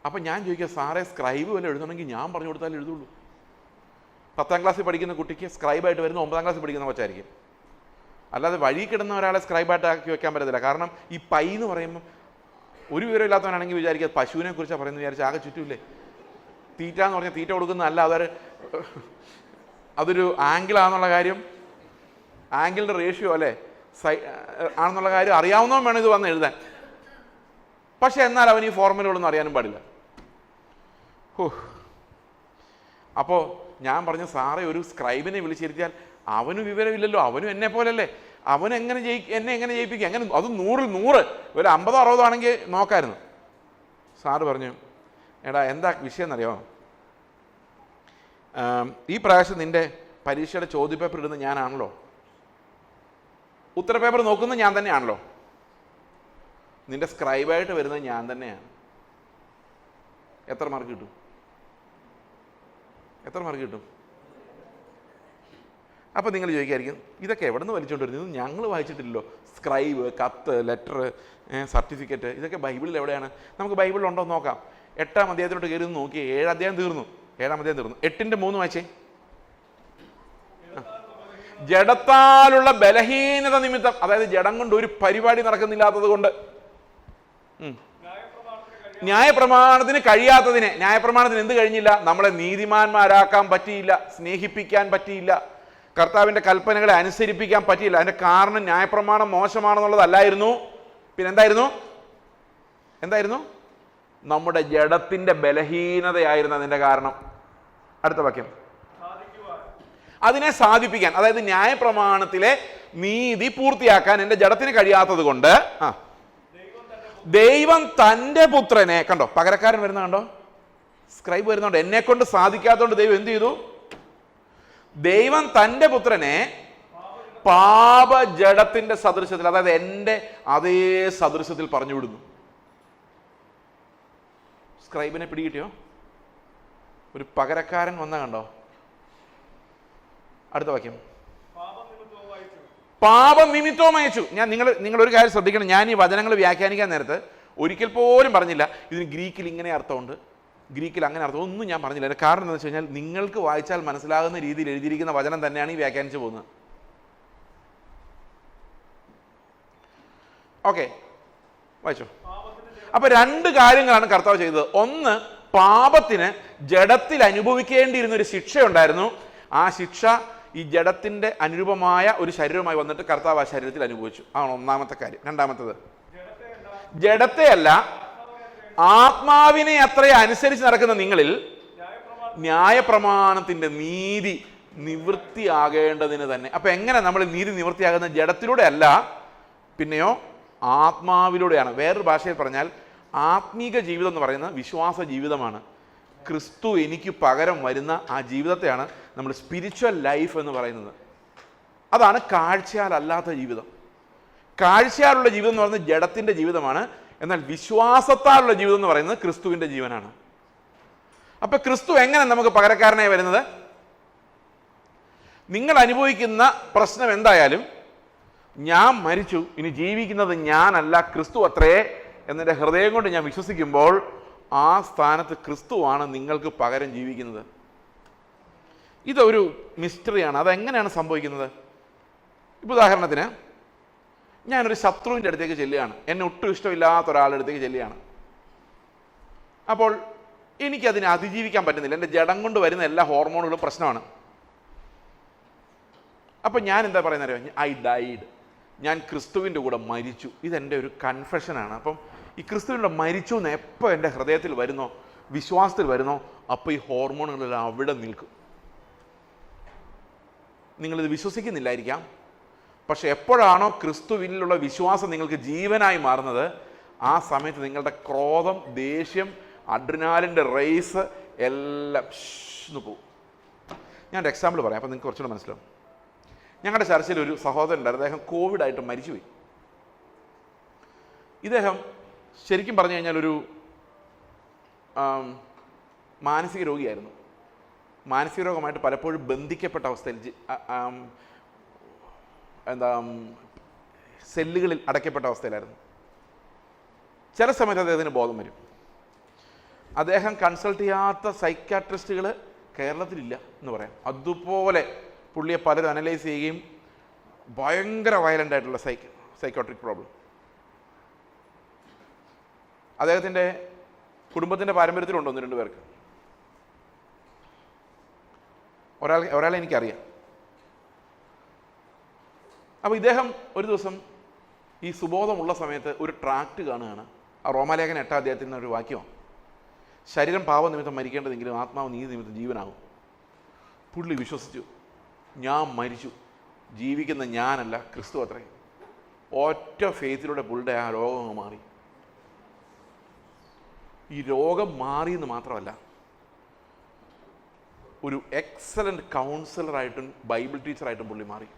അപ്പം ഞാൻ ചോദിക്കുക, സാറേ സ്ക്രൈബ് വല്ല എഴുതണമെങ്കിൽ ഞാൻ പറഞ്ഞു കൊടുത്താലേ എഴുതുള്ളൂ. 10ാം ക്ലാസ്സിൽ പഠിക്കുന്ന കുട്ടിക്ക് സ്ക്രൈബായിട്ട് വരുന്ന 9ാം ക്ലാസ്സിൽ പഠിക്കുന്ന കൊച്ചായിരിക്കും. അല്ലാതെ വഴി കിടന്ന ഒരാളെ സ്ക്രൈബായിട്ട് ആക്കി വെക്കാൻ പറ്റത്തില്ല. കാരണം ഈ പൈ എന്ന് പറയുമ്പോൾ ഒരു വിവരം ഇല്ലാത്തവനാണെങ്കിൽ വിചാരിക്കുക പശുവിനെ കുറിച്ചാണ് പറയുന്നത് വിചാരിച്ചാൽ ആകെ ചുറ്റുമില്ലേ. തീറ്റ എന്ന് പറഞ്ഞാൽ തീറ്റ കൊടുക്കുന്നതല്ല, അതൊരു ആംഗിളാണെന്നുള്ള കാര്യം, ആംഗിളിൻ്റെ റേഷ്യോ അല്ലേ ആണെന്നുള്ള കാര്യം അറിയാവുന്നവൻ വേണം ഇത് വന്ന് എഴുതാൻ. പക്ഷെ എന്നാൽ അവൻ ഈ ഫോർമുലകളൊന്നും അറിയാനും പാടില്ല. അപ്പോൾ ഞാൻ പറഞ്ഞു, സാറേ ഒരു സ്ക്രൈബിനെ വിളിച്ചിരുത്തിയാൽ അവന് വിവരമില്ലല്ലോ, അവനും എന്നെ പോലല്ലേ, അവൻ എന്നെ എങ്ങനെ ജയിപ്പിക്കുക, എങ്ങനെ, അത് 100-ൽ 100, ഒരു 50-60 ആണെങ്കിൽ നോക്കായിരുന്നു. സാറ് പറഞ്ഞു, എടാ എന്താ വിഷയം എന്നറിയാമോ, ഈ പ്രാവശ്യം നിൻ്റെ പരീക്ഷയുടെ ചോദ്യപേപ്പർ ഇടുന്നത് ഞാനാണല്ലോ, ഉത്തരപേപ്പർ നോക്കുന്നത് ഞാൻ തന്നെയാണല്ലോ, നിൻ്റെ സ്ക്രൈബായിട്ട് വരുന്നത് ഞാൻ തന്നെയാണ്. എത്ര മാർക്ക് കിട്ടും? എത്ര മാർക്ക് കിട്ടും? അപ്പോൾ നിങ്ങൾ ചോദിക്കായിരിക്കും, ഇതൊക്കെ എവിടെ നിന്ന് വലിച്ചുകൊണ്ട് വരുന്നത്? ഞങ്ങൾ വായിച്ചിട്ടില്ലല്ലോ. സ്ക്രൈബ്, കത്ത്, ലെറ്റർ, സർട്ടിഫിക്കറ്റ്, ഇതൊക്കെ ബൈബിളിൽ എവിടെയാണ്? നമുക്ക് ബൈബിളിൽ ഉണ്ടോ എന്ന് നോക്കാം. 8-ാം അധ്യായത്തിലോട്ട് കയറി നോക്കി, 7 അധ്യായം തീർന്നു, 7-ാം അധ്യായം തീർന്നു. 8-ന്റെ 3 വായിച്ചേ. ജഡത്താലുള്ള ബലഹീനത നിമിത്തം, അതായത് ജഡം കൊണ്ട് ഒരു പരിപാടി നടക്കുന്നില്ലാത്തത് കൊണ്ട്, ന്യായപ്രമാണത്തിന് കഴിയാത്തതിനെ, ന്യായപ്രമാണത്തിന് എന്ത് കഴിഞ്ഞില്ല? നമ്മളെ നീതിമാന്മാരാക്കാൻ പറ്റിയില്ല, സ്നേഹിപ്പിക്കാൻ പറ്റിയില്ല, കർത്താവിൻ്റെ കൽപ്പനകളെ അനുസരിപ്പിക്കാൻ പറ്റിയില്ല. അതിൻ്റെ കാരണം ന്യായപ്രമാണം മോശമാണെന്നുള്ളതല്ലായിരുന്നു, പിന്നെ എന്തായിരുന്നു? നമ്മുടെ ജഡത്തിൻ്റെ ബലഹീനതയായിരുന്നു അതിൻ്റെ കാരണം. അടുത്ത വാക്യം, അതിനെ സാധിപ്പിക്കാൻ, അതായത് ന്യായപ്രമാണത്തിലെ നീതി പൂർത്തിയാക്കാൻ എൻ്റെ ജഡത്തിന് കഴിയാത്തത് കൊണ്ട് ദൈവം തൻ്റെ പുത്രനെ, കണ്ടോ പകരക്കാരൻ വരുന്ന, കണ്ടോ സ്ക്രൈബ് വരുന്നുണ്ട്, എന്നെ കൊണ്ട് സാധിക്കാത്തതുകൊണ്ട് ദൈവം എന്ത് ചെയ്തു? ദൈവം തൻ്റെ പുത്രനെ പാപജഡത്തിന്റെ സദൃശ്യത്തിൽ, അതായത് എൻ്റെ അതേ സദൃശ്യത്തിൽ പറഞ്ഞു വിടുന്നു. സ്ക്രൈബിനെ പിടികിട്ടിയോ? ഒരു പകരക്കാരൻ വന്ന കണ്ടോ? അടുത്ത വാക്യം, പാപം നിമിത്തവും അയച്ചു. നിങ്ങളൊരു കാര്യം ശ്രദ്ധിക്കണം, ഞാൻ ഈ വചനങ്ങൾ വ്യാഖ്യാനിക്കാൻ നേരത്ത് ഒരിക്കൽ പോലും പറഞ്ഞില്ല ഇതിന് ഗ്രീക്കിൽ ഇങ്ങനെ അർത്ഥമുണ്ട്, ഗ്രീക്കിൽ അങ്ങനെ അർത്ഥം, ഒന്നും ഞാൻ പറഞ്ഞില്ല. അതിൻ്റെ കാരണം എന്താണെന്ന് വെച്ച് കഴിഞ്ഞാൽ നിങ്ങൾക്ക് വായിച്ചാൽ മനസ്സിലാകുന്ന രീതിയിൽ എഴുതിയിരിക്കുന്ന വചനം തന്നെയാണ് ഈ വ്യാഖ്യാനിച്ചു പോകുന്നത്. ഓക്കെ, വായിച്ചോ. അപ്പൊ 2 കാര്യങ്ങളാണ് കർത്താവ് ചെയ്തത്. ഒന്ന്, പാപത്തിന് ജഡത്തിൽ അനുഭവിക്കേണ്ടിയിരുന്ന ഒരു ശിക്ഷ ഉണ്ടായിരുന്നു. ആ ശിക്ഷ ഈ ജഡത്തിന്റെ അനുരൂപമായ ഒരു ശരീരവുമായി വന്നിട്ട് കർത്താവ് ആ ശരീരത്തിൽ അനുഭവിച്ചു. ആണ് ഒന്നാമത്തെ കാര്യം. രണ്ടാമത്തത്, ജഡത്തെയല്ല ആത്മാവിനെ അത്ര അനുസരിച്ച് നടക്കുന്ന നിങ്ങളിൽ ന്യായപ്രമാണത്തിന്റെ നീതി നിവൃത്തിയാകേണ്ടതിന് തന്നെ. അപ്പൊ എങ്ങനെ നമ്മൾ നീതി നിവൃത്തിയാകുന്ന? ജഡത്തിലൂടെ അല്ല, പിന്നെയോ ആത്മാവിലൂടെയാണ്. വേറൊരു ഭാഷയിൽ പറഞ്ഞാൽ ആത്മീക ജീവിതം എന്ന് പറയുന്നത് വിശ്വാസ ജീവിതമാണ്. ക്രിസ്തു എനിക്ക് പകരം വരുന്ന ആ ജീവിതത്തെയാണ് നമ്മൾ സ്പിരിച്വൽ ലൈഫ് എന്ന് പറയുന്നത്. അതാണ് കാഴ്ചയാൽ അല്ലാത്ത ജീവിതം. കാഴ്ചയാലുള്ള ജീവിതം എന്ന് പറയുന്നത് ജഡത്തിന്റെ ജീവിതമാണ്. എന്നാൽ വിശ്വാസത്താലുള്ള ജീവിതം എന്ന് പറയുന്നത് ക്രിസ്തുവിന്റെ ജീവനാണ്. അപ്പൊ ക്രിസ്തു എങ്ങനെ നമുക്ക് പകരക്കാരനായി വരുന്നത്? നിങ്ങൾ അനുഭവിക്കുന്ന പ്രശ്നം എന്തായാലും, ഞാൻ മരിച്ചു, ഇനി ജീവിക്കുന്നത് ഞാനല്ല ക്രിസ്തു അത്രേ എന്നെ ഹൃദയം കൊണ്ട് ഞാൻ വിശ്വസിക്കുമ്പോൾ ആ സ്ഥാനത്ത് ക്രിസ്തുവാണ് നിങ്ങൾക്ക് പകരം ജീവിക്കുന്നത്. ഇതൊരു മിസ്റ്ററിയാണ്. അതെങ്ങനെയാണ് സംഭവിക്കുന്നത്? ഇപ്പോൾ ഉദാഹരണത്തിന്, ഞാനൊരു ശത്രുവിൻ്റെ അടുത്തേക്ക് ചെല്ലുകയാണ്, എന്നെ ഒട്ടും ഇഷ്ടമില്ലാത്ത ഒരാളുടെ അടുത്തേക്ക് ചെല്ലുകയാണ്. അപ്പോൾ എനിക്കതിനെ അതിജീവിക്കാൻ പറ്റുന്നില്ല. എൻ്റെ ജഡം കൊണ്ട് വരുന്ന എല്ലാ ഹോർമോണുകളും പ്രശ്നമാണ്. അപ്പം ഞാൻ എന്താ പറയുന്നത്? ഐ ഡൈഡ്, ഞാൻ ക്രിസ്തുവിൻ്റെ കൂടെ മരിച്ചു. ഇതെൻ്റെ ഒരു കൺഫെഷനാണ്. അപ്പം ഈ ക്രിസ്തുവിൻ്റെ മരിച്ചു എന്ന് എപ്പോൾ എൻ്റെ ഹൃദയത്തിൽ വരുന്നോ, വിശ്വാസത്തിൽ വരുന്നോ, അപ്പോൾ ഈ ഹോർമോണുകളെല്ലാം അവിടെ നിൽക്കും. നിങ്ങളിത് വിശ്വസിക്കുന്നില്ലായിരിക്കാം, പക്ഷെ എപ്പോഴാണോ ക്രിസ്തുവിലുള്ള വിശ്വാസം നിങ്ങൾക്ക് ജീവനായി മാറുന്നത്, ആ സമയത്ത് നിങ്ങളുടെ ക്രോധം, ദേഷ്യം, അഡ്രിനാലിൻ്റെ റേസ് എല്ലാം പോകും. ഞാനൊരു എക്സാമ്പിൾ പറയാം, അപ്പോൾ നിങ്ങൾക്ക് കുറച്ചുകൂടെ മനസ്സിലാവും. ഞങ്ങളുടെ ചർച്ചയിൽ ഒരു സഹോദരൻ ഉണ്ടായിരുന്നു. അദ്ദേഹം കോവിഡായിട്ട് മരിച്ചുപോയി. ഇദ്ദേഹം ശരിക്കും പറഞ്ഞു കഴിഞ്ഞാൽ ഒരു മാനസിക രോഗിയായിരുന്നു. മാനസിക രോഗമായിട്ട് പലപ്പോഴും ബന്ധിക്കപ്പെട്ട അവസ്ഥയിൽ, സെല്ലുകളിൽ അടയ്ക്കപ്പെട്ട അവസ്ഥയിലായിരുന്നു. ചില സമയത്ത് അദ്ദേഹത്തിന് ബോധം വരും. അദ്ദേഹം കൺസൾട്ട് ചെയ്യാത്ത സൈക്കാട്രിസ്റ്റുകൾ കേരളത്തിലില്ല എന്ന് പറയാം. അതുപോലെ പുള്ളിയെ പലരും അനലൈസ് ചെയ്യുകയും ഭയങ്കര വയലൻ്റ് ആയിട്ടുള്ള സൈക്കോട്രിക് പ്രോബ്ലം. അദ്ദേഹത്തിൻ്റെ കുടുംബത്തിൻ്റെ പാരമ്പര്യത്തിലുണ്ട് 1-2 പേർക്ക്. ഒരാളെ എനിക്കറിയാം. അപ്പോൾ ഇദ്ദേഹം ഒരു ദിവസം ഈ സുബോധമുള്ള സമയത്ത് ഒരു ട്രാക്റ്റ് കാണുകയാണ്. ആ റോമാലേഖനം 8-ാം അധ്യായത്തിൽ നിന്നൊരു വാക്യമാണ്. ശരീരം പാപനിമിത്തം മരിക്കേണ്ടതെങ്കിലും ആത്മാവ് നീതി നിമിത്തം ജീവനാകും. പുള്ളി വിശ്വസിച്ചു, ഞാൻ മരിച്ചു, ജീവിക്കുന്ന ഞാനല്ല ക്രിസ്തു അത്രേ. ഒറ്റ ഫെയ്ത്തിലൂടെ പുള്ളിയുടെ ആ രോഗം മാറി. ഈ രോഗം മാറിയെന്ന് മാത്രമല്ല, ഒരു എക്സലൻറ്റ് കൗൺസിലറായിട്ടും ബൈബിൾ ടീച്ചറായിട്ടും പുള്ളി മാറി.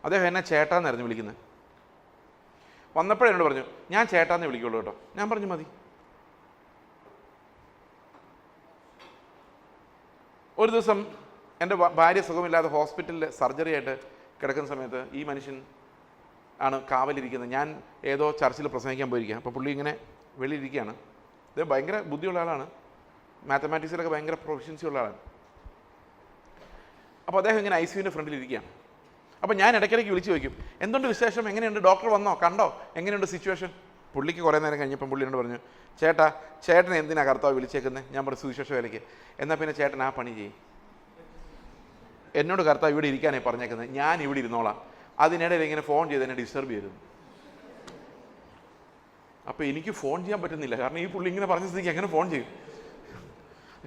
അദ്ദേഹം എന്നെ ചേട്ടാന്നായിരുന്നു വിളിക്കുന്നത്. വന്നപ്പോഴെന്നോട് പറഞ്ഞു, ഞാൻ ചേട്ടാന്നേ വിളിക്കുള്ളൂ കേട്ടോ. ഞാൻ പറഞ്ഞു മതി. ഒരു ദിവസം എൻ്റെ ഭാര്യ സുഖമില്ലാതെ ഹോസ്പിറ്റലിൽ സർജറി ആയിട്ട് കിടക്കുന്ന സമയത്ത് ഈ മനുഷ്യൻ ആണ് കാവലിരിക്കുന്നത്. ഞാൻ ഏതോ ചർച്ചിൽ പ്രസംഗിക്കാൻ പോയിരിക്കുക. അപ്പോൾ പുള്ളി ഇങ്ങനെ വെളിയിരിക്കുകയാണ്. ഇത് ഭയങ്കര ബുദ്ധിയുള്ള ആളാണ്, മാത്തമാറ്റിക്സിലൊക്കെ ഭയങ്കര പ്രൊഫഷൻസി ഉള്ള ആളാണ്. അപ്പോൾ അദ്ദേഹം ഇങ്ങനെ ICUവിൻ്റെ ഫ്രണ്ടിൽ ഇരിക്കുകയാണ്. അപ്പോൾ ഞാൻ ഇടയ്ക്കിടയ്ക്ക് വിളിച്ച് ചോദിക്കും, എന്തുണ്ട് വിശേഷം, എങ്ങനെയുണ്ട്, ഡോക്ടർ വന്നോ, കണ്ടോ, എങ്ങനെയുണ്ട് സിറ്റുവേഷൻ. പുള്ളിക്ക് കുറേ നേരം കഴിഞ്ഞപ്പം പുള്ളിയോട് പറഞ്ഞു, ചേട്ടനെ എന്തിനാണ് കർത്താവ് വിളിച്ചേക്കുന്നത്? ഞാൻ പറഞ്ഞു, സുവിശേഷ വേലയ്ക്ക്. എന്നാൽ പിന്നെ ചേട്ടൻ ആ പണി ചെയ്യും. എന്നോട് കർത്താവ് ഇവിടെ ഇരിക്കാനേ പറഞ്ഞേക്കുന്നത്, ഞാൻ ഇവിടെ ഇരുന്നോളാം. അതിനിടയിൽ ഇങ്ങനെ ഫോൺ ചെയ്ത് എന്നെ ഡിസ്റ്റർബ് ചെയ്തിരുന്നു. അപ്പോൾ എനിക്ക് ഫോൺ ചെയ്യാൻ പറ്റുന്നില്ല, കാരണം ഈ പുള്ളി ഇങ്ങനെ പറഞ്ഞ സ്ഥിതിക്ക് എങ്ങനെ ഫോൺ ചെയ്യും.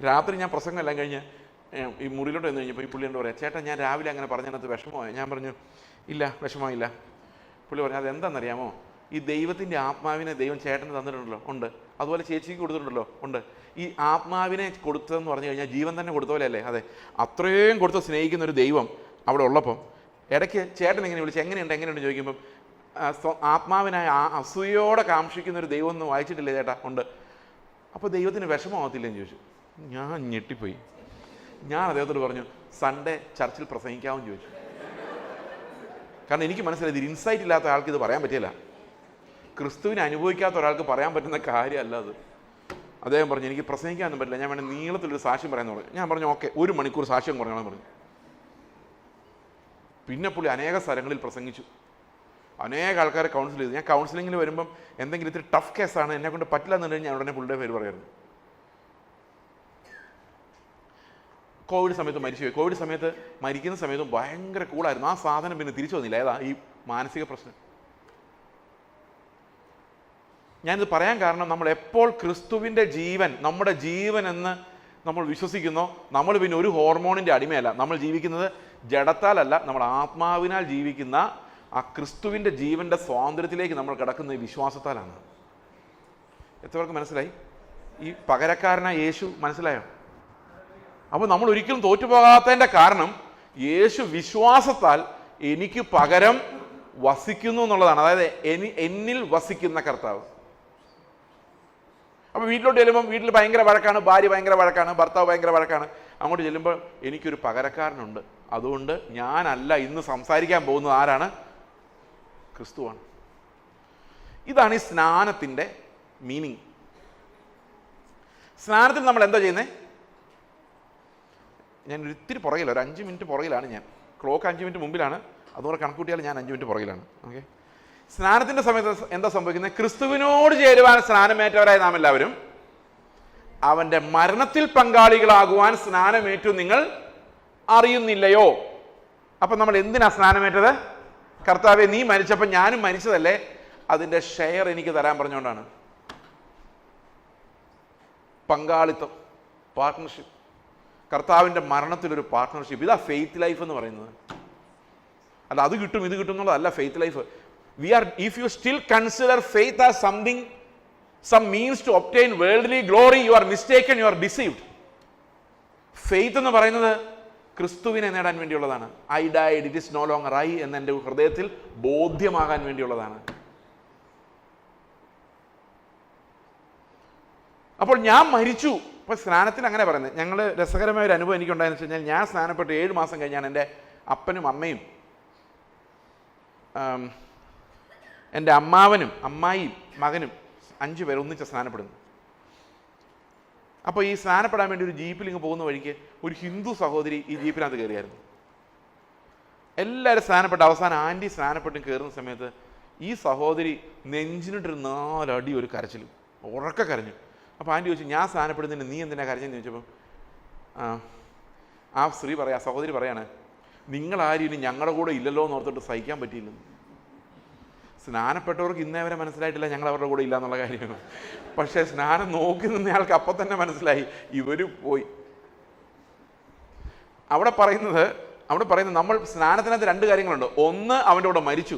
രാത്രി ഞാൻ പ്രസംഗം എല്ലാം കഴിഞ്ഞ് ഈ മുറിയിലോട്ട് എന്ന് കഴിഞ്ഞപ്പോൾ ഈ പുള്ളി എന്നോട് പറയാം, ചേട്ടാ ഞാൻ രാവിലെ അങ്ങനെ പറഞ്ഞതിനകത്ത് വിഷമമായി. ഞാൻ പറഞ്ഞു, ഇല്ല വിഷമമില്ല. പുള്ളി പറഞ്ഞു, അതെന്താണെന്നറിയാമോ, ഈ ദൈവത്തിൻ്റെ ആത്മാവിനെ ദൈവം ചേട്ടന് തന്നിട്ടുണ്ടല്ലോ, ഉണ്ട്. അതുപോലെ ചേച്ചിക്ക് കൊടുത്തിട്ടുണ്ടല്ലോ, ഉണ്ട്. ഈ ആത്മാവിനെ കൊടുത്തതെന്ന് പറഞ്ഞു കഴിഞ്ഞാൽ ജീവൻ തന്നെ കൊടുത്ത പോലെ അല്ലേ? അതെ. അത്രയും കൊടുത്ത് സ്നേഹിക്കുന്ന ഒരു ദൈവം അവിടെ ഉള്ളപ്പം ഇടയ്ക്ക് ചേട്ടൻ ഇങ്ങനെ വിളിച്ച് എങ്ങനെയുണ്ട് ചോദിക്കുമ്പം ആത്മാവിനായ അസൂയോടെ കാക്ഷിക്കുന്ന ഒരു ദൈവം ഒന്നും വായിച്ചിട്ടില്ലേ ചേട്ടാ? ഉണ്ട്. അപ്പോൾ ദൈവത്തിന് വിഷമമാകത്തില്ലെന്ന് ചോദിച്ചു. ഞാൻ ഞെട്ടിപ്പോയി. ഞാൻ അദ്ദേഹത്തോട് പറഞ്ഞു, സൺഡേ ചർച്ചിൽ പ്രസംഗിക്കാമെന്ന് ചോദിച്ചു. കാരണം എനിക്ക് മനസ്സിലായത് ഇൻസൈറ്റ് ഇല്ലാത്ത ആൾക്ക് ഇത് പറയാൻ പറ്റില്ല. ക്രിസ്തുവിനെ അനുഭവിക്കാത്ത ഒരാൾക്ക് പറയാൻ പറ്റുന്ന കാര്യമല്ല അത്. അദ്ദേഹം പറഞ്ഞു, എനിക്ക് പ്രസംഗിക്കാനൊന്നും പറ്റില്ല, ഞാൻ വേണമെങ്കിൽ നീളത്തിലൊരു സാക്ഷ്യം പറയാമെന്ന് പറഞ്ഞു. ഞാൻ പറഞ്ഞു, ഓക്കെ, 1 മണിക്കൂർ സാക്ഷ്യം പറഞ്ഞോളാം പറഞ്ഞു. പിന്നെ പുള്ളി അനേക സ്ഥലങ്ങളിൽ പ്രസംഗിച്ചു, അനേക ആൾക്കാരെ കൗൺസിൽ ചെയ്തു. ഞാൻ കൗൺസിലിങ്ങിൽ വരുമ്പം എന്തെങ്കിലും ഇത്തിരി ടഫ് കേസാണ്, എന്നെ കൊണ്ട് പറ്റില്ല എന്നുണ്ടെങ്കിൽ ഞാൻ ഉടനെ പുള്ളിയുടെ പേര് പറയായിരുന്നു. കോവിഡ് സമയത്ത് മരിച്ചുപോയി. കോവിഡ് സമയത്ത് മരിക്കുന്ന സമയത്തും ഭയങ്കര കൂളായിരുന്നു. ആ സാധനം പിന്നെ തിരിച്ചു വന്നില്ല. ഏതാ ഈ മാനസിക പ്രശ്നം. ഞാനിത് പറയാൻ കാരണം, നമ്മൾ എപ്പോൾ ക്രിസ്തുവിൻ്റെ ജീവൻ നമ്മുടെ ജീവൻ എന്ന് നമ്മൾ വിശ്വസിക്കുന്നോ, നമ്മൾ പിന്നെ ഒരു ഹോർമോണിൻ്റെ അടിമയല്ല. നമ്മൾ ജീവിക്കുന്നത് ജഡത്താലല്ല, നമ്മൾ ആത്മാവിനാൽ ജീവിക്കുന്ന ആ ക്രിസ്തുവിൻ്റെ ജീവൻ്റെ സ്വാതന്ത്ര്യത്തിലേക്ക് നമ്മൾ കിടക്കുന്ന വിശ്വാസത്താലാണ്. എത്രവർക്ക് മനസ്സിലായി? ഈ പകരക്കാരനായ യേശു മനസ്സിലായോ? അപ്പോൾ നമ്മൾ ഒരിക്കലും തോറ്റുപോകാത്തതിൻ്റെ കാരണം യേശു വിശ്വാസത്താൽ എനിക്ക് പകരം വസിക്കുന്നു എന്നുള്ളതാണ്. അതായത് എന്നിൽ വസിക്കുന്ന കർത്താവ്. അപ്പോൾ വീട്ടിലോട്ട് ചെല്ലുമ്പം വീട്ടിൽ ഭയങ്കര വഴക്കാണ്, ഭാര്യ ഭയങ്കര വഴക്കാണ്, ഭർത്താവ് ഭയങ്കര വഴക്കാണ്. അങ്ങോട്ട് ചെല്ലുമ്പോൾ എനിക്കൊരു പകരക്കാരനുണ്ട്. അതുകൊണ്ട് ഞാനല്ല ഇന്ന് സംസാരിക്കാൻ പോകുന്നത്. ആരാണ്? ക്രിസ്തുവാണ്. ഇതാണ് ഈ സ്നാനത്തിൻ്റെ മീനിങ്. സ്നാനത്തിൽ നമ്മൾ എന്താ ചെയ്യുന്നത്? ഞാൻ ഒരിത്തിരി പുറകിലാണ്, ഒരു 5 മിനിറ്റ് പുറകിലാണ് ഞാൻ. ക്ലോക്ക് 5 മിനിറ്റ് മുമ്പിലാണ്, അതുകൊണ്ട് കണക്കൂട്ടിയാൽ ഞാൻ 5 മിനിറ്റ് പുറകിലാണ്. ഓക്കെ. സ്നാനത്തിൻ്റെ സമയത്ത് എന്താ സംഭവിക്കുന്നത്? ക്രിസ്തുവിനോട് ചേരുവാൻ സ്നാനമേറ്റവരായ നാം എല്ലാവരും അവൻ്റെ മരണത്തിൽ പങ്കാളികളാകുവാൻ സ്നാനമേറ്റു നിങ്ങൾ അറിയുന്നില്ലയോ? അപ്പം നമ്മൾ എന്തിനാ സ്നാനമേറ്റത്? കർത്താവെ, നീ മരിച്ചപ്പോൾ ഞാനും മരിച്ചതല്ലേ, അതിൻ്റെ ഷെയർ എനിക്ക് തരാൻ പറഞ്ഞുകൊണ്ടാണ്. പങ്കാളിത്തം, പാർട്ട്ണർഷിപ്പ്. കർത്താവിൻ്റെ മരണത്തിലൊരു പാർട്ട്ണർഷിപ്പ്. ഇതാ ഫെയ്ത്ത് ലൈഫ് എന്ന് പറയുന്നത്. അല്ല അത് കിട്ടും ഇത് കിട്ടും എന്നുള്ളതല്ല faith life. If you still consider faith as something, some means to obtain worldly glory, you are mistaken, you are deceived. Faith എന്ന് പറയുന്നത് ക്രിസ്തുവിനെ നേടാൻ വേണ്ടിയുള്ളതാണ്. I died, it is no longer I എന്ന് എൻ്റെ ഹൃദയത്തിൽ ബോധ്യമാകാൻ വേണ്ടിയുള്ളതാണ്. അപ്പോൾ ഞാൻ മരിച്ചു. ഇപ്പോൾ സ്നാനത്തിൽ അങ്ങനെ പറയുന്നത്. ഞങ്ങൾ രസകരമായ ഒരു അനുഭവം എനിക്കുണ്ടായെന്ന് വെച്ച് കഴിഞ്ഞാൽ, ഞാൻ സ്നാനപ്പെട്ട് 7 മാസം കഴിഞ്ഞാണ് എൻ്റെ അപ്പനും അമ്മയും എൻ്റെ അമ്മാവനും അമ്മായിയും മകനും 5 പേർ ഒന്നിച്ച് സ്നാനപ്പെടുന്നു. അപ്പോൾ ഈ സ്നാനപ്പെടാൻ വേണ്ടി ഒരു ജീപ്പിൽ ഇങ്ങ് പോകുന്ന വഴിക്ക് ഒരു ഹിന്ദു സഹോദരി ഈ ജീപ്പിനകത്ത് കയറിയായിരുന്നു. എല്ലാവരും സ്നാനപ്പെട്ട് അവസാനം ആൻറ്റി സ്നാനപ്പെട്ടും കയറുന്ന സമയത്ത് ഈ സഹോദരി നെഞ്ചിനിട്ടൊരു 4 അടി ഒരു കരച്ചിലും ഉറക്ക കരഞ്ഞു. അപ്പോൾ ആൻറ്റി ചോദിച്ചു, ഞാൻ സ്നാനപ്പെടുന്നതിന് നീ എന്തിനാ കരഞ്ഞെന്ന് ചോദിച്ചപ്പം ആ സ്ത്രീ പറയാ, സഹോദരി പറയാണ്, നിങ്ങളാരും ഇനി ഞങ്ങളുടെ കൂടെ ഇല്ലല്ലോ എന്ന് ഓർത്തിട്ട് സഹിക്കാൻ പറ്റിയില്ലെന്ന്. സ്നാനപ്പെട്ടവർക്ക് ഇന്നേ വരെ മനസ്സിലായിട്ടില്ല ഞങ്ങൾ അവരുടെ കൂടെ ഇല്ല എന്നുള്ള കാര്യമാണ്. പക്ഷേ സ്നാനം നോക്കി നിന്നയാൾക്ക് അപ്പം തന്നെ മനസ്സിലായി ഇവർ പോയി. അവിടെ പറയുന്നത് നമ്മൾ സ്നാനത്തിനകത്ത് രണ്ട് കാര്യങ്ങളുണ്ട്. ഒന്ന്, അവൻ്റെ കൂടെ മരിച്ചു.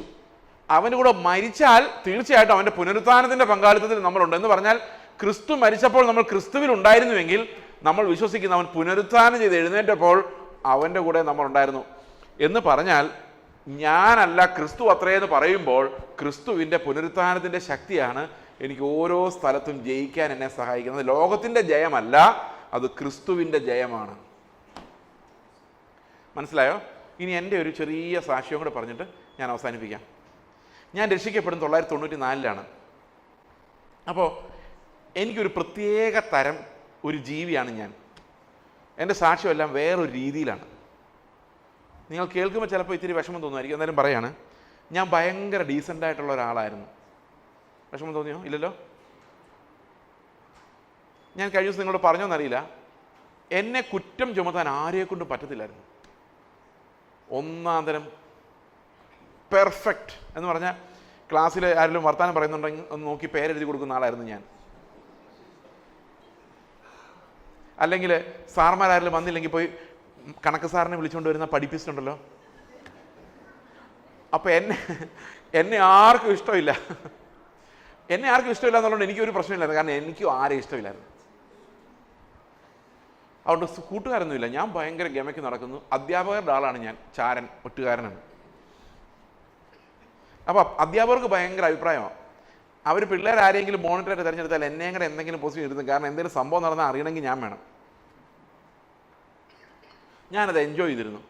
അവൻ്റെ കൂടെ മരിച്ചാൽ തീർച്ചയായിട്ടും അവൻ്റെ പുനരുത്ഥാനത്തിൻ്റെ പങ്കാളിത്തത്തിൽ നമ്മളുണ്ട്. എന്ന് പറഞ്ഞാൽ ക്രിസ്തു മരിച്ചപ്പോൾ നമ്മൾ ക്രിസ്തുവിൽ ഉണ്ടായിരുന്നുവെങ്കിൽ നമ്മൾ വിശ്വസിക്കുന്ന അവൻ പുനരുത്ഥാനം ചെയ്ത് എഴുന്നേറ്റപ്പോൾ അവൻ്റെ കൂടെ നമ്മളുണ്ടായിരുന്നു. എന്ന് പറഞ്ഞാൽ ഞാനല്ല ക്രിസ്തു അത്രയെന്ന് പറയുമ്പോൾ ക്രിസ്തുവിൻ്റെ പുനരുത്ഥാനത്തിൻ്റെ ശക്തിയാണ് എനിക്ക് ഓരോ സ്ഥലത്തും ജയിക്കാൻ എന്നെ സഹായിക്കുന്നത്. ലോകത്തിൻ്റെ ജയമല്ല, അത് ക്രിസ്തുവിൻ്റെ ജയമാണ്. മനസ്സിലായോ? ഇനി എൻ്റെ ഒരു ചെറിയ സാക്ഷ്യം കൂടെ പറഞ്ഞിട്ട് ഞാൻ അവസാനിപ്പിക്കാം. ഞാൻ രക്ഷിക്കപ്പെടുന്ന 1994 അപ്പോൾ എനിക്കൊരു പ്രത്യേക തരം ഒരു ജീവിയാണ് ഞാൻ. എൻ്റെ സാക്ഷ്യമെല്ലാം വേറൊരു രീതിയിലാണ്. നിങ്ങൾ കേൾക്കുമ്പോൾ ചിലപ്പോൾ ഇത്തിരി വിഷമം തോന്നുമായിരിക്കും, എന്നാലും പറയാണ്, ഞാൻ ഭയങ്കര ഡീസൻ്റായിട്ടുള്ള ഒരാളായിരുന്നു. വിഷമം തോന്നിയോ? ഇല്ലല്ലോ. ഞാൻ കഴിഞ്ഞ ദിവസം നിങ്ങളോട് പറഞ്ഞോന്നറിയില്ല, എന്നെ കുറ്റം ചുമത്താൻ ആരെക്കൊണ്ടും പറ്റത്തില്ലായിരുന്നു. ഒന്നാം തരം പെർഫെക്റ്റ് എന്ന് പറഞ്ഞാൽ ക്ലാസ്സിൽ ആരെങ്കിലും വർത്താനം പറയുന്നുണ്ടെങ്കിൽ ഒന്ന് നോക്കി പേരെഴുതി കൊടുക്കുന്ന ആളായിരുന്നു ഞാൻ. അല്ലെങ്കിൽ സാർമാരാരെങ്കിലും വന്നില്ലെങ്കിൽ പോയി കണക്ക് സാറിനെ വിളിച്ചുകൊണ്ട് വരുന്ന പഠിപ്പിച്ചിട്ടുണ്ടല്ലോ. അപ്പോൾ എന്നെ ആർക്കും ഇഷ്ടമില്ല. എന്നെ ആർക്കും ഇഷ്ടമില്ല എന്നുള്ളത് എനിക്കൊരു പ്രശ്നമില്ലായിരുന്നു, കാരണം എനിക്കും ആരെയും ഇഷ്ടമില്ലായിരുന്നു. അതുകൊണ്ട് കൂട്ടുകാരൊന്നുമില്ല. ഞാൻ ഭയങ്കര ഗമയ്ക്ക് നടക്കുന്നു. അധ്യാപകരുടെ ആളാണ് ഞാൻ, ചാരൻ, ഒറ്റുകാരനാണ്. അപ്പോൾ അധ്യാപകർക്ക് ഭയങ്കര അഭിപ്രായമാണ്. അവർ പിള്ളേരാരെങ്കിലും മോണിറ്ററായിട്ട് തിരഞ്ഞെടുത്താൽ എന്നെയും കൂടെ എന്തെങ്കിലും പോസിറ്റീവ് ഇരുന്നു, കാരണം എന്തെങ്കിലും സംഭവം നടന്നാൽ അറിയണമെങ്കിൽ ഞാൻ വേണം. ഞാനത് എൻജോയ് ചെയ്തിരുന്നു.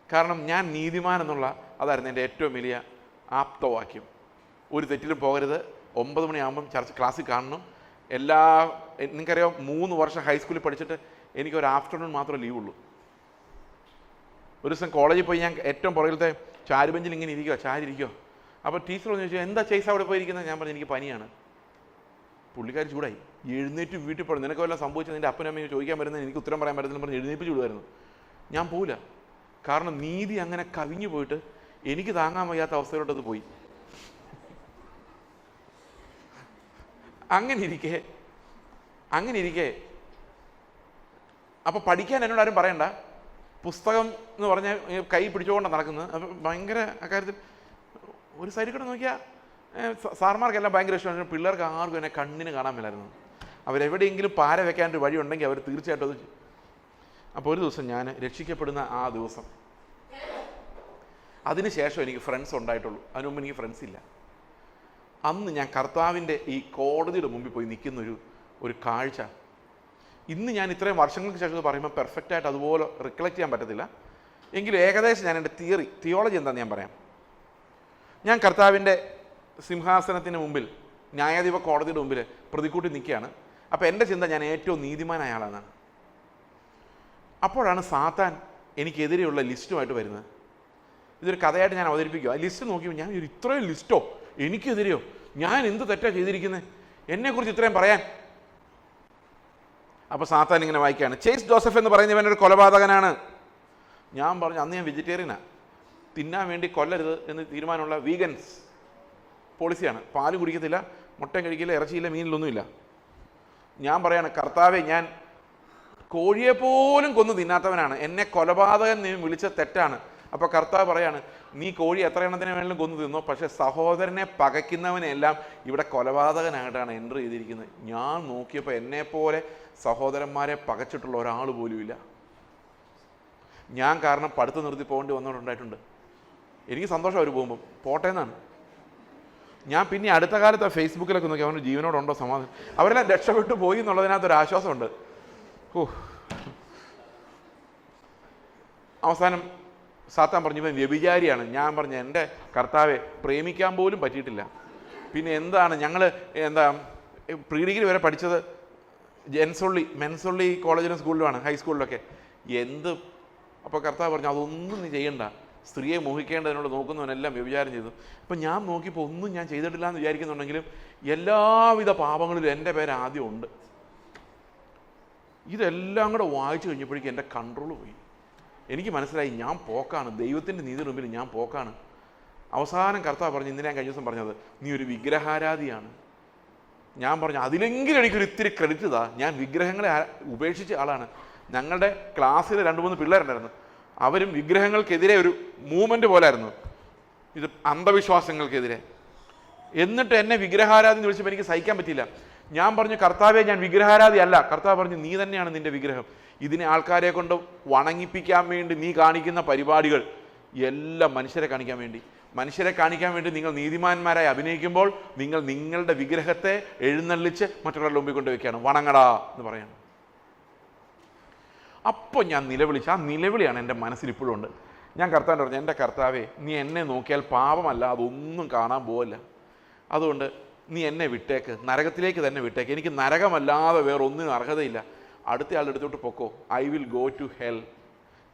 കാരണം ഞാൻ നീതിമാൻ എന്നുള്ള അതായിരുന്നു എൻ്റെ ഏറ്റവും വലിയ ആപ്തവാക്യം. ഒരു തെറ്റിലും പോകരുത്, 9 മണിയാകുമ്പം ക്ലാസ്സിൽ കാണണം. നിങ്ങൾക്കറിയാം, 3 വർഷം ഹൈസ്കൂളിൽ പഠിച്ചിട്ട് എനിക്കൊരു ആഫ്റ്റർനൂൺ മാത്രമേ ലീവുള്ളൂ. ഒരു ദിവസം കോളേജിൽ പോയി ഞാൻ ഏറ്റവും പുറകിലത്തെ ചാരുബെഞ്ചിൽ ഇങ്ങനെ ചാരിയിരിക്കുമോ. അപ്പോൾ ടീച്ചർ ഒന്ന് ചോദിച്ചു, എന്താ ചേച്ചി അവിടെ പോയിരിക്കുന്നത്? ഞാൻ പറഞ്ഞു, എനിക്ക് പനിയാണ്. പുള്ളിക്കാർ ചൂടായി. എഴുന്നേറ്റ് വീട്ടിൽ പോയി, നിനക്ക് വല്ലതും സംഭവിച്ചത് നിൻ്റെ അപ്പനും അമ്മയും ചോദിക്കാൻ വരുന്നത് എനിക്ക് ഉത്തരം പറയാൻ പറ്റുന്നില്ല പറഞ്ഞ് എഴുന്നേപ്പിച്ച് വിടുമായിരുന്നു. ഞാൻ പോവില്ല, കാരണം നീതി അങ്ങനെ കവിഞ്ഞു പോയിട്ട് എനിക്ക് താങ്ങാൻ വയ്യാത്ത അവസ്ഥയിലോട്ടത് പോയി. അങ്ങനെ ഇരിക്കെ അപ്പോൾ പഠിക്കാൻ എന്നോട് ആരും പറയണ്ട, പുസ്തകം എന്ന് പറഞ്ഞാൽ കൈ പിടിച്ചുകൊണ്ടാണ് നടക്കുന്നത്. അപ്പം ഭയങ്കര അക്കാര്യത്തിൽ ഒരു സൈഡിൽ കൂടെ നോക്കിയാൽ സാർമാർക്കെല്ലാം ഭയങ്കര ഇഷ്ടമാണ്. പിള്ളേർക്ക് ആർക്കും എന്നെ കണ്ണിന് കാണാൻ മേലായിരുന്നു. അവരെവിടെയെങ്കിലും പാര വെക്കാനൊരു വഴി ഉണ്ടെങ്കിൽ അവർ തീർച്ചയായിട്ടും അത്. അപ്പോൾ ഒരു ദിവസം ഞാൻ രക്ഷിക്കപ്പെടുന്ന ആ ദിവസം, അതിനുശേഷം എനിക്ക് ഫ്രണ്ട്സ് ഉണ്ടായിട്ടുള്ളൂ. അതിനു മുമ്പ് എനിക്ക് ഫ്രണ്ട്സ് ഇല്ല. അന്ന് ഞാൻ കർത്താവിൻ്റെ ഈ കോടതിയുടെ മുമ്പിൽ പോയി നിൽക്കുന്ന ഒരു കാഴ്ച ഇന്ന് ഞാൻ ഇത്രയും വർഷങ്ങൾക്ക് ശേഷം പറയുമ്പോൾ പെർഫെക്റ്റായിട്ട് അതുപോലെ റിക്കളക്ട് ചെയ്യാൻ പറ്റത്തില്ല. എങ്കിലും ഏകദേശം ഞാൻ എൻ്റെ തിയോളജി എന്താണെന്ന് ഞാൻ പറയാം. ഞാൻ കർത്താവിൻ്റെ സിംഹാസനത്തിന് മുമ്പിൽ, ന്യായാധിപ കോടതിയുടെ മുമ്പിൽ പ്രതിക്കൂട്ടി നിൽക്കുകയാണ്. അപ്പോൾ എൻ്റെ ചിന്ത, ഞാൻ ഏറ്റവും നീതിമാനായ ആളാണെന്നാണ്. അപ്പോഴാണ് സാത്താൻ എനിക്കെതിരെയുള്ള ലിസ്റ്റുമായിട്ട് വരുന്നത്. ഇതൊരു കഥയായിട്ട് ഞാൻ അവതരിപ്പിക്കുക. ആ ലിസ്റ്റ് നോക്കിയപ്പോൾ ഞാൻ ഇത്രയും ലിസ്റ്റോ എനിക്കെതിരെയോ? ഞാൻ എന്ത് തെറ്റാണ് ചെയ്തിരിക്കുന്നത് എന്നെക്കുറിച്ച് ഇത്രയും പറയാൻ? അപ്പോൾ സാത്താൻ ഇങ്ങനെ വായിക്കുകയാണ്, ചേസ് ജോസഫ് എന്ന് പറയുന്നവൻ ഒരു കൊലപാതകനാണ്. ഞാൻ പറഞ്ഞു, അന്ന് ഞാൻ വെജിറ്റേറിയനാണ്, തിന്നാൻ വേണ്ടി കൊല്ലരുത് എന്ന് തീരുമാനമുള്ള വീഗൻസ് പോളിസിയാണ്. പാല് കുടിക്കത്തില്ല, മുട്ടയും കഴിക്കില്ല, ഇറച്ചിയില്ല, മീനിലൊന്നുമില്ല. ഞാൻ പറയാണ്, കർത്താവെ, ഞാൻ കോഴിയെപ്പോലും കൊന്നു തിന്നാത്തവനാണ്, എന്നെ കൊലപാതകൻ നീ വിളിച്ച തെറ്റാണ്. അപ്പോൾ കർത്താവ് പറയാണ്, നീ കോഴി എത്ര എണ്ണത്തിന് വേണമെങ്കിലും കൊന്നു തിന്നോ, പക്ഷേ സഹോദരനെ പകയ്ക്കുന്നവനെല്ലാം ഇവിടെ കൊലപാതകനായിട്ടാണ് എൻ്റർ ചെയ്തിരിക്കുന്നത്. ഞാൻ നോക്കിയപ്പോൾ എന്നെപ്പോലെ സഹോദരന്മാരെ പകച്ചിട്ടുള്ള ഒരാൾ പോലുമില്ല. ഞാൻ കാരണം പഠിത്തം നിർത്തി പോകേണ്ടി വന്നവരുണ്ടായിട്ടുണ്ട്. എനിക്ക് സന്തോഷം അവർ പോകുമ്പം പോട്ടെ എന്നാണ്. ഞാൻ പിന്നെ അടുത്ത കാലത്ത് ഫേസ്ബുക്കിലൊക്കെ നോക്കി അവന് ജീവനോടുണ്ടോ സമാധാനം, അവരെല്ലാം രക്ഷപ്പെട്ടു പോയി എന്നുള്ളതിനകത്തൊരു ആശ്വാസമുണ്ട്. അവസാനം സാത്താൻ പറഞ്ഞു, ഇവൻ വ്യഭിചാരിയാണ്. ഞാൻ പറഞ്ഞു, എൻ്റെ കർത്താവെ, പ്രേമിക്കാൻ പോലും പറ്റിയിട്ടില്ല. പിന്നെ എന്താണ്, ഞങ്ങൾ പ്രീ ഡിഗ്രി വരെ പഠിച്ചത് മെൻസൊള്ളി കോളേജിലും സ്കൂളിലുമാണ്, ഹൈസ്കൂളിലൊക്കെ. അപ്പോൾ കർത്താവ് പറഞ്ഞു, അതൊന്നും നീ ചെയ്യണ്ട, സ്ത്രീയെ മോഹിക്കേണ്ടതിനോട് നോക്കുന്നവനെല്ലാം വ്യഭിചാരം ചെയ്തു. അപ്പം ഞാൻ നോക്കിയപ്പോൾ ഒന്നും ഞാൻ ചെയ്തിട്ടില്ല എന്ന് വിചാരിക്കുന്നുണ്ടെങ്കിലും എല്ലാവിധ പാപങ്ങളിലും എൻ്റെ പേര് ആദ്യം ഉണ്ട്. ഇതെല്ലാം കൂടെ വായിച്ചു കഴിഞ്ഞപ്പോഴേക്കും എൻ്റെ കൺട്രോൾ പോയി. എനിക്ക് മനസ്സിലായി, ഞാൻ പോക്കാണ്, ദൈവത്തിൻ്റെ നീതിയുടെ മുമ്പിൽ ഞാൻ പോക്കാണ്. അവസാനം കർത്താവ് പറഞ്ഞു, ഇന്നലെ ഞാൻ കഴിഞ്ഞ ദിവസം പറഞ്ഞത്, നീ ഒരു വിഗ്രഹാരാധിയാണ്. ഞാൻ പറഞ്ഞു അതിലെങ്കിലും എനിക്കൊരു ഇത്തിരി ക്രെഡിറ്റ് താ, ഞാൻ വിഗ്രഹങ്ങളെ ഉപേക്ഷിച്ച ആളാണ്. ഞങ്ങളുടെ ക്ലാസ്സിൽ 2-3 പിള്ളേരുണ്ടായിരുന്നു, അവരും വിഗ്രഹങ്ങൾക്കെതിരെ ഒരു മൂവ്മെൻറ്റ് പോലായിരുന്നു, ഇത് അന്ധവിശ്വാസങ്ങൾക്കെതിരെ. എന്നിട്ട് എന്നെ വിഗ്രഹാരാധി എന്ന് വിളിച്ചപ്പോൾ എനിക്ക് സഹിക്കാൻ പറ്റിയില്ല. ഞാൻ പറഞ്ഞു, കർത്താവെ ഞാൻ വിഗ്രഹാരാധി അല്ല. കർത്താവ് പറഞ്ഞു, നീ തന്നെയാണ് നിന്റെ വിഗ്രഹം. ഇതിനെ ആൾക്കാരെ കൊണ്ട് വണങ്ങിപ്പിക്കാൻ വേണ്ടി നീ കാണിക്കുന്ന പരിപാടികൾ എല്ലാം മനുഷ്യരെ കാണിക്കാൻ വേണ്ടി നിങ്ങൾ നീതിമാന്മാരായി അഭിനയിക്കുമ്പോൾ നിങ്ങൾ നിങ്ങളുടെ വിഗ്രഹത്തെ എഴുന്നള്ളിച്ച് മറ്റുള്ളവരുടെ മുമ്പിൽ കൊണ്ട് വെക്കുകയാണ്, വണങ്ങടാ എന്ന് പറയാണ്. അപ്പോൾ ഞാൻ നിലവിളിച്ച്, ആ നിലവിളിയാണ് എൻ്റെ മനസ്സിൽ ഇപ്പോഴും ഉണ്ട്. ഞാൻ കർത്താവിൻ്റെ പറഞ്ഞു, എൻ്റെ കർത്താവേ, നീ എന്നെ നോക്കിയാൽ പാപമല്ല അതൊന്നും കാണാൻ പോവില്ല, അതുകൊണ്ട് നീ എന്നെ വിട്ടേക്ക്, നരകത്തിലേക്ക് തന്നെ വിട്ടേക്ക്. എനിക്ക് നരകമല്ലാതെ വേറെ ഒന്നിനും അർഹതയില്ല. അടുത്ത ആളുടെ അടുത്തോട്ട് പൊക്കോ, I will go to hell.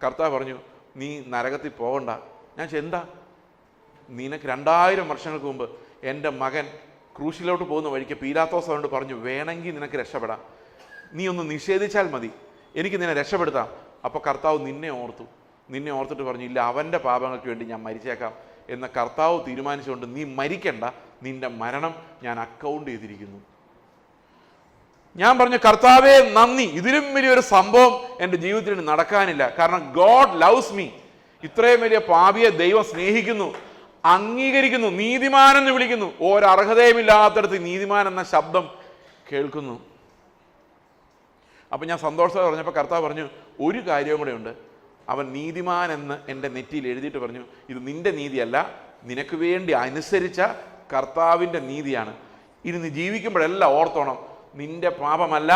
കർത്താവ് പറഞ്ഞു, നീ നരകത്തിൽ പോകണ്ട. ഞാൻ എന്താ, നിനക്ക് 2000 വർഷങ്ങൾക്ക് മുമ്പ് എൻ്റെ മകൻ ക്രൂശിലോട്ട് പോകുന്ന വഴിക്ക് പീലാത്തോസ് അവനോട് പറഞ്ഞു, വേണമെങ്കിൽ നിനക്ക് രക്ഷപ്പെടാം, നീ ഒന്ന് നിഷേധിച്ചാൽ മതി, എനിക്ക് നിന്നെ രക്ഷപ്പെടുത്താം. അപ്പോൾ കർത്താവ് നിന്നെ ഓർത്തിട്ട് പറഞ്ഞു, ഇല്ല, അവൻ്റെ പാപങ്ങൾക്ക് വേണ്ടി ഞാൻ മരിച്ചേക്കാം എന്ന കർത്താവ് തീരുമാനിച്ചുകൊണ്ട് നീ മരിക്കണ്ട, നിന്റെ മരണം ഞാൻ അക്കൗണ്ട് ചെയ്തിരിക്കുന്നു. ഞാൻ പറഞ്ഞു, കർത്താവേ നന്ദി, ഇതിലും വലിയൊരു സംഭവം എൻ്റെ ജീവിതത്തിൽ നടക്കാനില്ല. കാരണം ഗോഡ് ലവ്സ് മീ. ഇത്രയും വലിയ പാപിയെ ദൈവം സ്നേഹിക്കുന്നു, അംഗീകരിക്കുന്നു, നീതിമാനെന്ന് വിളിക്കുന്നു. ഒരർഹതയുമില്ലാത്തടത്ത് നീതിമാൻ എന്ന ശബ്ദം കേൾക്കുന്നു. അപ്പം ഞാൻ സന്തോഷത്തോടെ പറഞ്ഞപ്പോൾ കർത്താവ് പറഞ്ഞു, ഒരു കാര്യവും കൂടെ ഉണ്ട്. അവൻ നീതിമാൻ എന്ന് എൻ്റെ നെറ്റിയിൽ എഴുതിയിട്ട് പറഞ്ഞു, ഇത് നിന്റെ നീതിയല്ല, നിനക്ക് വേണ്ടി അനുസരിച്ച കർത്താവിൻ്റെ നീതിയാണ്. ഇനി നീ ജീവിക്കുമ്പോഴെല്ലാം ഓർത്തോണം, നിന്റെ പാപമല്ല,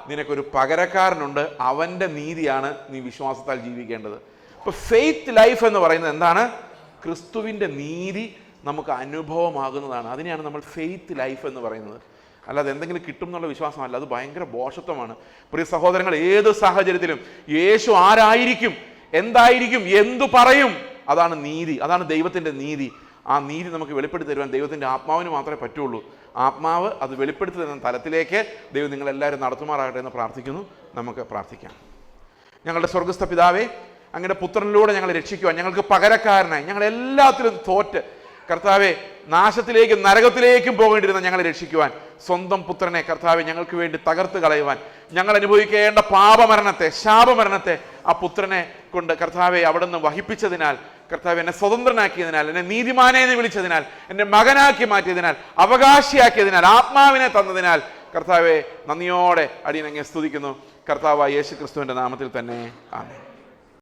നിനക്കൊരു പകരക്കാരനുണ്ട്, അവൻ്റെ നീതിയാണ് നീ വിശ്വാസത്താൽ ജീവിക്കേണ്ടത്. അപ്പോൾ ഫെയ്ത്ത് ലൈഫ് എന്ന് പറയുന്നത് എന്താണ്? ക്രിസ്തുവിൻ്റെ നീതി നമുക്ക് അനുഭവമാകുന്നതാണ്. അതിനെയാണ് നമ്മൾ ഫെയ്ത്ത് ലൈഫ് എന്ന് പറയുന്നത്. അല്ലാതെ എന്തെങ്കിലും കിട്ടും എന്നുള്ള വിശ്വാസമല്ല, അത് ഭയങ്കര ഭോഷത്വമാണ്. പ്രിയ സഹോദരങ്ങൾ, ഏത് സാഹചര്യത്തിലും യേശു ആരായിരിക്കും, എന്തായിരിക്കും, എന്തു പറയും, അതാണ് നീതി, അതാണ് ദൈവത്തിൻ്റെ നീതി. ആ നീതി നമുക്ക് വെളിപ്പെടുത്തി തരുവാൻ ദൈവത്തിൻ്റെ ആത്മാവിന് മാത്രമേ പറ്റുള്ളൂ. ആത്മാവ് അത് വെളിപ്പെടുത്തി തരുന്ന തലത്തിലേക്ക് ദൈവം നിങ്ങളെല്ലാവരും നടത്തുമാറാകട്ടെ എന്ന് പ്രാർത്ഥിക്കുന്നു. നമുക്ക് പ്രാർത്ഥിക്കാം. ഞങ്ങളുടെ സ്വർഗസ്ഥ പിതാവേ, അങ്ങയുടെ പുത്രനിലൂടെ ഞങ്ങളെ രക്ഷിക്കുവാൻ, ഞങ്ങൾക്ക് പകരക്കാരനായി, ഞങ്ങളെല്ലാത്തിലും തോറ്റ് കർത്താവെ നാശത്തിലേക്കും നരകത്തിലേക്കും പോകേണ്ടിരുന്ന ഞങ്ങളെ രക്ഷിക്കുവാൻ സ്വന്തം പുത്രനെ കർത്താവെ ഞങ്ങൾക്ക് വേണ്ടി തകർത്ത് കളയുവാൻ, ഞങ്ങൾ അനുഭവിക്കേണ്ട പാപമരണത്തെ, ശാപമരണത്തെ ആ പുത്രനെ കൊണ്ട് കർത്താവെ അവിടുന്ന് വഹിപ്പിച്ചതിനാൽ, കർത്താവ് എന്നെ സ്വതന്ത്രനാക്കിയതിനാൽ, എന്നെ നീതിമാനെ എന്ന് വിളിച്ചതിനാൽ, എന്നെ മകനാക്കി മാറ്റിയതിനാൽ, അവകാശിയാക്കിയതിനാൽ, ആത്മാവിനെ തന്നതിനാൽ കർത്താവെ നന്ദിയോടെ അടിയനങ്ങെ സ്തുതിക്കുന്നു. കർത്താവായ യേശു ക്രിസ്തുവിൻ്റെ നാമത്തിൽ തന്നെ ആമേൻ.